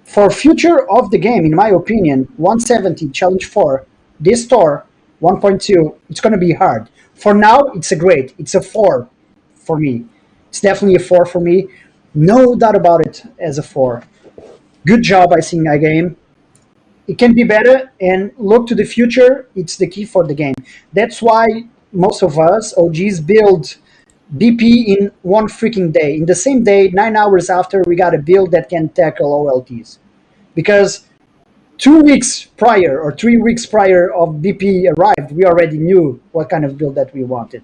For future of the game, in my opinion, 170 Challenge 4, this Thor 1.2, it's going to be hard. For now, it's a great. It's a 4 for me. It's definitely a 4 for me. No doubt about it as a 4. Good job, I think, I game. It can be better, and look to the future. It's the key for the game. That's why most of us, OGs, build BP in one freaking day. In the same day, 9 hours after, we got a build that can tackle OLTs. Because 2 weeks prior or 3 weeks prior of BP arrived, we already knew what kind of build that we wanted,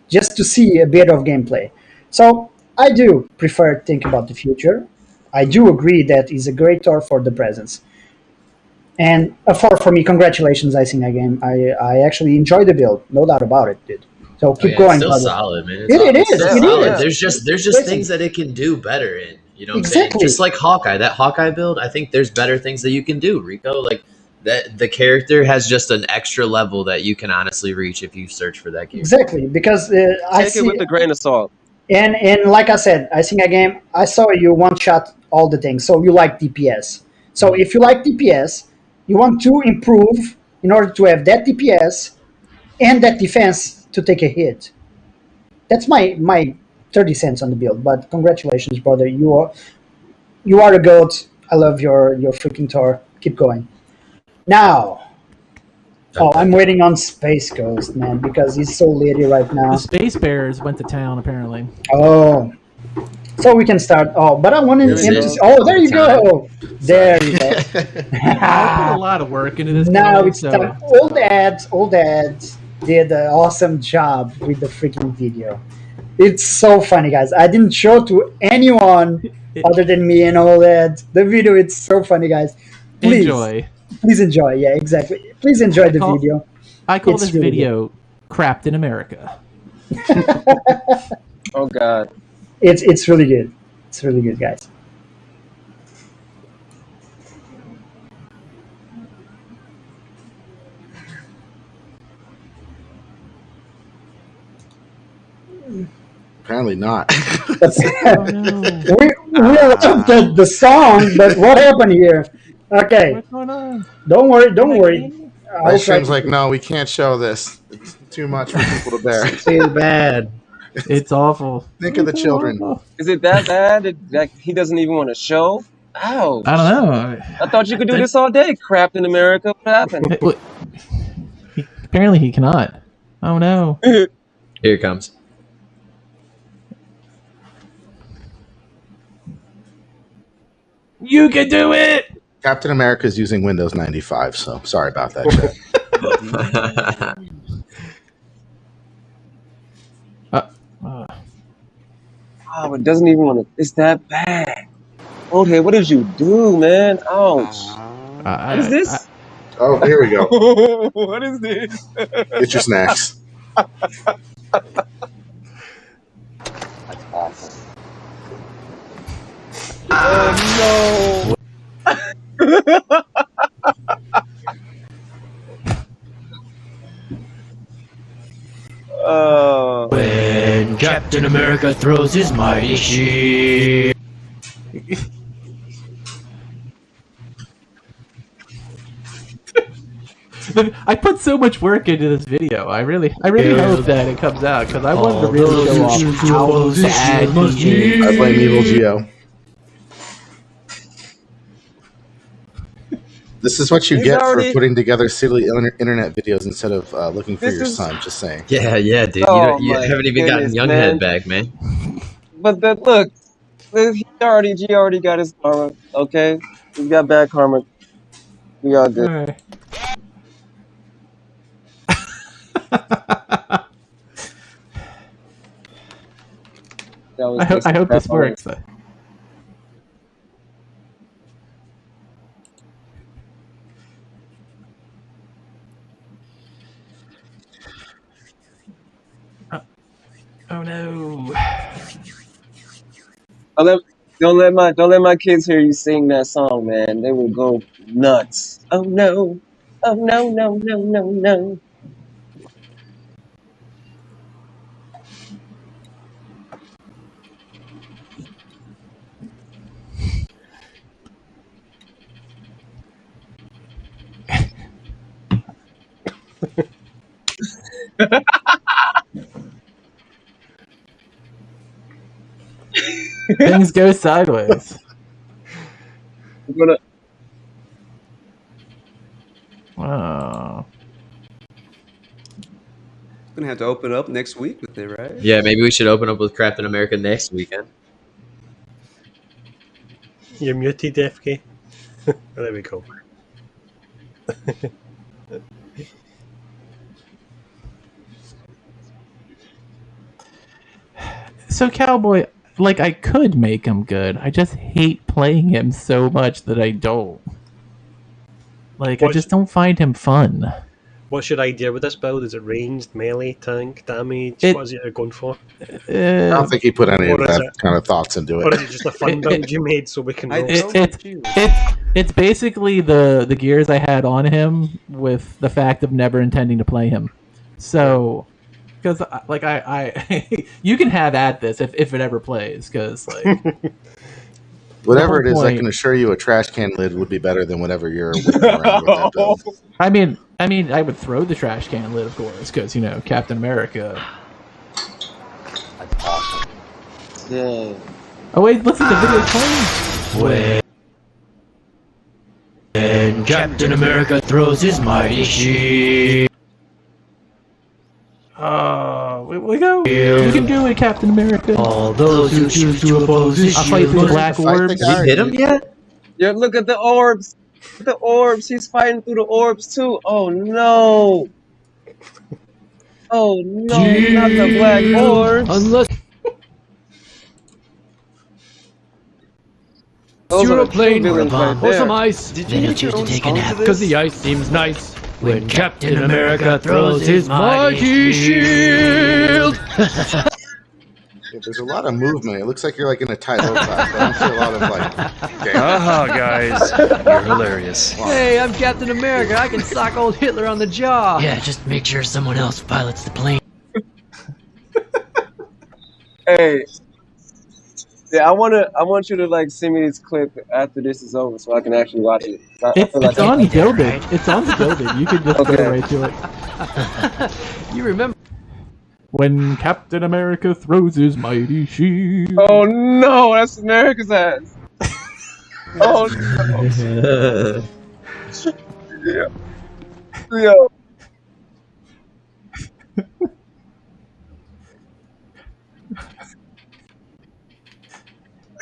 just to see a bit of gameplay. So I do prefer to think about the future. I do agree that is a great Thor for the presence. And a 4 for me. Congratulations, Icing Game. I actually enjoyed the build. No doubt about it, dude. So Oh keep yeah, it's going, still brother. solid, man. It It's is. still It solid. is. There's just Listen, things that it can do better in. You know what I'm saying? exactly. Just like Hawkeye, that Hawkeye build, I think there's better things that you can do, Rico. Like that the character has just an extra level that you can honestly reach if you search for that character. Exactly, because I Take it see, with a grain of salt. and like I said, I think a game. I saw you one shot all the things. So you like DPS. So if you like DPS, you want to improve in order to have that DPS and that defense to take a hit. That's my 30 cents on the build. But congratulations, brother. You are a goat. I love your freaking Thor. Keep going. Now, oh, I'm waiting on Space Ghost, man, because he's so litty right The now. Space Bears went to town, apparently. Oh, so we can start. Oh, but I want to. That's it. Oh, there you Time. go. There you go. I put a lot of work into this. Now game, it's so time. Old ads did an awesome job with the freaking video. It's so funny, guys. I didn't show to anyone other than me and all that. The video, it's so funny, guys. Please, please enjoy. Yeah, exactly. Please enjoy the video. I call It's this really video "Crapped in America." Oh God. It's really good. It's really good, guys. Apparently not. Oh no! we loved the song, but what happened here? Okay, What's going on? don't worry. I'll My try stream's to- like, no, we can't show this. It's too much for people to bear. Too bad. It's awful. Think of the It's children. awful. Is it that bad that he doesn't even want to show? Ouch. I don't know. I thought you could do this all day. Crapped in America. What happened? Apparently, he cannot. Oh no! Here it comes. You can do it. Captain America is using Windows 95, so sorry about that. Chat. Oh, it doesn't even want to. It's that bad. Okay, what did you do, man? Ouch. What is this? Oh, here we go. What is this? Get your snacks. That's awful. Oh no. When Captain America throws his mighty shield. I put so much work into this video. I really hope that it comes out because I wanted to really show off how bad he is. I blame Evil Geo. This is what you He's get already- for putting together silly internet videos instead of looking for This your is- son. Just saying. Yeah, dude. Oh, you my haven't even gotten goodness, Younghead man. back, man. But look, G already got his karma. Okay, he's got bad karma. We all good. Alright. That was I just hope this crap on it. works. Oh no! Don't let my kids hear you sing that song, man. They will go nuts. Oh no. Oh no, no, no, no, no. Things go sideways. I'm gonna Wow. Gonna have to open up next week with it, right? Yeah, maybe we should open up with Captain America next weekend. You're muted, FK. There we go. So Cowboy, like I could make him good. I just hate playing him so much that I don't. Like I What? just don't find him fun. What's your idea with this build? Is it ranged, melee, tank, damage? What is it you're going for? I don't think he put any of Or is that it- kind of thoughts into Or it. is it just a fun build you made so we can I roast? don't choose. It's basically the gears I had on him with the fact of never intending to play him. So, because like I you can have at this if it ever plays, because like Whatever it the is, whole I point- can assure you a trash can lid would be better than whatever you're whipping around with that build. I mean, I would throw the trash can lid, of course, because Captain America. Yeah. Oh wait, listen, the video's playing. When Captain America throws his mighty shield. We go. You can do it, Captain America. All those who choose to oppose his I'll fight shield the black Fight the orbs. guy. Have you hit him yet? Yeah, look at the orbs. The orbs. He's fighting through the orbs too. Oh no. Oh no, not the black orbs. Unless Those you're are a the plane two or a villains bomb right or some there. ice, Did then you you'll make choose your to own take a song nap to because this? the ice seems nice. When Captain America throws his mighty shield. Yeah, there's a lot of movement. It looks like you're like in a Tai-Lo class. But I don't see a lot of like. Damn. Haha, guys. You're hilarious. Hey, I'm Captain America. I can sock old Hitler on the jaw. Yeah, just make sure someone else pilots the plane. Hey. Yeah, I want you to like send me this clip after this is over so I can actually watch it. I It's feel like on be there, Building. right? It's on the Building. You can just Okay. go right to it. You remember? When Captain America throws his mighty shield. Oh no, that's America's ass. Oh no. Yeah. Yo.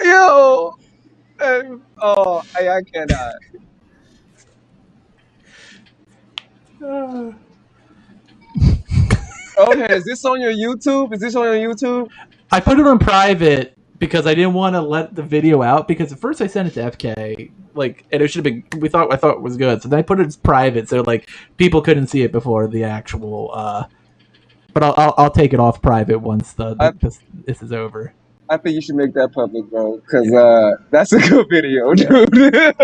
Yo. Oh, I cannot. Okay, is this on your YouTube? Is this on your YouTube? I put it on private because I didn't want to let the video out, because at first I sent it to FK, like, and it should have been, I thought it was good. So then I put it as private, so like people couldn't see it before the actual but I'll take it off private once this is over. I think you should make that public, bro, because that's a good video, dude.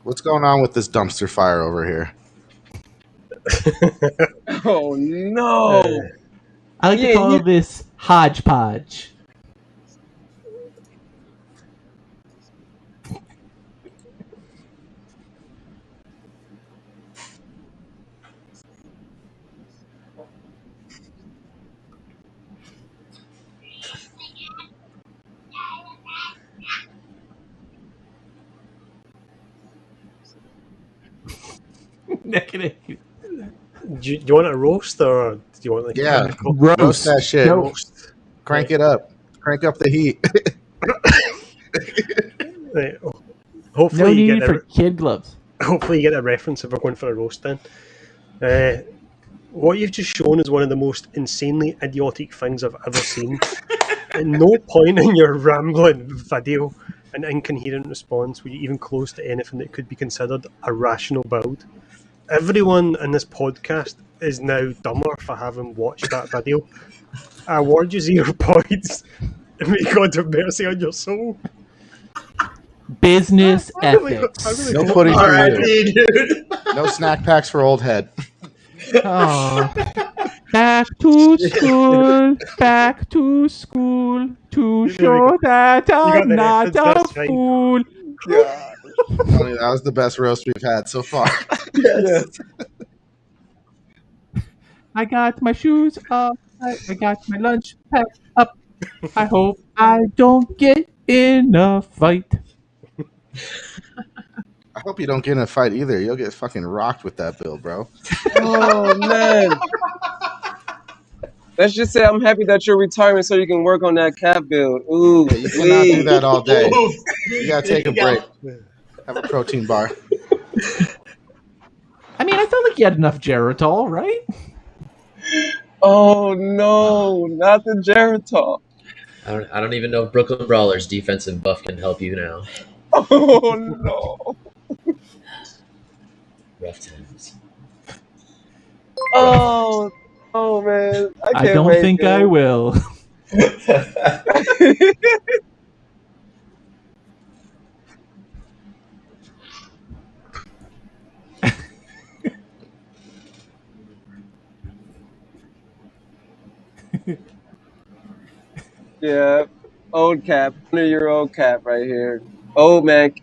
What's going on with this dumpster fire over here? Oh no! I like to call this hodgepodge. Negative. Do you want a roast or do you want like Yeah, Roast. roast that shit. roast? Crank it up. Crank up the heat. Right. No Hopefully you need get for the kid gloves. hopefully you get a reference if we're going for a roast then. What you've just shown is one of the most insanely idiotic things I've ever seen. At no point in your rambling video and incoherent response were you even close to anything that could be considered a rational build. Everyone in this podcast is now dumber for having watched that video. I award you 0 points. And may God have mercy on your soul. Business I really ethics. No hope- pudding for R.I.P., you. dude. No snack packs for old head. Oh. Back to school, back to school, to show that I'm the not reference, a that's fine. fool. Tony, that was the best roast we've had so far. Yes. I got my shoes up, I got my lunch packed up. I hope I don't get in a fight. I hope you don't get in a fight either. You'll get fucking rocked with that build, bro. Oh man! Let's just say I'm happy that you're retiring so you can work on that cap build. Ooh, You cannot do that all day. Ooh. You gotta take a break. Have a protein bar. I mean, mean, I felt like you had enough Geritol, right? Oh no, not the Geritol. I don't even know if Brooklyn Brawler's defensive buff can help you now. Oh no. Rough times. Oh, oh man, I I can't don't wait. think I Man. will. Yeah, old cap, 100-year-old cap right here. Old man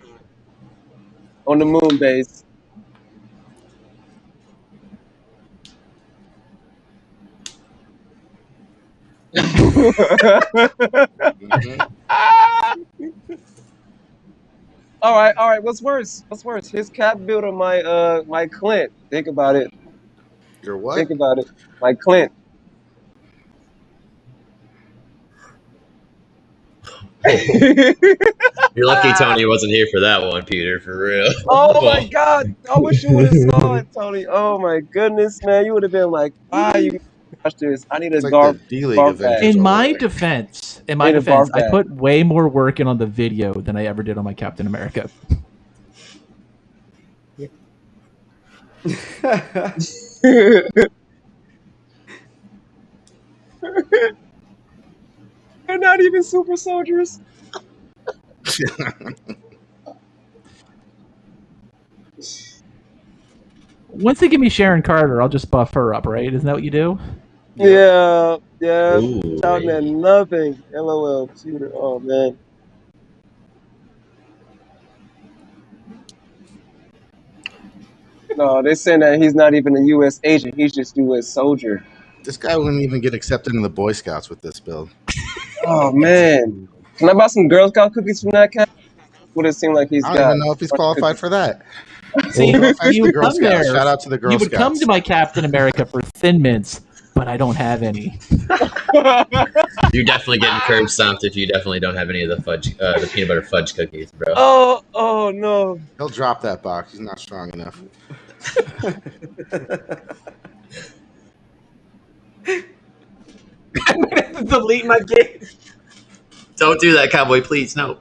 on the moon base. Mhm. All right, all right. What's worse? What's worse? His cap build or my Clint? Think about it. Your what? Think about it. My Clint. You're lucky Tony wasn't here for that one, Peter. For real. Oh my God! I wish you would have saw it, Tony. Oh my goodness, man! You would have been like, "Why you watch this? I need a It's like the garf D-League barf bag. Avengers In over my there. defense, I need a barf I bag." put way more work in on the video than I ever did on my Captain America. They're not even super soldiers. Once they give me Sharon Carter, I'll just buff her up, right? Isn't that what you do? Yeah, yeah. Ooh, Shouting at nothing. LOL, Peter. Oh man. No, they're saying that he's not even a U.S. agent. He's just U.S. soldier. This guy wouldn't even get accepted in the Boy Scouts with this build. Oh man. Can I buy some Girl Scout cookies from that cat? Would it seem like he's I don't got even know if he's a bunch of qualified for that. See, No offense you to would Girl come Scouts. there. Shout out to the Girl You would come Scouts. to my Captain America for Thin Mints, but I don't have any. you're definitely getting curb stomped if you definitely don't have any of the fudge, the peanut butter fudge cookies, bro. Oh no. He'll drop that box. He's not strong enough. I'm gonna have to delete my game. Don't do that, cowboy, please. No.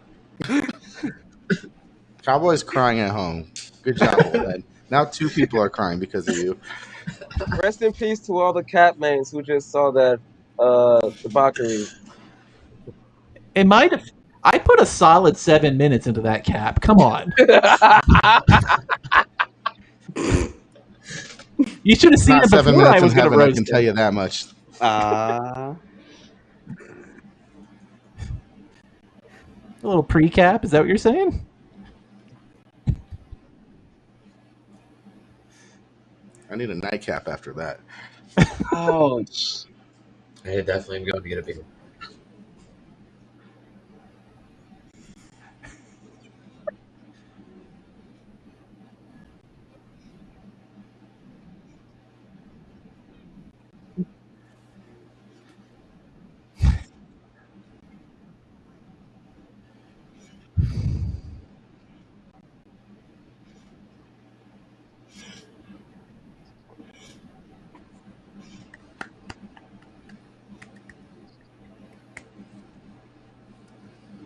Cowboy's crying at home. Good job, old head. Now 2 people are crying because of you. Rest in peace to all the cat mains who just saw that debauchery. In my I put a solid 7 minutes into that cap. Come on. You should have seen Not it 7 before I minutes in was going to heaven, I roast can it. tell you that much. A little pre-cap, is that what you're saying? I need a nightcap after that. Ouch. I definitely am going to get a big one.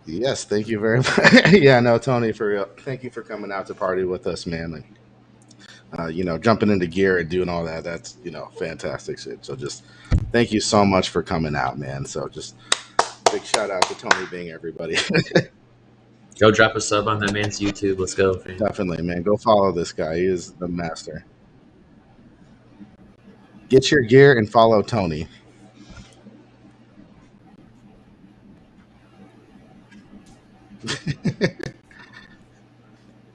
Yes, thank you very much. Yeah, no, Tony, for real. Thank you for coming out to party with us, man. And, jumping into gear and doing all that, that's, fantastic shit. So just thank you so much for coming out, man. So just big shout out to Tony Bing, everybody. Go drop a sub on that man's YouTube. Let's go, fam. Definitely, man. Go follow this guy. He is the master. Get your gear and follow Tony.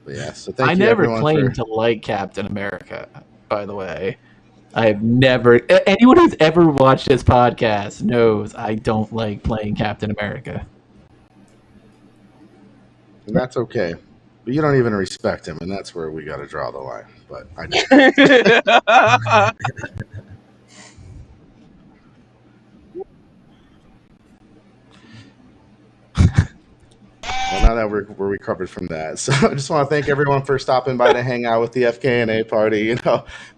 But yeah, so thank I you never everyone claimed to like Captain America, by the way. I have never. Anyone who's ever watched this podcast knows I don't like playing Captain America. And that's okay. But you don't even respect him, and that's where we got to draw the line. But I do. Well, now that we're recovered from that, so I just want to thank everyone for stopping by to hang out with the FKNA party.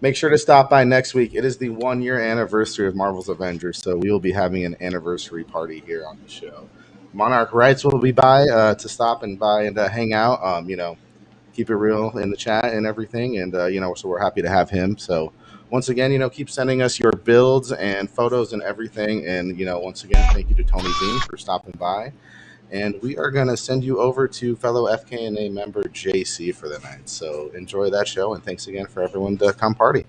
Make sure to stop by next week. It is the 1 year anniversary of Marvel's Avengers, so we will be having an anniversary party here on the show. Monarch Rights will be by to stop and by and hang out. Keep it real in the chat and everything, and so we're happy to have him. So once again, keep sending us your builds and photos and everything, and once again, thank you to Tony Bean for stopping by. And we are going to send you over to fellow FKNA member JC for the night. So enjoy that show, and thanks again for everyone to come party.